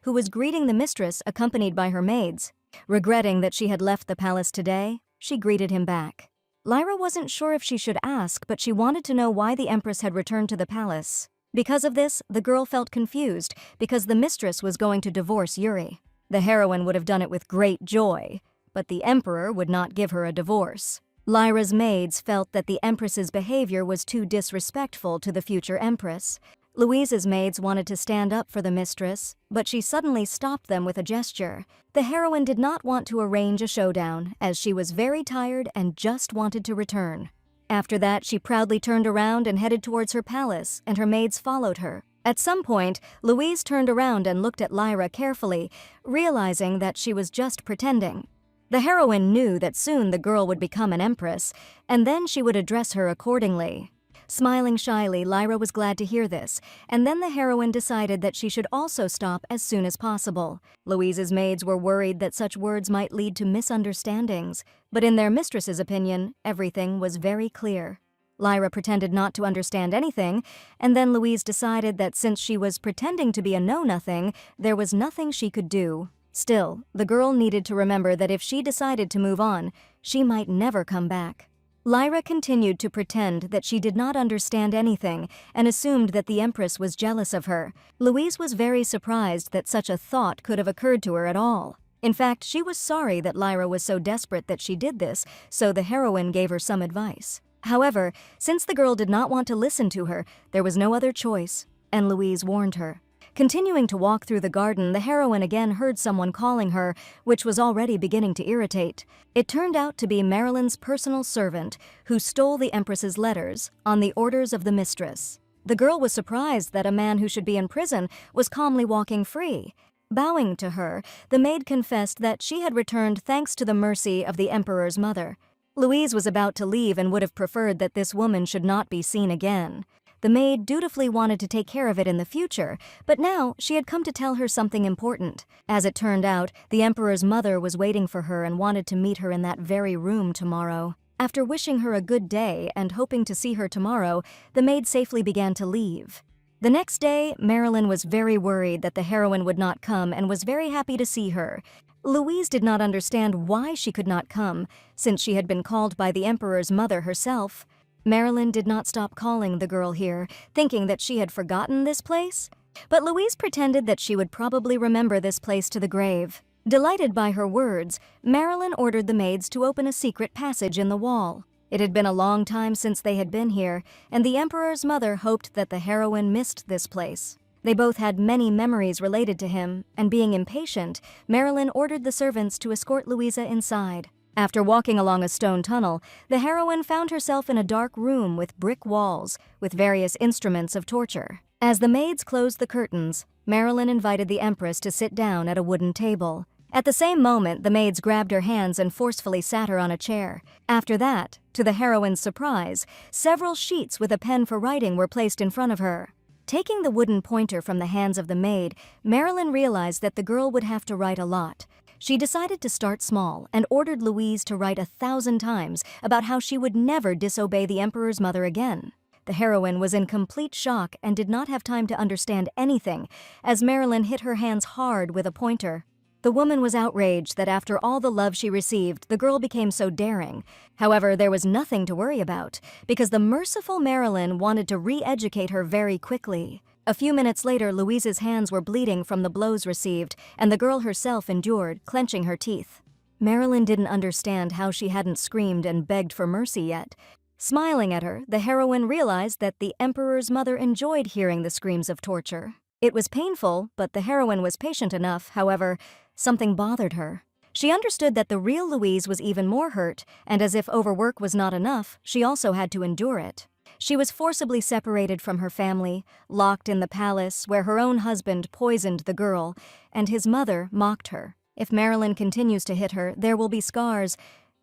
who was greeting the mistress accompanied by her maids. Regretting that she had left the palace today, she greeted him back. Lyra wasn't sure if she should ask, but she wanted to know why the Empress had returned to the palace. Because of this, the girl felt confused, because the mistress was going to divorce Yuri. The heroine would have done it with great joy, but the Emperor would not give her a divorce. Lyra's maids felt that the Empress's behavior was too disrespectful to the future Empress. Louise's maids wanted to stand up for the mistress, but she suddenly stopped them with a gesture. The heroine did not want to arrange a showdown, as she was very tired and just wanted to return. After that, she proudly turned around and headed towards her palace, and her maids followed her. At some point, Louise turned around and looked at Lyra carefully, realizing that she was just pretending. The heroine knew that soon the girl would become an empress, and then she would address her accordingly. Smiling shyly, Lyra was glad to hear this, and then the heroine decided that she should also stop as soon as possible. Louise's maids were worried that such words might lead to misunderstandings, but in their mistress's opinion, everything was very clear. Lyra pretended not to understand anything, and then Louise decided that since she was pretending to be a know-nothing, there was nothing she could do. Still, the girl needed to remember that if she decided to move on, she might never come back. Lyra continued to pretend that she did not understand anything and assumed that the Empress was jealous of her. Louise was very surprised that such a thought could have occurred to her at all. In fact, she was sorry that Lyra was so desperate that she did this, so the heroine gave her some advice. However, since the girl did not want to listen to her, there was no other choice, and Louise warned her. Continuing to walk through the garden, the heroine again heard someone calling her, which was already beginning to irritate. It turned out to be Marilyn's personal servant, who stole the Empress's letters on the orders of the mistress. The girl was surprised that a man who should be in prison was calmly walking free. Bowing to her, the maid confessed that she had returned thanks to the mercy of the Emperor's mother. Louise was about to leave and would have preferred that this woman should not be seen again. The maid dutifully wanted to take care of it in the future, but now she had come to tell her something important. As it turned out, the Emperor's mother was waiting for her and wanted to meet her in that very room tomorrow. After wishing her a good day and hoping to see her tomorrow, the maid safely began to leave. The next day, Marilyn was very worried that the heroine would not come and was very happy to see her. Louise did not understand why she could not come, since she had been called by the Emperor's mother herself. Marilyn did not stop calling the girl here, thinking that she had forgotten this place. But Louise pretended that she would probably remember this place to the grave. Delighted by her words, Marilyn ordered the maids to open a secret passage in the wall. It had been a long time since they had been here, and the Emperor's mother hoped that the heroine missed this place. They both had many memories related to him, and being impatient, Marilyn ordered the servants to escort Louisa inside. After walking along a stone tunnel, the heroine found herself in a dark room with brick walls, with various instruments of torture. As the maids closed the curtains, Marilyn invited the Empress to sit down at a wooden table. At the same moment, the maids grabbed her hands and forcefully sat her on a chair. After that, to the heroine's surprise, several sheets with a pen for writing were placed in front of her. Taking the wooden pointer from the hands of the maid, Marilyn realized that the girl would have to write a lot. She decided to start small and ordered Louise to write 1,000 times about how she would never disobey the Emperor's mother again. The heroine was in complete shock and did not have time to understand anything, as Marilyn hit her hands hard with a pointer. The woman was outraged that after all the love she received, the girl became so daring. However, there was nothing to worry about, because the merciful Marilyn wanted to re-educate her very quickly. A few minutes later, Louise's hands were bleeding from the blows received, and the girl herself endured, clenching her teeth. Marilyn didn't understand how she hadn't screamed and begged for mercy yet. Smiling at her, the heroine realized that the Emperor's mother enjoyed hearing the screams of torture. It was painful, but the heroine was patient enough. However, something bothered her. She understood that the real Louise was even more hurt, and as if overwork was not enough, she also had to endure it. She was forcibly separated from her family, locked in the palace where her own husband poisoned the girl, and his mother mocked her. If Marilyn continues to hit her, there will be scars,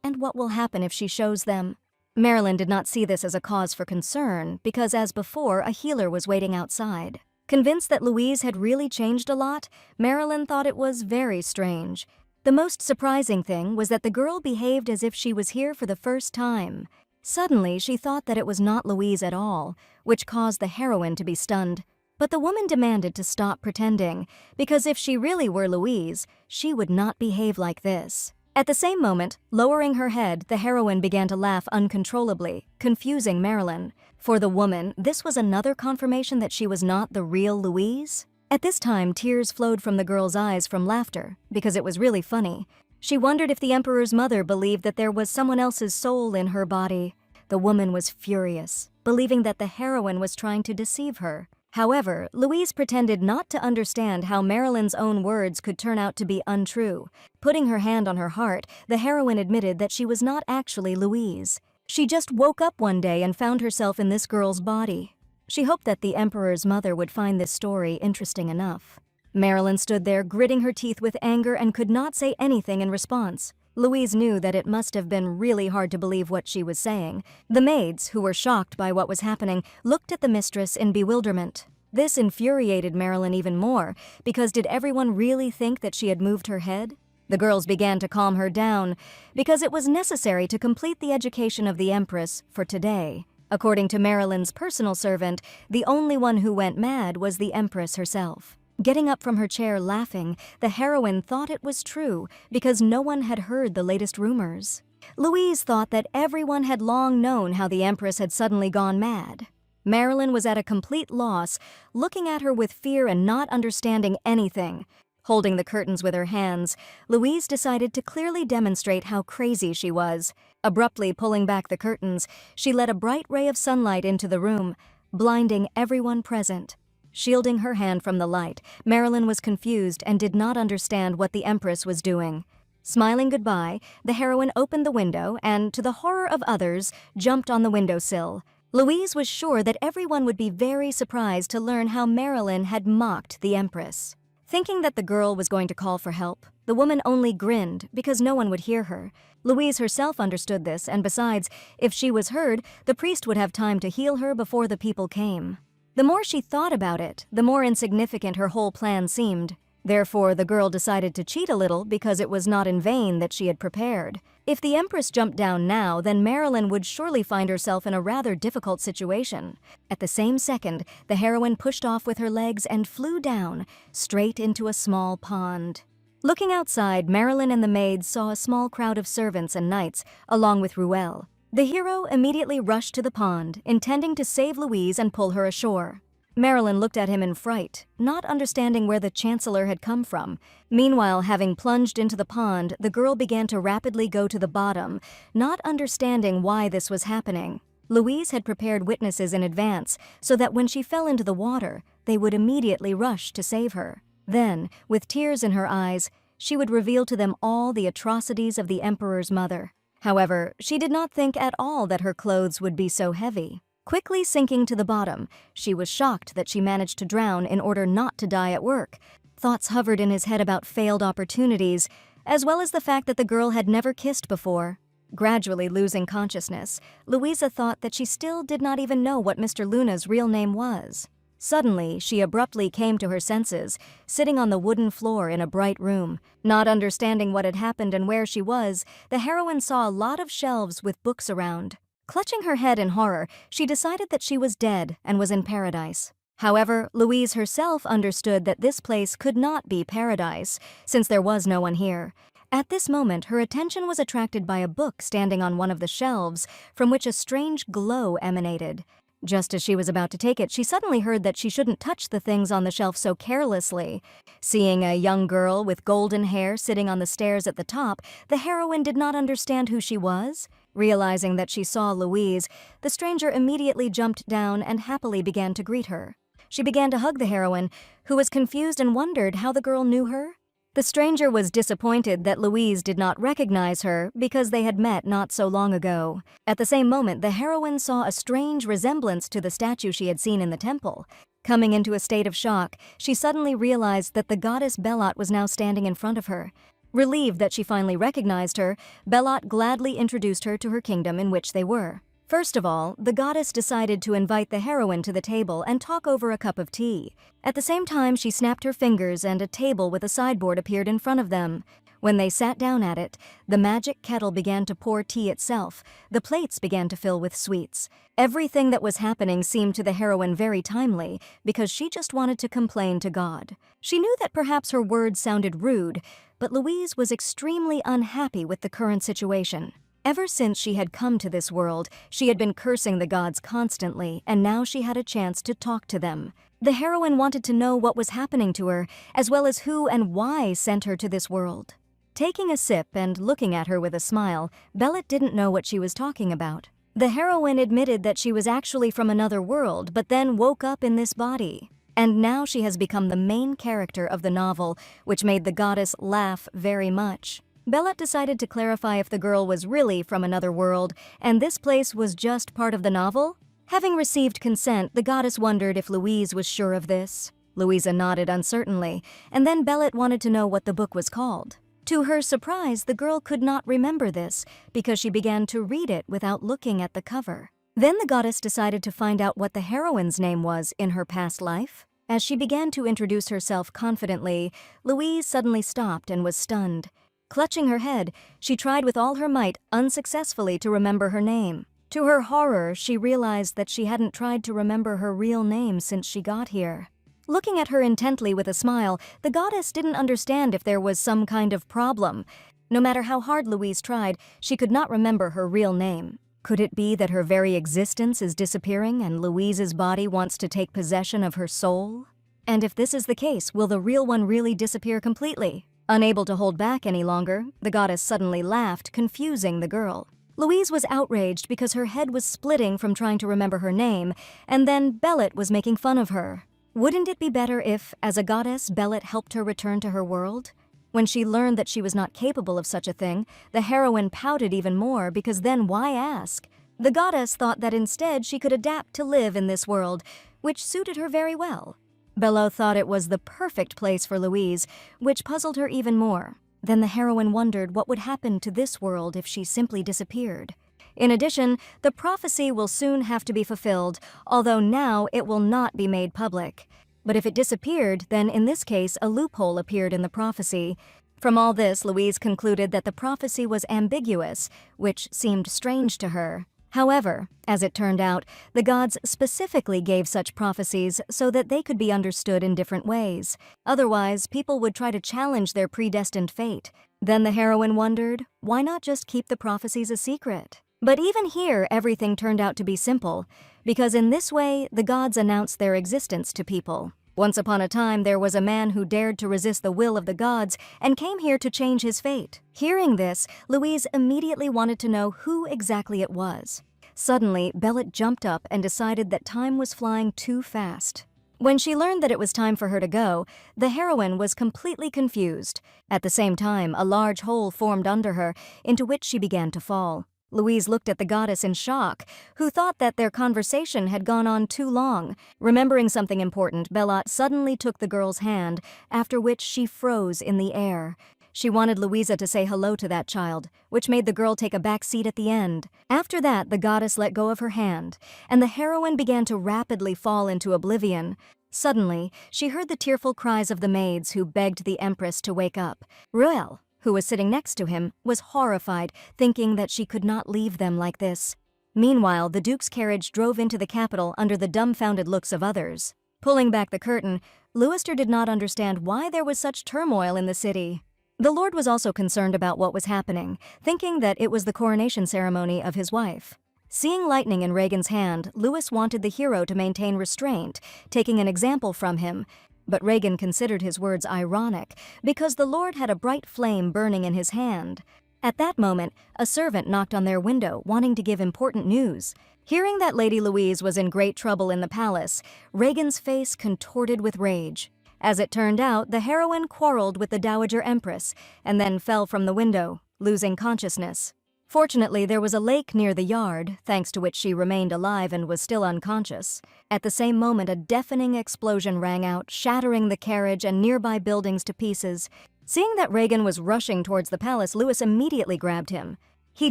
and what will happen if she shows them? Marilyn did not see this as a cause for concern because, as before, a healer was waiting outside. Convinced that Louise had really changed a lot, Marilyn thought it was very strange. The most surprising thing was that the girl behaved as if she was here for the first time. Suddenly, she thought that it was not Louise at all, which caused the heroine to be stunned. But the woman demanded to stop pretending, because if she really were Louise, she would not behave like this. At the same moment, lowering her head, the heroine began to laugh uncontrollably, confusing Marilyn. For the woman, this was another confirmation that she was not the real Louise. At this time, tears flowed from the girl's eyes from laughter, because it was really funny. She wondered if the Emperor's mother believed that there was someone else's soul in her body. The woman was furious, believing that the heroine was trying to deceive her. However, Louise pretended not to understand how Marilyn's own words could turn out to be untrue. Putting her hand on her heart, the heroine admitted that she was not actually Louise. She just woke up one day and found herself in this girl's body. She hoped that the Emperor's mother would find this story interesting enough. Marilyn stood there gritting her teeth with anger and could not say anything in response. Louise knew that it must have been really hard to believe what she was saying. The maids, who were shocked by what was happening, looked at the mistress in bewilderment. This infuriated Marilyn even more, because did everyone really think that she had moved her head? The girls began to calm her down, because it was necessary to complete the education of the Empress for today. According to Marilyn's personal servant, the only one who went mad was the Empress herself. Getting up from her chair laughing, the heroine thought it was true because no one had heard the latest rumors. Louise thought that everyone had long known how the Empress had suddenly gone mad. Marilyn was at a complete loss, looking at her with fear and not understanding anything. Holding the curtains with her hands, Louise decided to clearly demonstrate how crazy she was. Abruptly pulling back the curtains, she let a bright ray of sunlight into the room, blinding everyone present. Shielding her hand from the light, Marilyn was confused and did not understand what the Empress was doing. Smiling goodbye, the heroine opened the window and, to the horror of others, jumped on the windowsill. Louise was sure that everyone would be very surprised to learn how Marilyn had mocked the Empress. Thinking that the girl was going to call for help, the woman only grinned because no one would hear her. Louise herself understood this, and besides, if she was heard, the priest would have time to heal her before the people came. The more she thought about it, the more insignificant her whole plan seemed. Therefore, the girl decided to cheat a little because it was not in vain that she had prepared. If the Empress jumped down now, then Marilyn would surely find herself in a rather difficult situation. At the same second, the heroine pushed off with her legs and flew down, straight into a small pond. Looking outside, Marilyn and the maids saw a small crowd of servants and knights, along with Ruel. The hero immediately rushed to the pond, intending to save Louise and pull her ashore. Marilyn looked at him in fright, not understanding where the Chancellor had come from. Meanwhile, having plunged into the pond, the girl began to rapidly go to the bottom, not understanding why this was happening. Louise had prepared witnesses in advance, so that when she fell into the water, they would immediately rush to save her. Then, with tears in her eyes, she would reveal to them all the atrocities of the Emperor's mother. However, she did not think at all that her clothes would be so heavy. Quickly sinking to the bottom, she was shocked that she managed to drown in order not to die at work. Thoughts hovered in his head about failed opportunities, as well as the fact that the girl had never kissed before. Gradually losing consciousness, Louisa thought that she still did not even know what Mr. Luna's real name was. Suddenly, she abruptly came to her senses, sitting on the wooden floor in a bright room. Not understanding what had happened and where she was, the heroine saw a lot of shelves with books around. Clutching her head in horror, she decided that she was dead and was in paradise. However, Louise herself understood that this place could not be paradise, since there was no one here. At this moment, her attention was attracted by a book standing on one of the shelves, from which a strange glow emanated. Just as she was about to take it, she suddenly heard that she shouldn't touch the things on the shelf so carelessly. Seeing a young girl with golden hair sitting on the stairs at the top, the heroine did not understand who she was. Realizing that she saw Louise, the stranger immediately jumped down and happily began to greet her. She began to hug the heroine, who was confused and wondered how the girl knew her. The stranger was disappointed that Louise did not recognize her because they had met not so long ago. At the same moment, the heroine saw a strange resemblance to the statue she had seen in the temple. Coming into a state of shock, she suddenly realized that the goddess Belot was now standing in front of her. Relieved that she finally recognized her, Belot gladly introduced her to her kingdom in which they were. First of all, the goddess decided to invite the heroine to the table and talk over a cup of tea. At the same time, she snapped her fingers and a table with a sideboard appeared in front of them. When they sat down at it, the magic kettle began to pour tea itself. The plates began to fill with sweets. Everything that was happening seemed to the heroine very timely, because she just wanted to complain to God. She knew that perhaps her words sounded rude, but Louise was extremely unhappy with the current situation. Ever since she had come to this world, she had been cursing the gods constantly, and now she had a chance to talk to them. The heroine wanted to know what was happening to her, as well as who and why sent her to this world. Taking a sip and looking at her with a smile, Belot didn't know what she was talking about. The heroine admitted that she was actually from another world, but then woke up in this body. And now she has become the main character of the novel, which made the goddess laugh very much. Belot decided to clarify if the girl was really from another world, and this place was just part of the novel. Having received consent, the goddess wondered if Louise was sure of this. Louisa nodded uncertainly, and then Belot wanted to know what the book was called. To her surprise, the girl could not remember this, because she began to read it without looking at the cover. Then the goddess decided to find out what the heroine's name was in her past life. As she began to introduce herself confidently, Louise suddenly stopped and was stunned. Clutching her head, she tried with all her might unsuccessfully to remember her name. To her horror, she realized that she hadn't tried to remember her real name since she got here. Looking at her intently with a smile, the goddess didn't understand if there was some kind of problem. No matter how hard Louise tried, she could not remember her real name. Could it be that her very existence is disappearing and Louise's body wants to take possession of her soul? And if this is the case, will the real one really disappear completely? Unable to hold back any longer, the goddess suddenly laughed, confusing the girl. Louise was outraged because her head was splitting from trying to remember her name, and then Belot was making fun of her. Wouldn't it be better if, as a goddess, Belot helped her return to her world? When she learned that she was not capable of such a thing, the heroine pouted even more, because then why ask? The goddess thought that instead she could adapt to live in this world, which suited her very well. Belot thought it was the perfect place for Louise, which puzzled her even more. Then the heroine wondered what would happen to this world if she simply disappeared. In addition, the prophecy will soon have to be fulfilled, although now it will not be made public. But if it disappeared, then in this case a loophole appeared in the prophecy. From all this, Louise concluded that the prophecy was ambiguous, which seemed strange to her. However, as it turned out, the gods specifically gave such prophecies so that they could be understood in different ways. Otherwise, people would try to challenge their predestined fate. Then the heroine wondered, why not just keep the prophecies a secret? But even here, everything turned out to be simple, because in this way, the gods announced their existence to people. Once upon a time, there was a man who dared to resist the will of the gods and came here to change his fate. Hearing this, Louise immediately wanted to know who exactly it was. Suddenly, Belot jumped up and decided that time was flying too fast. When she learned that it was time for her to go, the heroine was completely confused. At the same time, a large hole formed under her, into which she began to fall. Louise looked at the goddess in shock, who thought that their conversation had gone on too long. Remembering something important, Belot suddenly took the girl's hand, after which she froze in the air. She wanted Louisa to say hello to that child, which made the girl take a back seat at the end. After that, the goddess let go of her hand, and the heroine began to rapidly fall into oblivion. Suddenly, she heard the tearful cries of the maids who begged the empress to wake up. Ruel, who was sitting next to him, was horrified, thinking that she could not leave them like this. Meanwhile, the Duke's carriage drove into the capital under the dumbfounded looks of others. Pulling back the curtain, Louister did not understand why there was such turmoil in the city. The Lord was also concerned about what was happening, thinking that it was the coronation ceremony of his wife. Seeing lightning in Regan's hand, Louis wanted the hero to maintain restraint, taking an example from him. But Regan considered his words ironic, because the Lord had a bright flame burning in his hand. At that moment, a servant knocked on their window, wanting to give important news. Hearing that Lady Louise was in great trouble in the palace, Regan's face contorted with rage. As it turned out, the heroine quarreled with the Dowager Empress, and then fell from the window, losing consciousness. Fortunately, there was a lake near the yard, thanks to which she remained alive and was still unconscious. At the same moment, a deafening explosion rang out, shattering the carriage and nearby buildings to pieces. Seeing that Reagan was rushing towards the palace, Louis immediately grabbed him. He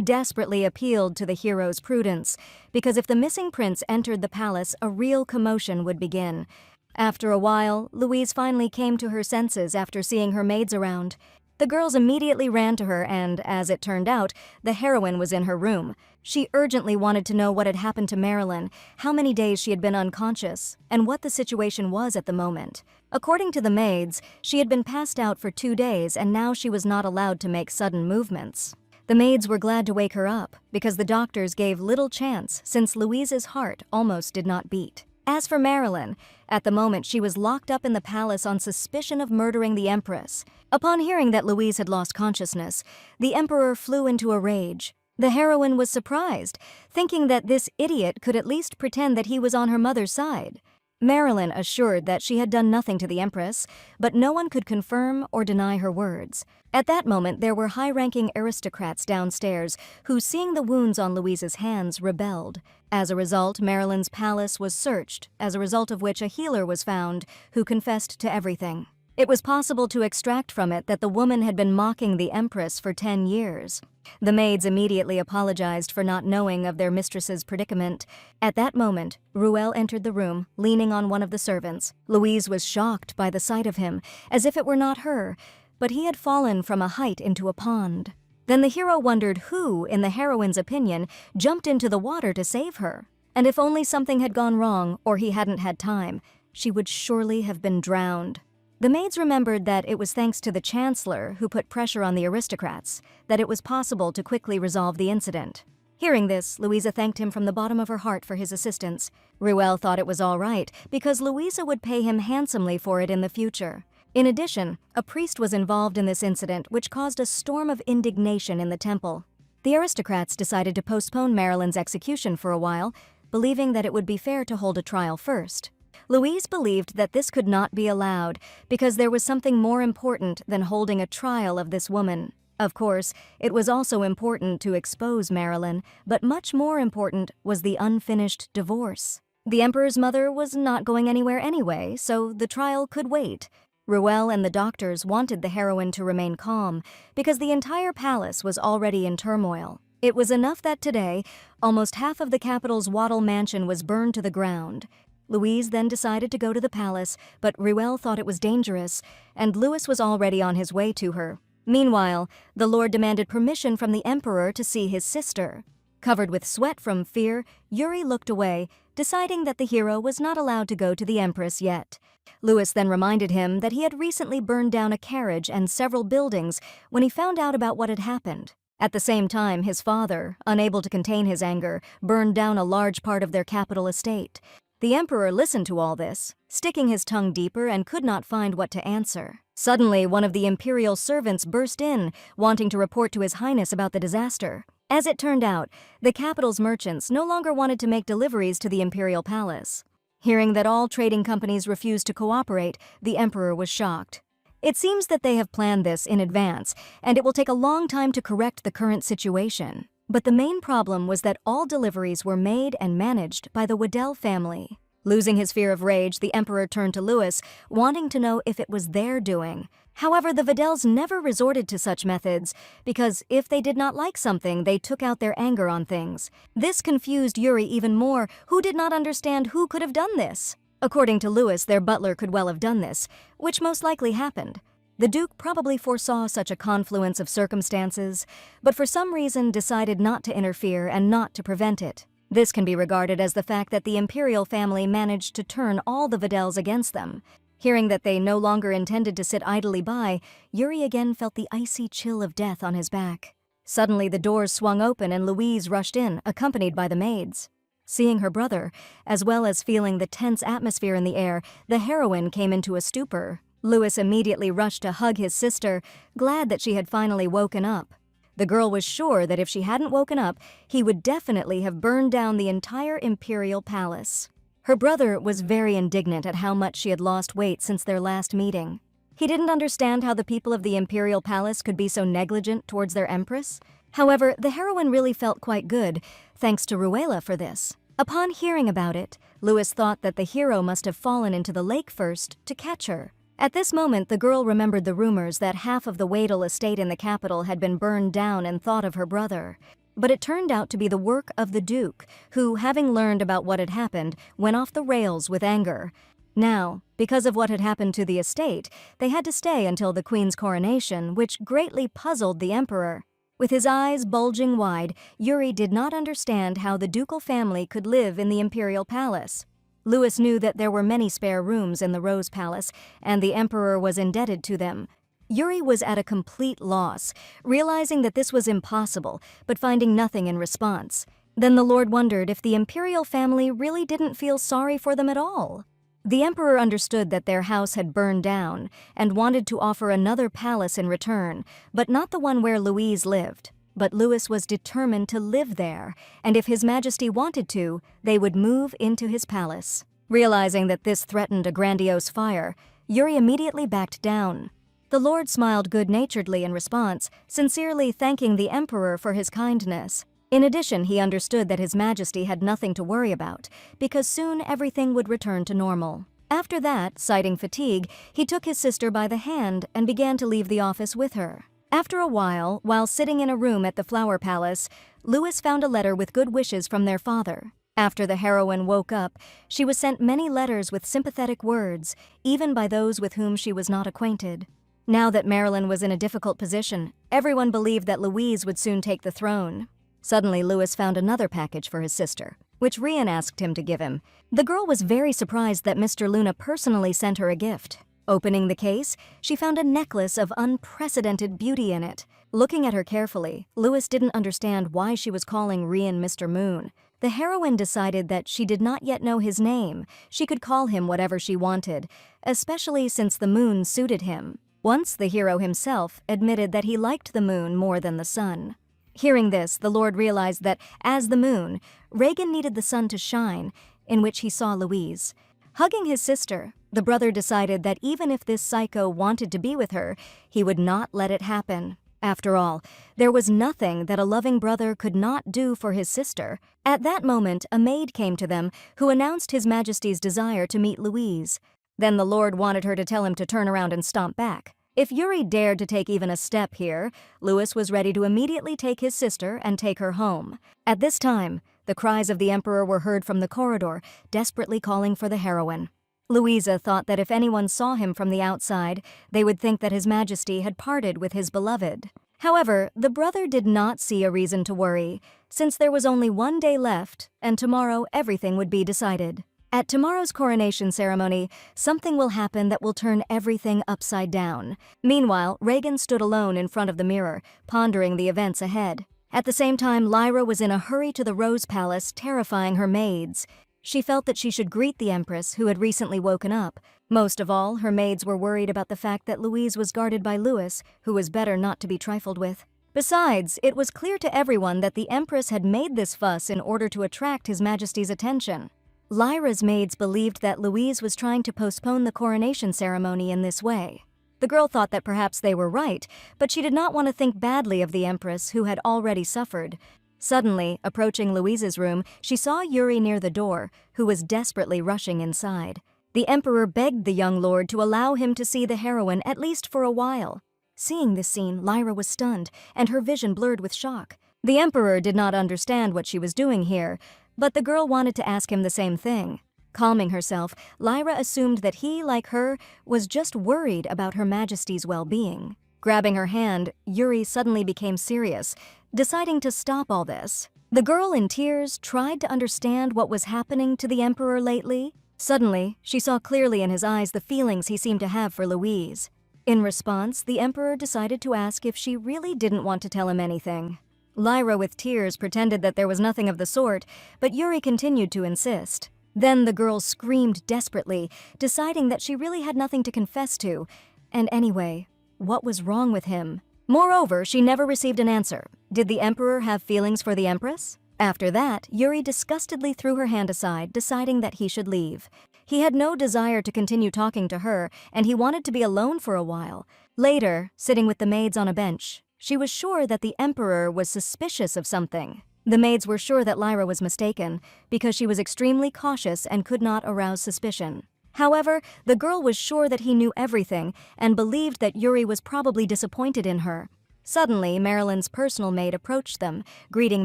desperately appealed to the hero's prudence, because if the missing prince entered the palace, a real commotion would begin. After a while, Louise finally came to her senses after seeing her maids around. The girls immediately ran to her and, as it turned out, the heroine was in her room. She urgently wanted to know what had happened to Marilyn, how many days she had been unconscious, and what the situation was at the moment. According to the maids, she had been passed out for 2 days and now she was not allowed to make sudden movements. The maids were glad to wake her up, because the doctors gave little chance since Louise's heart almost did not beat. As for Marilyn, at the moment she was locked up in the palace on suspicion of murdering the Empress. Upon hearing that Louise had lost consciousness, the Emperor flew into a rage. The heroine was surprised, thinking that this idiot could at least pretend that he was on her mother's side. Marilyn assured that she had done nothing to the Empress, but no one could confirm or deny her words. At that moment, there were high-ranking aristocrats downstairs who, seeing the wounds on Louise's hands, rebelled. As a result, Marilyn's palace was searched, as a result of which a healer was found who confessed to everything. It was possible to extract from it that the woman had been mocking the Empress for 10 years. The maids immediately apologized for not knowing of their mistress's predicament. At that moment, Ruel entered the room, leaning on one of the servants. Louise was shocked by the sight of him, as if it were not her, but he had fallen from a height into a pond. Then the hero wondered who, in the heroine's opinion, jumped into the water to save her. And if only something had gone wrong, or he hadn't had time, she would surely have been drowned. The maids remembered that it was thanks to the Chancellor, who put pressure on the aristocrats, that it was possible to quickly resolve the incident. Hearing this, Louisa thanked him from the bottom of her heart for his assistance. Ruel thought it was all right, because Louisa would pay him handsomely for it in the future. In addition, a priest was involved in this incident, which caused a storm of indignation in the temple. The aristocrats decided to postpone Marilyn's execution for a while, believing that it would be fair to hold a trial first. Louise believed that this could not be allowed because there was something more important than holding a trial of this woman. Of course, it was also important to expose Marilyn, but much more important was the unfinished divorce. The Emperor's mother was not going anywhere anyway, so the trial could wait. Ruel and the doctors wanted the heroine to remain calm because the entire palace was already in turmoil. It was enough that today, almost half of the capital's Wattle mansion was burned to the ground. Louise then decided to go to the palace, but Ruel thought it was dangerous, and Louis was already on his way to her. Meanwhile, the Lord demanded permission from the Emperor to see his sister. Covered with sweat from fear, Yuri looked away, deciding that the hero was not allowed to go to the Empress yet. Louis then reminded him that he had recently burned down a carriage and several buildings when he found out about what had happened. At the same time, his father, unable to contain his anger, burned down a large part of their capital estate. The Emperor listened to all this, sticking his tongue deeper and could not find what to answer. Suddenly, one of the imperial servants burst in, wanting to report to His Highness about the disaster. As it turned out, the capital's merchants no longer wanted to make deliveries to the imperial palace. Hearing that all trading companies refused to cooperate, the Emperor was shocked. It seems that they have planned this in advance, and it will take a long time to correct the current situation. But the main problem was that all deliveries were made and managed by the Waddell family. Losing his fear of rage, the Emperor turned to Louis, wanting to know if it was their doing. However, the Waddells never resorted to such methods, because if they did not like something, they took out their anger on things. This confused Yuri even more, who did not understand who could have done this. According to Louis, their butler could well have done this, which most likely happened. The Duke probably foresaw such a confluence of circumstances, but for some reason decided not to interfere and not to prevent it. This can be regarded as the fact that the imperial family managed to turn all the Waddells against them. Hearing that they no longer intended to sit idly by, Yuri again felt the icy chill of death on his back. Suddenly the doors swung open and Louise rushed in, accompanied by the maids. Seeing her brother, as well as feeling the tense atmosphere in the air, the heroine came into a stupor. Louis immediately rushed to hug his sister, glad that she had finally woken up. The girl was sure that if she hadn't woken up, he would definitely have burned down the entire imperial palace. Her brother was very indignant at how much she had lost weight since their last meeting. He didn't understand how the people of the imperial palace could be so negligent towards their empress. However, the heroine really felt quite good, thanks to Ruela for this. Upon hearing about it, Louis thought that the hero must have fallen into the lake first to catch her. At this moment, the girl remembered the rumors that half of the Wadel estate in the capital had been burned down and thought of her brother. But it turned out to be the work of the Duke, who, having learned about what had happened, went off the rails with anger. Now, because of what had happened to the estate, they had to stay until the Queen's coronation, which greatly puzzled the Emperor. With his eyes bulging wide, Yuri did not understand how the ducal family could live in the imperial palace. Louis knew that there were many spare rooms in the Rose Palace, and the Emperor was indebted to them. Yuri was at a complete loss, realizing that this was impossible, but finding nothing in response. Then the Lord wondered if the imperial family really didn't feel sorry for them at all. The Emperor understood that their house had burned down and wanted to offer another palace in return, but not the one where Louise lived. But Louis was determined to live there, and if His Majesty wanted to, they would move into his palace. Realizing that this threatened a grandiose fire, Yuri immediately backed down. The Lord smiled good-naturedly in response, sincerely thanking the Emperor for his kindness. In addition, he understood that His Majesty had nothing to worry about, because soon everything would return to normal. After that, citing fatigue, he took his sister by the hand and began to leave the office with her. After a while sitting in a room at the Flower Palace, Louis found a letter with good wishes from their father. After the heroine woke up, she was sent many letters with sympathetic words, even by those with whom she was not acquainted. Now that Marilyn was in a difficult position, everyone believed that Louise would soon take the throne. Suddenly, Louis found another package for his sister, which Rian asked him to give him. The girl was very surprised that Mr. Luna personally sent her a gift. Opening the case, she found a necklace of unprecedented beauty in it. Looking at her carefully, Louis didn't understand why she was calling Rian Mr. Moon. The heroine decided that she did not yet know his name. She could call him whatever she wanted, especially since the moon suited him. Once the hero himself admitted that he liked the moon more than the sun. Hearing this, the Lord realized that, as the moon, Reagan needed the sun to shine, in which he saw Louise. Hugging his sister, the brother decided that even if this psycho wanted to be with her, he would not let it happen. After all, there was nothing that a loving brother could not do for his sister. At that moment, a maid came to them, who announced His Majesty's desire to meet Louise. Then the Lord wanted her to tell him to turn around and stomp back. If Yuri dared to take even a step here, Louis was ready to immediately take his sister and take her home. At this time, the cries of the Emperor were heard from the corridor, desperately calling for the heroine. Louisa thought that if anyone saw him from the outside, they would think that His Majesty had parted with his beloved. However, the brother did not see a reason to worry, since there was only one day left, and tomorrow everything would be decided. At tomorrow's coronation ceremony, something will happen that will turn everything upside down. Meanwhile, Reagan stood alone in front of the mirror, pondering the events ahead. At the same time, Lyra was in a hurry to the Rose Palace, terrifying her maids. She felt that she should greet the Empress, who had recently woken up. Most of all, her maids were worried about the fact that Louise was guarded by Louis, who was better not to be trifled with. Besides, it was clear to everyone that the Empress had made this fuss in order to attract His Majesty's attention. Lyra's maids believed that Louise was trying to postpone the coronation ceremony in this way. The girl thought that perhaps they were right, but she did not want to think badly of the Empress, who had already suffered. Suddenly, approaching Louise's room, she saw Yuri near the door, who was desperately rushing inside. The Emperor begged the young lord to allow him to see the heroine at least for a while. Seeing this scene, Lyra was stunned, and her vision blurred with shock. The Emperor did not understand what she was doing here, but the girl wanted to ask him the same thing. Calming herself, Lyra assumed that he, like her, was just worried about Her Majesty's well-being. Grabbing her hand, Yuri suddenly became serious, deciding to stop all this. The girl, in tears, tried to understand what was happening to the Emperor lately. Suddenly, she saw clearly in his eyes the feelings he seemed to have for Louise. In response, the Emperor decided to ask if she really didn't want to tell him anything. Lyra, with tears, pretended that there was nothing of the sort, but Yuri continued to insist. Then the girl screamed desperately, deciding that she really had nothing to confess to. And anyway, what was wrong with him? Moreover, she never received an answer. Did the Emperor have feelings for the Empress? After that, Yuri disgustedly threw her hand aside, deciding that he should leave. He had no desire to continue talking to her, and he wanted to be alone for a while. Later, sitting with the maids on a bench, she was sure that the Emperor was suspicious of something. The maids were sure that Lyra was mistaken, because she was extremely cautious and could not arouse suspicion. However, the girl was sure that he knew everything and believed that Yuri was probably disappointed in her. Suddenly, Marilyn's personal maid approached them, greeting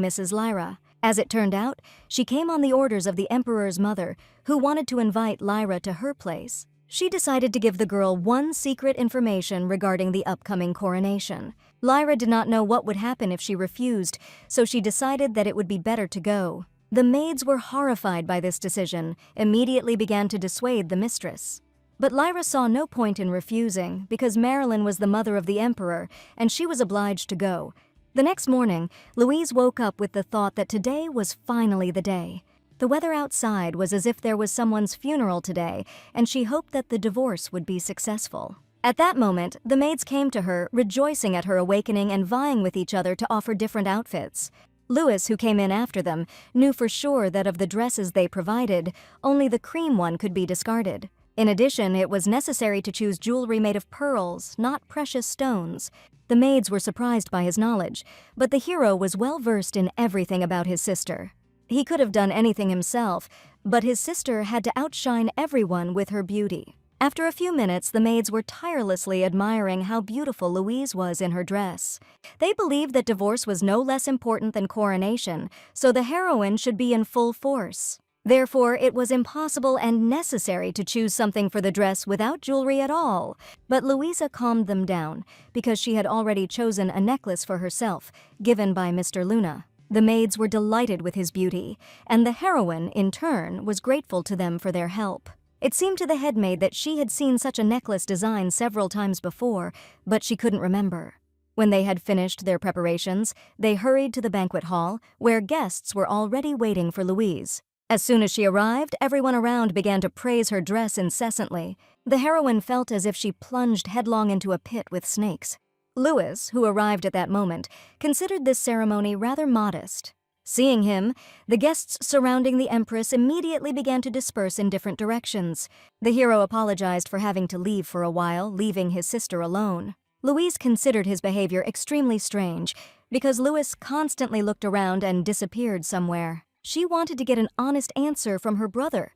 Mrs. Lyra. As it turned out, she came on the orders of the Emperor's mother, who wanted to invite Lyra to her place. She decided to give the girl one secret information regarding the upcoming coronation. Lyra did not know what would happen if she refused, so she decided that it would be better to go. The maids were horrified by this decision, immediately began to dissuade the mistress. But Lyra saw no point in refusing because Marilyn was the mother of the Emperor and she was obliged to go. The next morning, Louise woke up with the thought that today was finally the day. The weather outside was as if there was someone's funeral today, and she hoped that the divorce would be successful. At that moment, the maids came to her, rejoicing at her awakening and vying with each other to offer different outfits. Louis, who came in after them, knew for sure that of the dresses they provided, only the cream one could be discarded. In addition, it was necessary to choose jewelry made of pearls, not precious stones. The maids were surprised by his knowledge, but the hero was well versed in everything about his sister. He could have done anything himself, but his sister had to outshine everyone with her beauty. After a few minutes, the maids were tirelessly admiring how beautiful Louise was in her dress. They believed that divorce was no less important than coronation, so the heroine should be in full force. Therefore, it was impossible and necessary to choose something for the dress without jewelry at all. But Louisa calmed them down, because she had already chosen a necklace for herself, given by Mr. Luna. The maids were delighted with his beauty, and the heroine, in turn, was grateful to them for their help. It seemed to the headmaid that she had seen such a necklace design several times before, but she couldn't remember. When they had finished their preparations, they hurried to the banquet hall, where guests were already waiting for Louise. As soon as she arrived, everyone around began to praise her dress incessantly. The heroine felt as if she plunged headlong into a pit with snakes. Louis, who arrived at that moment, considered this ceremony rather modest. Seeing him, the guests surrounding the Empress immediately began to disperse in different directions. The hero apologized for having to leave for a while, leaving his sister alone. Louise considered his behavior extremely strange, because Louis constantly looked around and disappeared somewhere. She wanted to get an honest answer from her brother.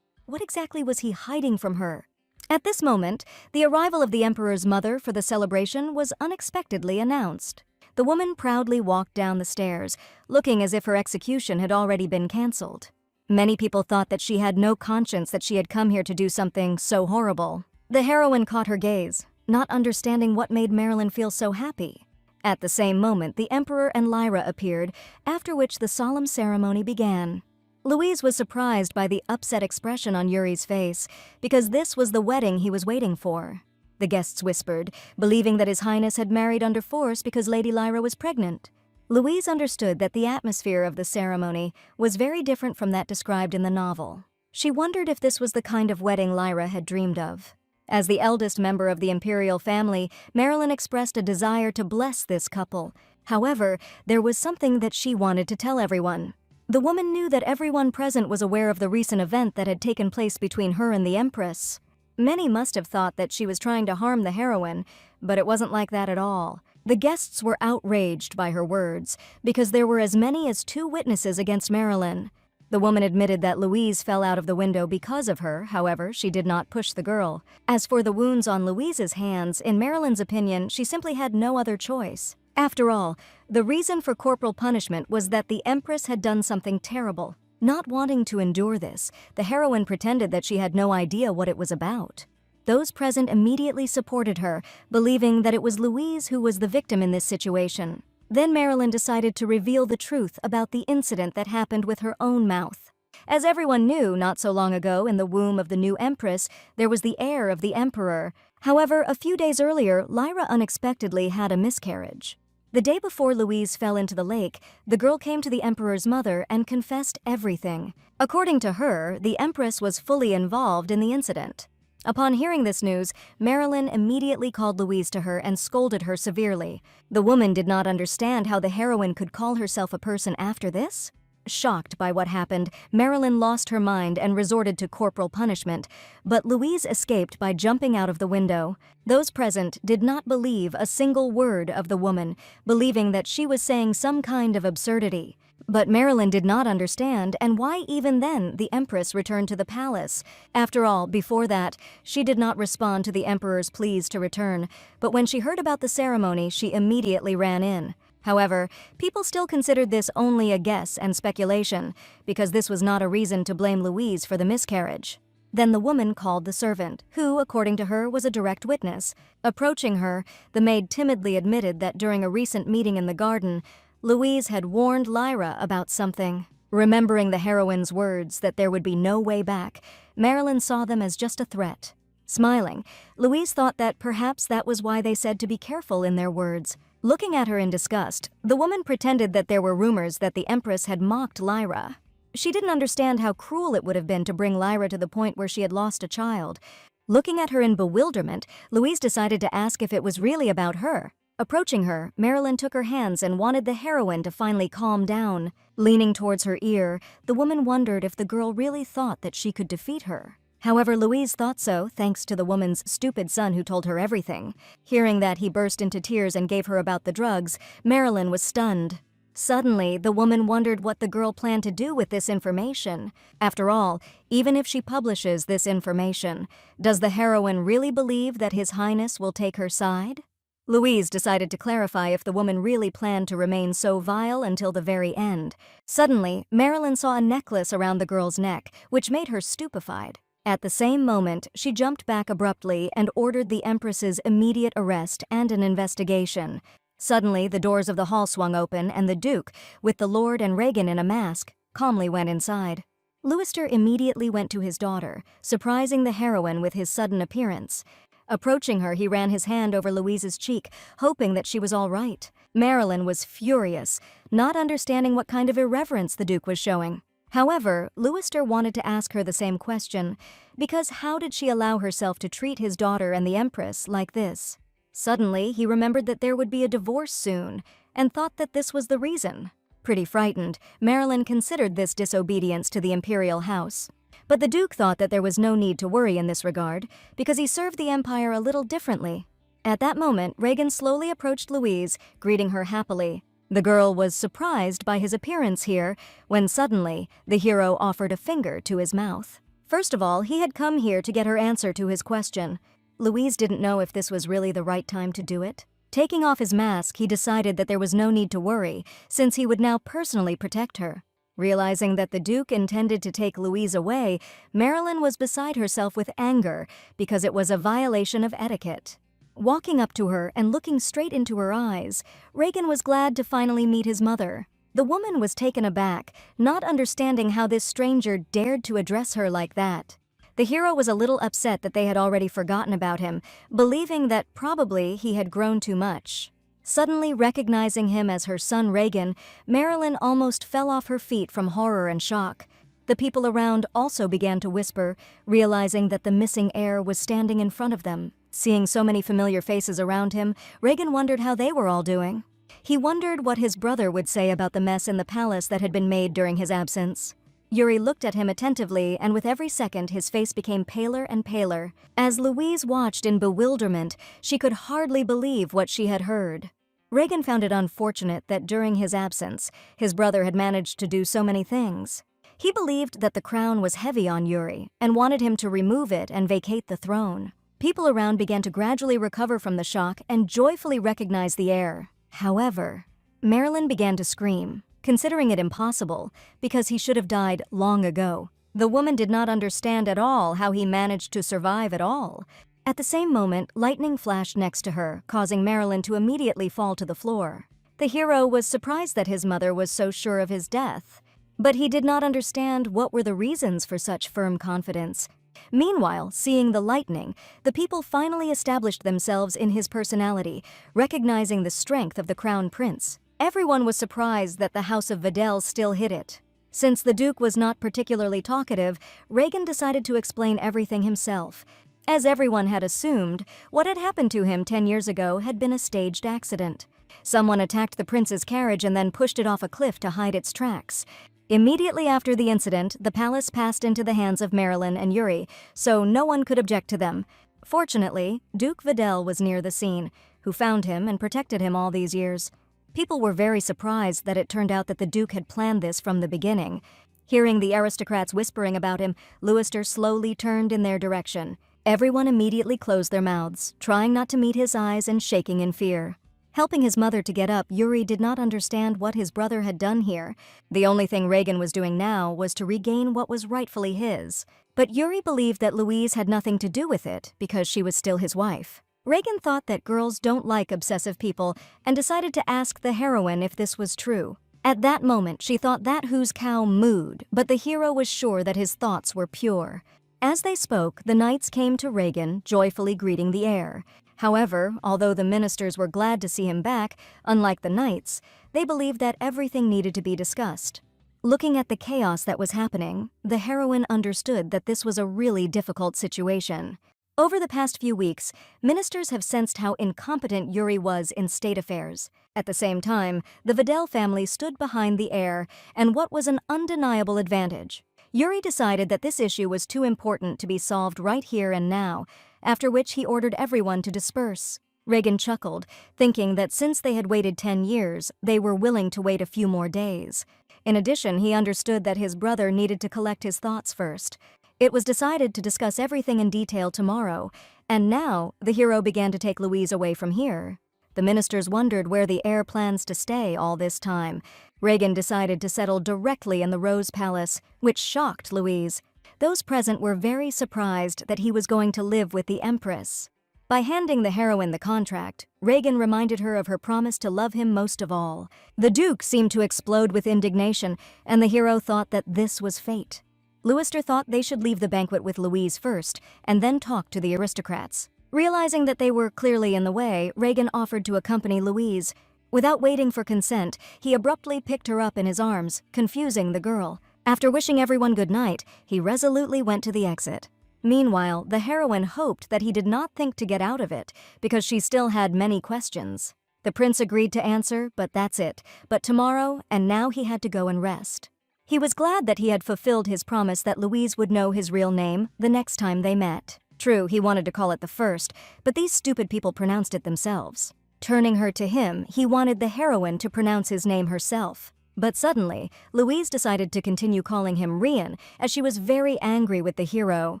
What exactly was he hiding from her? At this moment, the arrival of the Emperor's mother for the celebration was unexpectedly announced. The woman proudly walked down the stairs, looking as if her execution had already been cancelled. Many people thought that she had no conscience that she had come here to do something so horrible. The heroine caught her gaze, not understanding what made Marilyn feel so happy. At the same moment, the Emperor and Lyra appeared, after which the solemn ceremony began. Louise was surprised by the upset expression on Yuri's face, because this was the wedding he was waiting for. The guests whispered, believing that His Highness had married under force because Lady Lyra was pregnant. Louise understood that the atmosphere of the ceremony was very different from that described in the novel. She wondered if this was the kind of wedding Lyra had dreamed of. As the eldest member of the imperial family, Marilyn expressed a desire to bless this couple. However, there was something that she wanted to tell everyone. The woman knew that everyone present was aware of the recent event that had taken place between her and the Empress. Many must have thought that she was trying to harm the heroine, but it wasn't like that at all. The guests were outraged by her words, because there were as many as 2 witnesses against Marilyn. The woman admitted that Louise fell out of the window because of her, however, she did not push the girl. As for the wounds on Louise's hands, in Marilyn's opinion, she simply had no other choice. After all, the reason for corporal punishment was that the Empress had done something terrible. Not wanting to endure this, the heroine pretended that she had no idea what it was about. Those present immediately supported her, believing that it was Louise who was the victim in this situation. Then Marilyn decided to reveal the truth about the incident that happened with her own mouth. As everyone knew, not so long ago in the womb of the new Empress, there was the heir of the Emperor. However, a few days earlier, Lyra unexpectedly had a miscarriage. The day before Louise fell into the lake, the girl came to the Emperor's mother and confessed everything. According to her, the Empress was fully involved in the incident. Upon hearing this news, Marilyn immediately called Louise to her and scolded her severely. The woman did not understand how the heroine could call herself a person after this. Shocked by what happened, Marilyn lost her mind and resorted to corporal punishment, but Louise escaped by jumping out of the window. Those present did not believe a single word of the woman, believing that she was saying some kind of absurdity. But Marilyn did not understand, and why even then the Empress returned to the palace. After all, before that, she did not respond to the Emperor's pleas to return, but when she heard about the ceremony, she immediately ran in. However, people still considered this only a guess and speculation, because this was not a reason to blame Louise for the miscarriage. Then the woman called the servant, who, according to her, was a direct witness. Approaching her, the maid timidly admitted that during a recent meeting in the garden, Louise had warned Lyra about something. Remembering the heroine's words that there would be no way back, Marilyn saw them as just a threat. Smiling, Louise thought that perhaps that was why they said to be careful in their words. Looking at her in disgust, the woman pretended that there were rumors that the Empress had mocked Lyra. She didn't understand how cruel it would have been to bring Lyra to the point where she had lost a child. Looking at her in bewilderment, Louise decided to ask if it was really about her. Approaching her, Marilyn took her hands and wanted the heroine to finally calm down. Leaning towards her ear, the woman wondered if the girl really thought that she could defeat her. However, Louise thought so, thanks to the woman's stupid son who told her everything. Hearing that, he burst into tears and gave her about the drugs. Marilyn was stunned. Suddenly, the woman wondered what the girl planned to do with this information. After all, even if she publishes this information, does the heroine really believe that His Highness will take her side? Louise decided to clarify if the woman really planned to remain so vile until the very end. Suddenly, Marilyn saw a necklace around the girl's neck, which made her stupefied. At the same moment, she jumped back abruptly and ordered the Empress's immediate arrest and an investigation. Suddenly, the doors of the hall swung open, and the Duke, with the Lord and Regan in a mask, calmly went inside. Louister immediately went to his daughter, surprising the heroine with his sudden appearance. Approaching her, he ran his hand over Louise's cheek, hoping that she was all right. Marilyn was furious, not understanding what kind of irreverence the Duke was showing. However, Louister wanted to ask her the same question, because how did she allow herself to treat his daughter and the Empress like this? Suddenly, he remembered that there would be a divorce soon, and thought that this was the reason. Pretty frightened, Marilyn considered this disobedience to the imperial house. But the Duke thought that there was no need to worry in this regard, because he served the Empire a little differently. At that moment, Regan slowly approached Louise, greeting her happily. The girl was surprised by his appearance here, when suddenly, the hero offered a finger to his mouth. First of all, he had come here to get her answer to his question. Louise didn't know if this was really the right time to do it. Taking off his mask, he decided that there was no need to worry, since he would now personally protect her. Realizing that the Duke intended to take Louise away, Marilyn was beside herself with anger because it was a violation of etiquette. Walking up to her and looking straight into her eyes, Regan was glad to finally meet his mother. The woman was taken aback, not understanding how this stranger dared to address her like that. The hero was a little upset that they had already forgotten about him, believing that probably he had grown too much. Suddenly recognizing him as her son Regan, Marilyn almost fell off her feet from horror and shock. The people around also began to whisper, realizing that the missing heir was standing in front of them. Seeing so many familiar faces around him, Regan wondered how they were all doing. He wondered what his brother would say about the mess in the palace that had been made during his absence. Yuri looked at him attentively, and with every second his face became paler and paler. As Louise watched in bewilderment, she could hardly believe what she had heard. Regan found it unfortunate that during his absence, his brother had managed to do so many things. He believed that the crown was heavy on Yuri and wanted him to remove it and vacate the throne. People around began to gradually recover from the shock and joyfully recognize the heir. However, Marilyn began to scream, considering it impossible because he should have died long ago. The woman did not understand at all how he managed to survive at all. At the same moment, lightning flashed next to her, causing Marilyn to immediately fall to the floor. The hero was surprised that his mother was so sure of his death, but he did not understand what were the reasons for such firm confidence. Meanwhile, seeing the lightning, the people finally established themselves in his personality, recognizing the strength of the crown prince. Everyone was surprised that the House of Videl still hid it. Since the Duke was not particularly talkative, Regan decided to explain everything himself. As everyone had assumed, what had happened to him 10 years ago had been a staged accident. Someone attacked the prince's carriage and then pushed it off a cliff to hide its tracks. Immediately after the incident, the palace passed into the hands of Marilyn and Yuri, so no one could object to them. Fortunately, Duke Videl was near the scene, who found him and protected him all these years. People were very surprised that it turned out that the Duke had planned this from the beginning. Hearing the aristocrats whispering about him, Leicester slowly turned in their direction. Everyone immediately closed their mouths, trying not to meet his eyes and shaking in fear. Helping his mother to get up, Yuri did not understand what his brother had done here. The only thing Reagan was doing now was to regain what was rightfully his. But Yuri believed that Louise had nothing to do with it because she was still his wife. Reagan thought that girls don't like obsessive people and decided to ask the heroine if this was true. At that moment, she thought that whose cow mooed, but the hero was sure that his thoughts were pure. As they spoke, the knights came to Reagan, joyfully greeting the heir. However, although the ministers were glad to see him back, unlike the knights, they believed that everything needed to be discussed. Looking at the chaos that was happening, the heroine understood that this was a really difficult situation. Over the past few weeks, ministers have sensed how incompetent Yuri was in state affairs. At the same time, the Vidal family stood behind the heir, and what was an undeniable advantage. Yuri decided that this issue was too important to be solved right here and now, after which he ordered everyone to disperse. Reagan chuckled, thinking that since they had waited 10 years, they were willing to wait a few more days. In addition, he understood that his brother needed to collect his thoughts first. It was decided to discuss everything in detail tomorrow, and now the hero began to take Louise away from here. The ministers wondered where the heir plans to stay all this time. Reagan decided to settle directly in the Rose Palace, which shocked Louise. Those present were very surprised that he was going to live with the Empress. By handing the heroine the contract, Reagan reminded her of her promise to love him most of all. The Duke seemed to explode with indignation, and the hero thought that this was fate. Leicester thought they should leave the banquet with Louise first, and then talk to the aristocrats. Realizing that they were clearly in the way, Reagan offered to accompany Louise. Without waiting for consent, he abruptly picked her up in his arms, confusing the girl. After wishing everyone good night, he resolutely went to the exit. Meanwhile, the heroine hoped that he did not think to get out of it, because she still had many questions. The prince agreed to answer, but that's it. But tomorrow, and now he had to go and rest. He was glad that he had fulfilled his promise that Louise would know his real name the next time they met. True, he wanted to call it the first, but these stupid people pronounced it themselves. Turning her to him, he wanted the heroine to pronounce his name herself. But suddenly, Louise decided to continue calling him Rian, as she was very angry with the hero.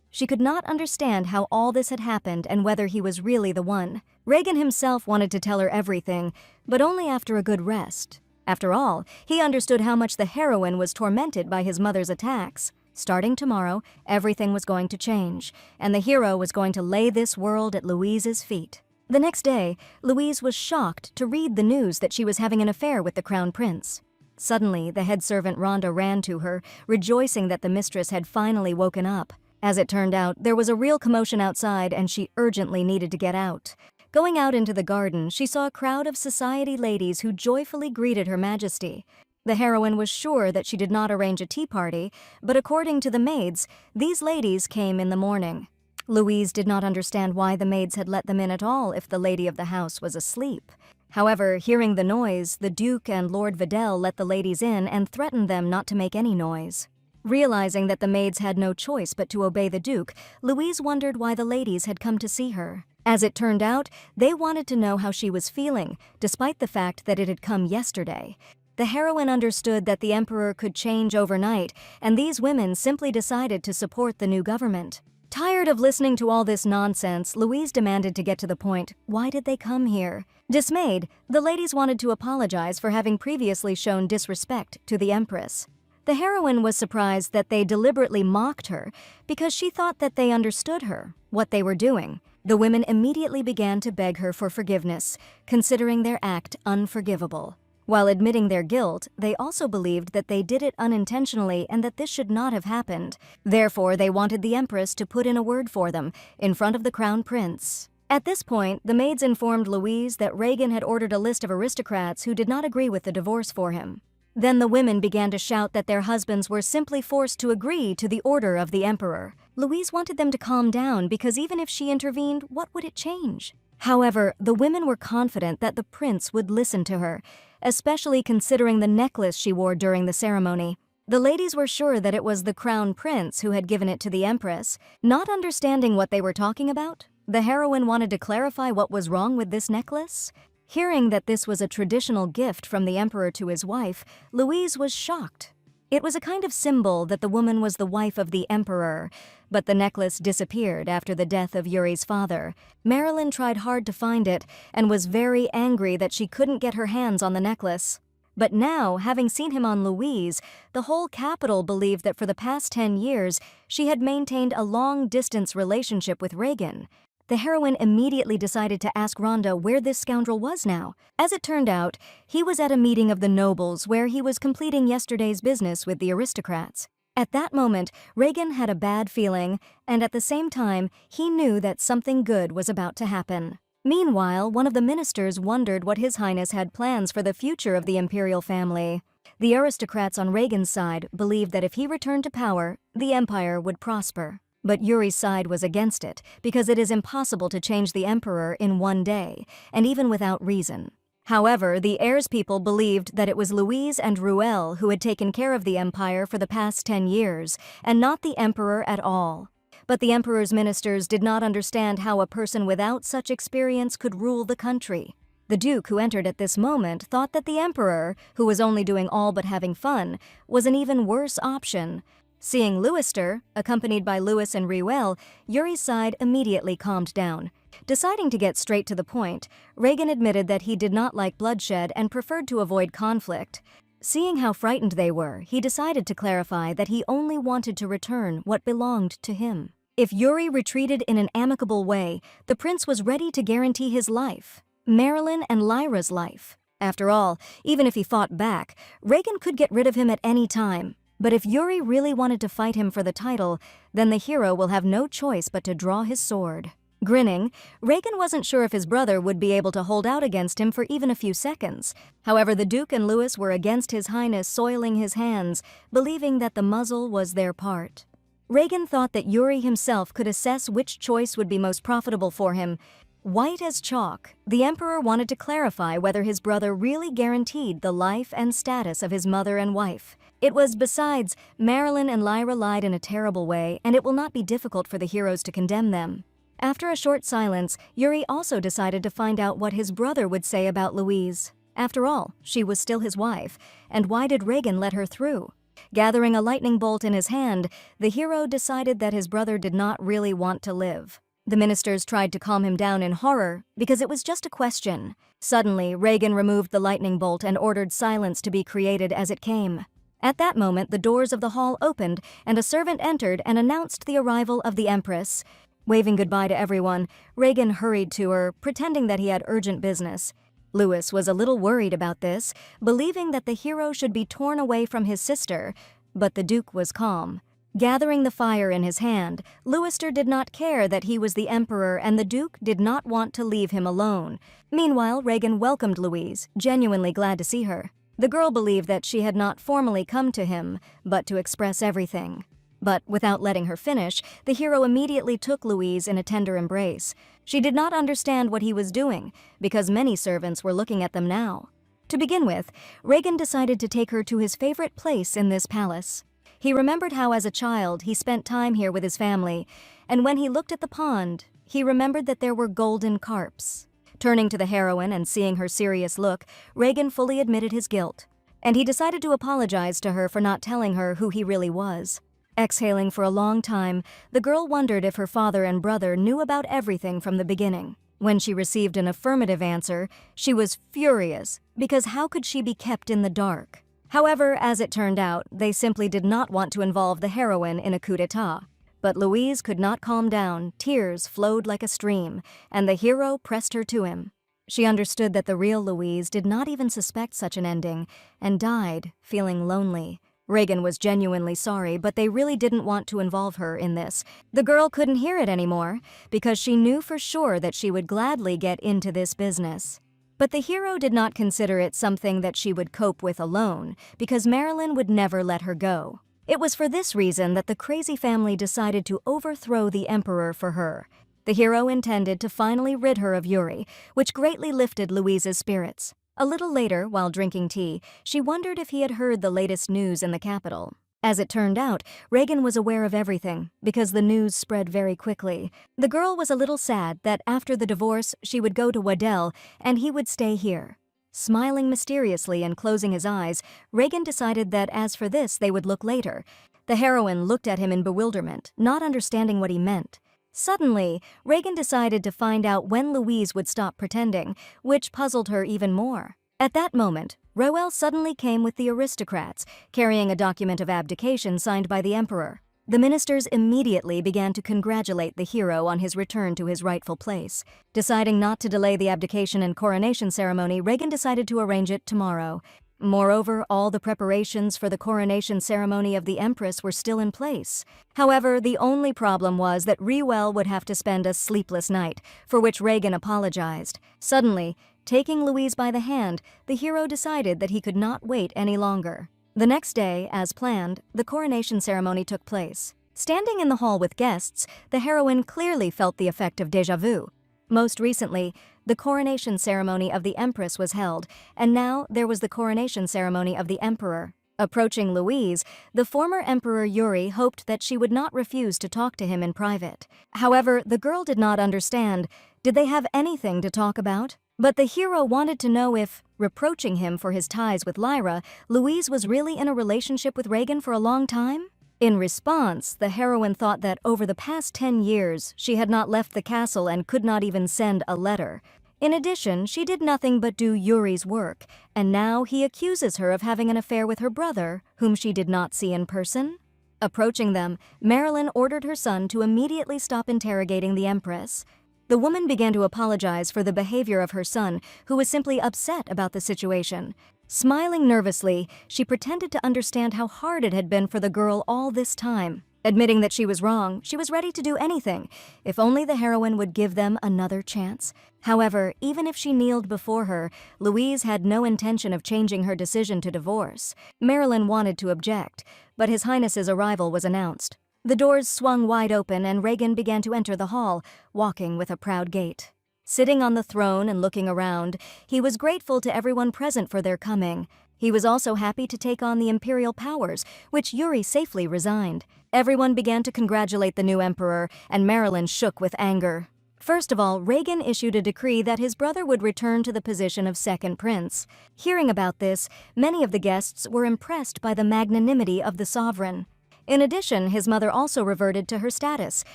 She could not understand how all this had happened and whether he was really the one. Reagan himself wanted to tell her everything, but only after a good rest. After all, he understood how much the heroine was tormented by his mother's attacks. Starting tomorrow, everything was going to change, and the hero was going to lay this world at Louise's feet. The next day, Louise was shocked to read the news that she was having an affair with the crown prince. Suddenly, the head servant Rhonda ran to her, rejoicing that the mistress had finally woken up. As it turned out, there was a real commotion outside and she urgently needed to get out. Going out into the garden, she saw a crowd of society ladies who joyfully greeted Her Majesty. The heroine was sure that she did not arrange a tea party, but according to the maids, these ladies came in the morning. Louise did not understand why the maids had let them in at all if the lady of the house was asleep. However, hearing the noise, the Duke and Lord Vidal let the ladies in and threatened them not to make any noise. Realizing that the maids had no choice but to obey the Duke, Louise wondered why the ladies had come to see her. As it turned out, they wanted to know how she was feeling, despite the fact that it had come yesterday. The heroine understood that the emperor could change overnight, and these women simply decided to support the new government. Tired of listening to all this nonsense, Louise demanded to get to the point. Why did they come here? Dismayed, the ladies wanted to apologize for having previously shown disrespect to the empress. The heroine was surprised that they deliberately mocked her because she thought that they understood her, what they were doing. The women immediately began to beg her for forgiveness, considering their act unforgivable. While admitting their guilt, they also believed that they did it unintentionally and that this should not have happened. Therefore, they wanted the empress to put in a word for them in front of the crown prince. At this point, the maids informed Louise that Reagan had ordered a list of aristocrats who did not agree with the divorce for him. Then the women began to shout that their husbands were simply forced to agree to the order of the emperor. Louise wanted them to calm down because even if she intervened, what would it change? However, the women were confident that the prince would listen to her, especially considering the necklace she wore during the ceremony. The ladies were sure that it was the crown prince who had given it to the empress. Not understanding what they were talking about, the heroine wanted to clarify what was wrong with this necklace. Hearing that this was a traditional gift from the emperor to his wife, Louise was shocked. It was a kind of symbol that the woman was the wife of the emperor, but the necklace disappeared after the death of Yuri's father. Marilyn tried hard to find it and was very angry that she couldn't get her hands on the necklace. But now, having seen him on Louise, the whole capital believed that for the past 10 years, she had maintained a long-distance relationship with Reagan. The heroine immediately decided to ask Rhonda where this scoundrel was now. As it turned out, he was at a meeting of the nobles where he was completing yesterday's business with the aristocrats. At that moment, Reagan had a bad feeling, and at the same time, he knew that something good was about to happen. Meanwhile, one of the ministers wondered what His Highness had plans for the future of the imperial family. The aristocrats on Reagan's side believed that if he returned to power, the empire would prosper. But Yuri's side was against it, because it is impossible to change the emperor in one day, and even without reason. However, the heirs people believed that it was Louise and Ruel who had taken care of the empire for the past 10 years, and not the emperor at all. But the emperor's ministers did not understand how a person without such experience could rule the country. The duke, who entered at this moment, thought that the emperor, who was only doing all but having fun, was an even worse option. Seeing Louister, accompanied by Louis and Ruel, Yuri's side immediately calmed down. Deciding to get straight to the point, Reagan admitted that he did not like bloodshed and preferred to avoid conflict. Seeing how frightened they were, he decided to clarify that he only wanted to return what belonged to him. If Yuri retreated in an amicable way, the prince was ready to guarantee his life, Marilyn and Lyra's life. After all, even if he fought back, Reagan could get rid of him at any time. But if Yuri really wanted to fight him for the title, then the hero will have no choice but to draw his sword. Grinning, Reagan wasn't sure if his brother would be able to hold out against him for even a few seconds. However, the Duke and Louis were against His Highness soiling his hands, believing that the muzzle was their part. Reagan thought that Yuri himself could assess which choice would be most profitable for him. White as chalk, the Emperor wanted to clarify whether his brother really guaranteed the life and status of his mother and wife. It was, besides, Marilyn and Lyra lied in a terrible way, and it will not be difficult for the heroes to condemn them. After a short silence, Yuri also decided to find out what his brother would say about Louise. After all, she was still his wife, and why did Reagan let her through? Gathering a lightning bolt in his hand, the hero decided that his brother did not really want to live. The ministers tried to calm him down in horror, because it was just a question. Suddenly, Reagan removed the lightning bolt and ordered silence to be created as it came. At that moment, the doors of the hall opened, and a servant entered and announced the arrival of the Empress. Waving goodbye to everyone, Reagan hurried to her, pretending that he had urgent business. Louis was a little worried about this, believing that the hero should be torn away from his sister, but the Duke was calm. Gathering the fire in his hand, Louister did not care that he was the Emperor, and the Duke did not want to leave him alone. Meanwhile, Reagan welcomed Louise, genuinely glad to see her. The girl believed that she had not formally come to him, but to express everything. But without letting her finish, the hero immediately took Louise in a tender embrace. She did not understand what he was doing, because many servants were looking at them now. To begin with, Reagan decided to take her to his favorite place in this palace. He remembered how as a child he spent time here with his family, and when he looked at the pond, he remembered that there were golden carps. Turning to the heroine and seeing her serious look, Reagan fully admitted his guilt, and he decided to apologize to her for not telling her who he really was. Exhaling for a long time, the girl wondered if her father and brother knew about everything from the beginning. When she received an affirmative answer, she was furious, because how could she be kept in the dark? However, as it turned out, they simply did not want to involve the heroine in a coup d'etat. But Louise could not calm down, tears flowed like a stream, and the hero pressed her to him. She understood that the real Louise did not even suspect such an ending, and died, feeling lonely. Reagan was genuinely sorry, but they really didn't want to involve her in this. The girl couldn't hear it anymore, because she knew for sure that she would gladly get into this business. But the hero did not consider it something that she would cope with alone, because Marilyn would never let her go. It was for this reason that the crazy family decided to overthrow the Emperor for her. The hero intended to finally rid her of Yuri, which greatly lifted Louise's spirits. A little later, while drinking tea, she wondered if he had heard the latest news in the capital. As it turned out, Reagan was aware of everything because the news spread very quickly. The girl was a little sad that after the divorce she would go to Waddell and he would stay here. Smiling mysteriously and closing his eyes, Reagan decided that as for this they would look later. The heroine looked at him in bewilderment, not understanding what he meant. Suddenly, Reagan decided to find out when Louise would stop pretending, which puzzled her even more. At that moment, Roel suddenly came with the aristocrats, carrying a document of abdication signed by the emperor. The ministers immediately began to congratulate the hero on his return to his rightful place. Deciding not to delay the abdication and coronation ceremony, Reagan decided to arrange it tomorrow. Moreover, all the preparations for the coronation ceremony of the Empress were still in place. However, the only problem was that Reuel would have to spend a sleepless night, for which Reagan apologized. Suddenly, taking Louise by the hand, the hero decided that he could not wait any longer. The next day, as planned, the coronation ceremony took place. Standing in the hall with guests, the heroine clearly felt the effect of déjà vu. Most recently, the coronation ceremony of the Empress was held, and now there was the coronation ceremony of the Emperor. Approaching Louise, the former Emperor Yuri hoped that she would not refuse to talk to him in private. However, the girl did not understand. Did they have anything to talk about? But the hero wanted to know if, reproaching him for his ties with Lyra, Louise was really in a relationship with Reagan for a long time? In response, the heroine thought that over the past 10 years, she had not left the castle and could not even send a letter. In addition, she did nothing but do Yuri's work, and now he accuses her of having an affair with her brother, whom she did not see in person. Approaching them, Marilyn ordered her son to immediately stop interrogating the Empress. The woman began to apologize for the behavior of her son, who was simply upset about the situation. Smiling nervously, she pretended to understand how hard it had been for the girl all this time. Admitting that she was wrong, she was ready to do anything, if only the heroine would give them another chance. However, even if she kneeled before her, Louise had no intention of changing her decision to divorce. Marilyn wanted to object, but His Highness's arrival was announced. The doors swung wide open and Reagan began to enter the hall, walking with a proud gait. Sitting on the throne and looking around, he was grateful to everyone present for their coming. He was also happy to take on the imperial powers, which Yuri safely resigned. Everyone began to congratulate the new emperor, and Marilyn shook with anger. First of all, Reagan issued a decree that his brother would return to the position of second prince. Hearing about this, many of the guests were impressed by the magnanimity of the sovereign. In addition, his mother also reverted to her status,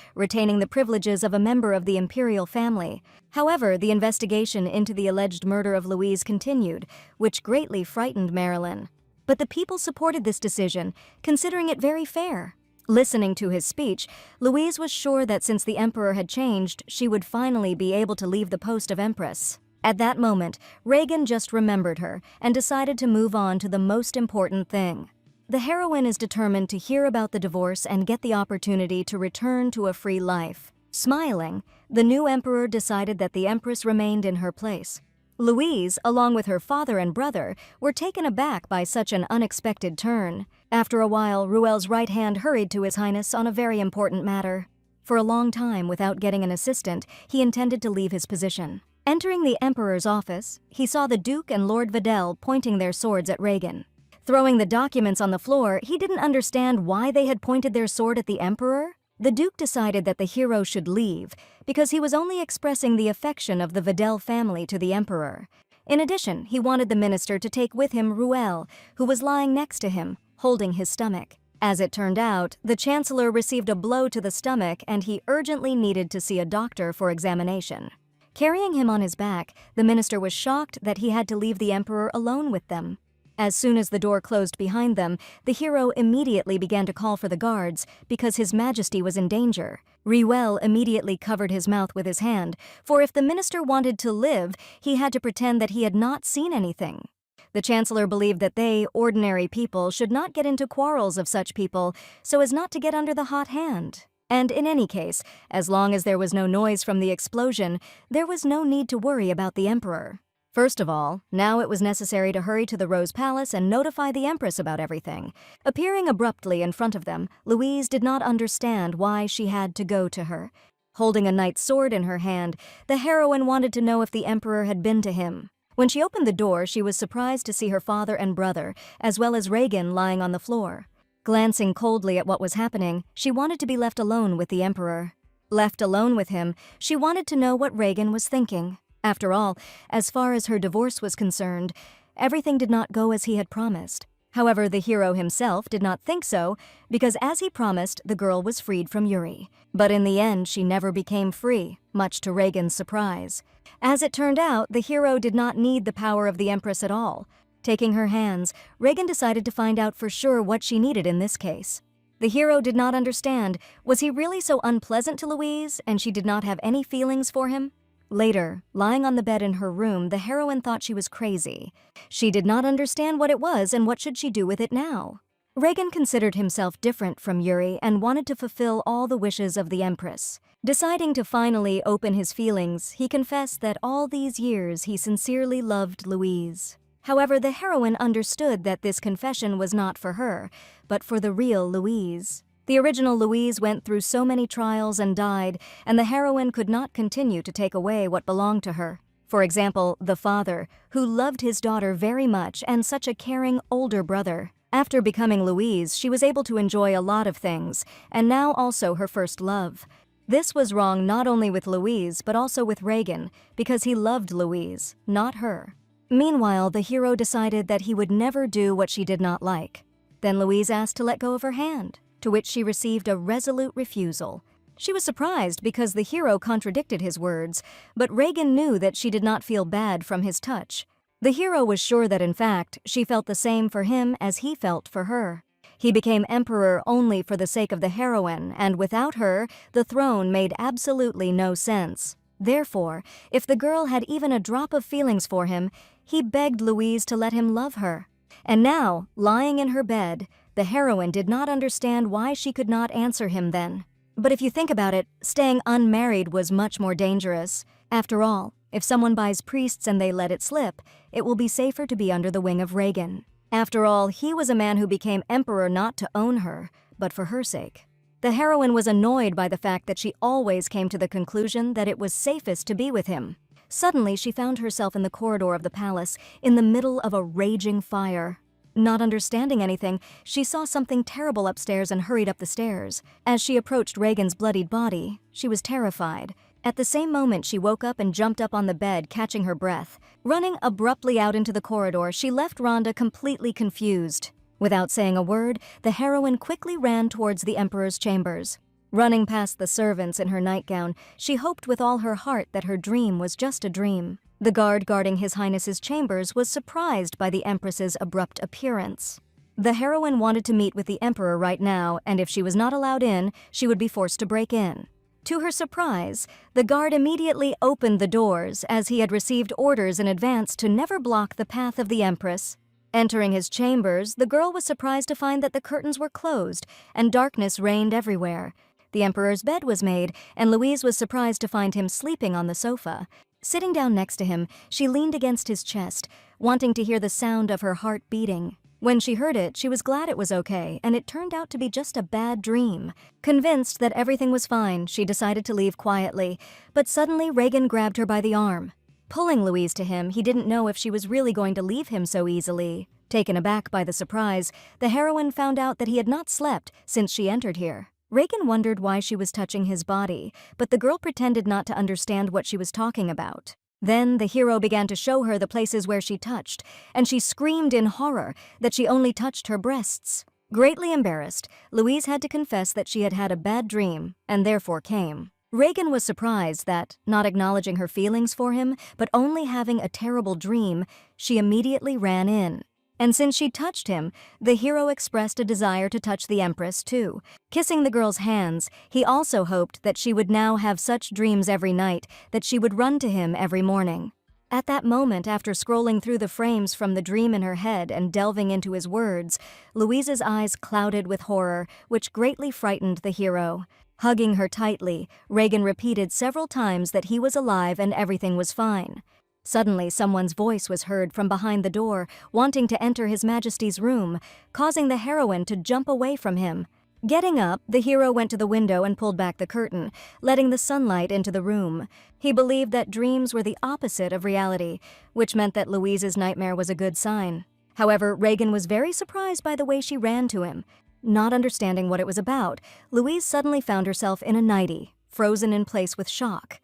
retaining the privileges of a member of the imperial family. However, the investigation into the alleged murder of Louise continued, which greatly frightened Marilyn. But the people supported this decision, considering it very fair. Listening to his speech, Louise was sure that since the emperor had changed, she would finally be able to leave the post of empress. At that moment, Reagan just remembered her and decided to move on to the most important thing. The heroine is determined to hear about the divorce and get the opportunity to return to a free life. Smiling, the new emperor decided that the empress remained in her place. Louise, along with her father and brother, were taken aback by such an unexpected turn. After a while, Reuel's right hand hurried to His Highness on a very important matter. For a long time, without getting an assistant, he intended to leave his position. Entering the emperor's office, he saw the Duke and Lord Waddell pointing their swords at Reagan. Throwing the documents on the floor, he didn't understand why they had pointed their sword at the emperor. The Duke decided that the hero should leave because he was only expressing the affection of the Waddell family to the emperor. In addition, he wanted the minister to take with him Reuel, who was lying next to him, holding his stomach. As it turned out, the chancellor received a blow to the stomach and he urgently needed to see a doctor for examination. Carrying him on his back, the minister was shocked that he had to leave the emperor alone with them. As soon as the door closed behind them, the hero immediately began to call for the guards because His Majesty was in danger. Reuel immediately covered his mouth with his hand, for if the minister wanted to live, he had to pretend that he had not seen anything. The chancellor believed that they, ordinary people, should not get into quarrels of such people so as not to get under the hot hand. And in any case, as long as there was no noise from the explosion, there was no need to worry about the emperor. First of all, now it was necessary to hurry to the Rose Palace and notify the Empress about everything. Appearing abruptly in front of them, Louise did not understand why she had to go to her. Holding a knight's sword in her hand, the heroine wanted to know if the Emperor had been to him. When she opened the door, she was surprised to see her father and brother, as well as Reagan lying on the floor. Glancing coldly at what was happening, she wanted to be left alone with the Emperor. Left alone with him, she wanted to know what Reagan was thinking. After all, as far as her divorce was concerned, everything did not go as he had promised. However, the hero himself did not think so, because as he promised, the girl was freed from Yuri. But in the end, she never became free, much to Reagan's surprise. As it turned out, the hero did not need the power of the Empress at all. Taking her hands, Reagan decided to find out for sure what she needed in this case. The hero did not understand. Was he really so unpleasant to Louise, and she did not have any feelings for him? Later, lying on the bed in her room, the heroine thought she was crazy. She did not understand what it was and what should she do with it now. Reagan considered himself different from Yuri and wanted to fulfill all the wishes of the Empress. Deciding to finally open his feelings, he confessed that all these years he sincerely loved Louise. However, the heroine understood that this confession was not for her, but for the real Louise. The original Louise went through so many trials and died, and the heroine could not continue to take away what belonged to her. For example, the father, who loved his daughter very much and such a caring older brother. After becoming Louise, she was able to enjoy a lot of things, and now also her first love. This was wrong not only with Louise, but also with Reagan, because he loved Louise, not her. Meanwhile, the hero decided that he would never do what she did not like. Then Louise asked to let go of her hand, to which she received a resolute refusal. She was surprised because the hero contradicted his words, but Reagan knew that she did not feel bad from his touch. The hero was sure that, in fact, she felt the same for him as he felt for her. He became emperor only for the sake of the heroine, and without her, the throne made absolutely no sense. Therefore, if the girl had even a drop of feelings for him, he begged Louise to let him love her. And now, lying in her bed, the heroine did not understand why she could not answer him then. But if you think about it, staying unmarried was much more dangerous. After all, if someone buys priests and they let it slip, it will be safer to be under the wing of Reagan. After all, he was a man who became emperor not to own her, but for her sake. The heroine was annoyed by the fact that she always came to the conclusion that it was safest to be with him. Suddenly, she found herself in the corridor of the palace, in the middle of a raging fire. Not understanding anything, she saw something terrible upstairs and hurried up the stairs. As she approached Reagan's bloodied body, she was terrified. At the same moment, she woke up and jumped up on the bed, catching her breath. Running abruptly out into the corridor, she left Rhonda completely confused. Without saying a word, the heroine quickly ran towards the Emperor's chambers. Running past the servants in her nightgown, she hoped with all her heart that her dream was just a dream. The guard guarding His Highness's chambers was surprised by the Empress's abrupt appearance. The heroine wanted to meet with the Emperor right now, and if she was not allowed in, she would be forced to break in. To her surprise, the guard immediately opened the doors, as he had received orders in advance to never block the path of the Empress. Entering his chambers, the girl was surprised to find that the curtains were closed and darkness reigned everywhere. The Emperor's bed was made, and Louise was surprised to find him sleeping on the sofa. Sitting down next to him, she leaned against his chest, wanting to hear the sound of her heart beating. When she heard it, she was glad it was okay, and it turned out to be just a bad dream. Convinced that everything was fine, she decided to leave quietly, but suddenly Reagan grabbed her by the arm. Pulling Louise to him, he didn't know if she was really going to leave him so easily. Taken aback by the surprise, the heroine found out that he had not slept since she entered here. Reagan wondered why she was touching his body, but the girl pretended not to understand what she was talking about. Then the hero began to show her the places where she touched, and she screamed in horror that she only touched her breasts. Greatly embarrassed, Louise had to confess that she had had a bad dream, and therefore came. Reagan was surprised that, not acknowledging her feelings for him, but only having a terrible dream, she immediately ran in. And since she touched him, the hero expressed a desire to touch the Empress too. Kissing the girl's hands, he also hoped that she would now have such dreams every night that she would run to him every morning. At that moment, after scrolling through the frames from the dream in her head and delving into his words, Louise's eyes clouded with horror, which greatly frightened the hero. Hugging her tightly, Reagan repeated several times that he was alive and everything was fine. Suddenly, someone's voice was heard from behind the door, wanting to enter His Majesty's room, causing the heroine to jump away from him. Getting up, the hero went to the window and pulled back the curtain, letting the sunlight into the room. He believed that dreams were the opposite of reality, which meant that Louise's nightmare was a good sign. However, Reagan was very surprised by the way she ran to him. Not understanding what it was about, Louise suddenly found herself in a nightie, frozen in place with shock.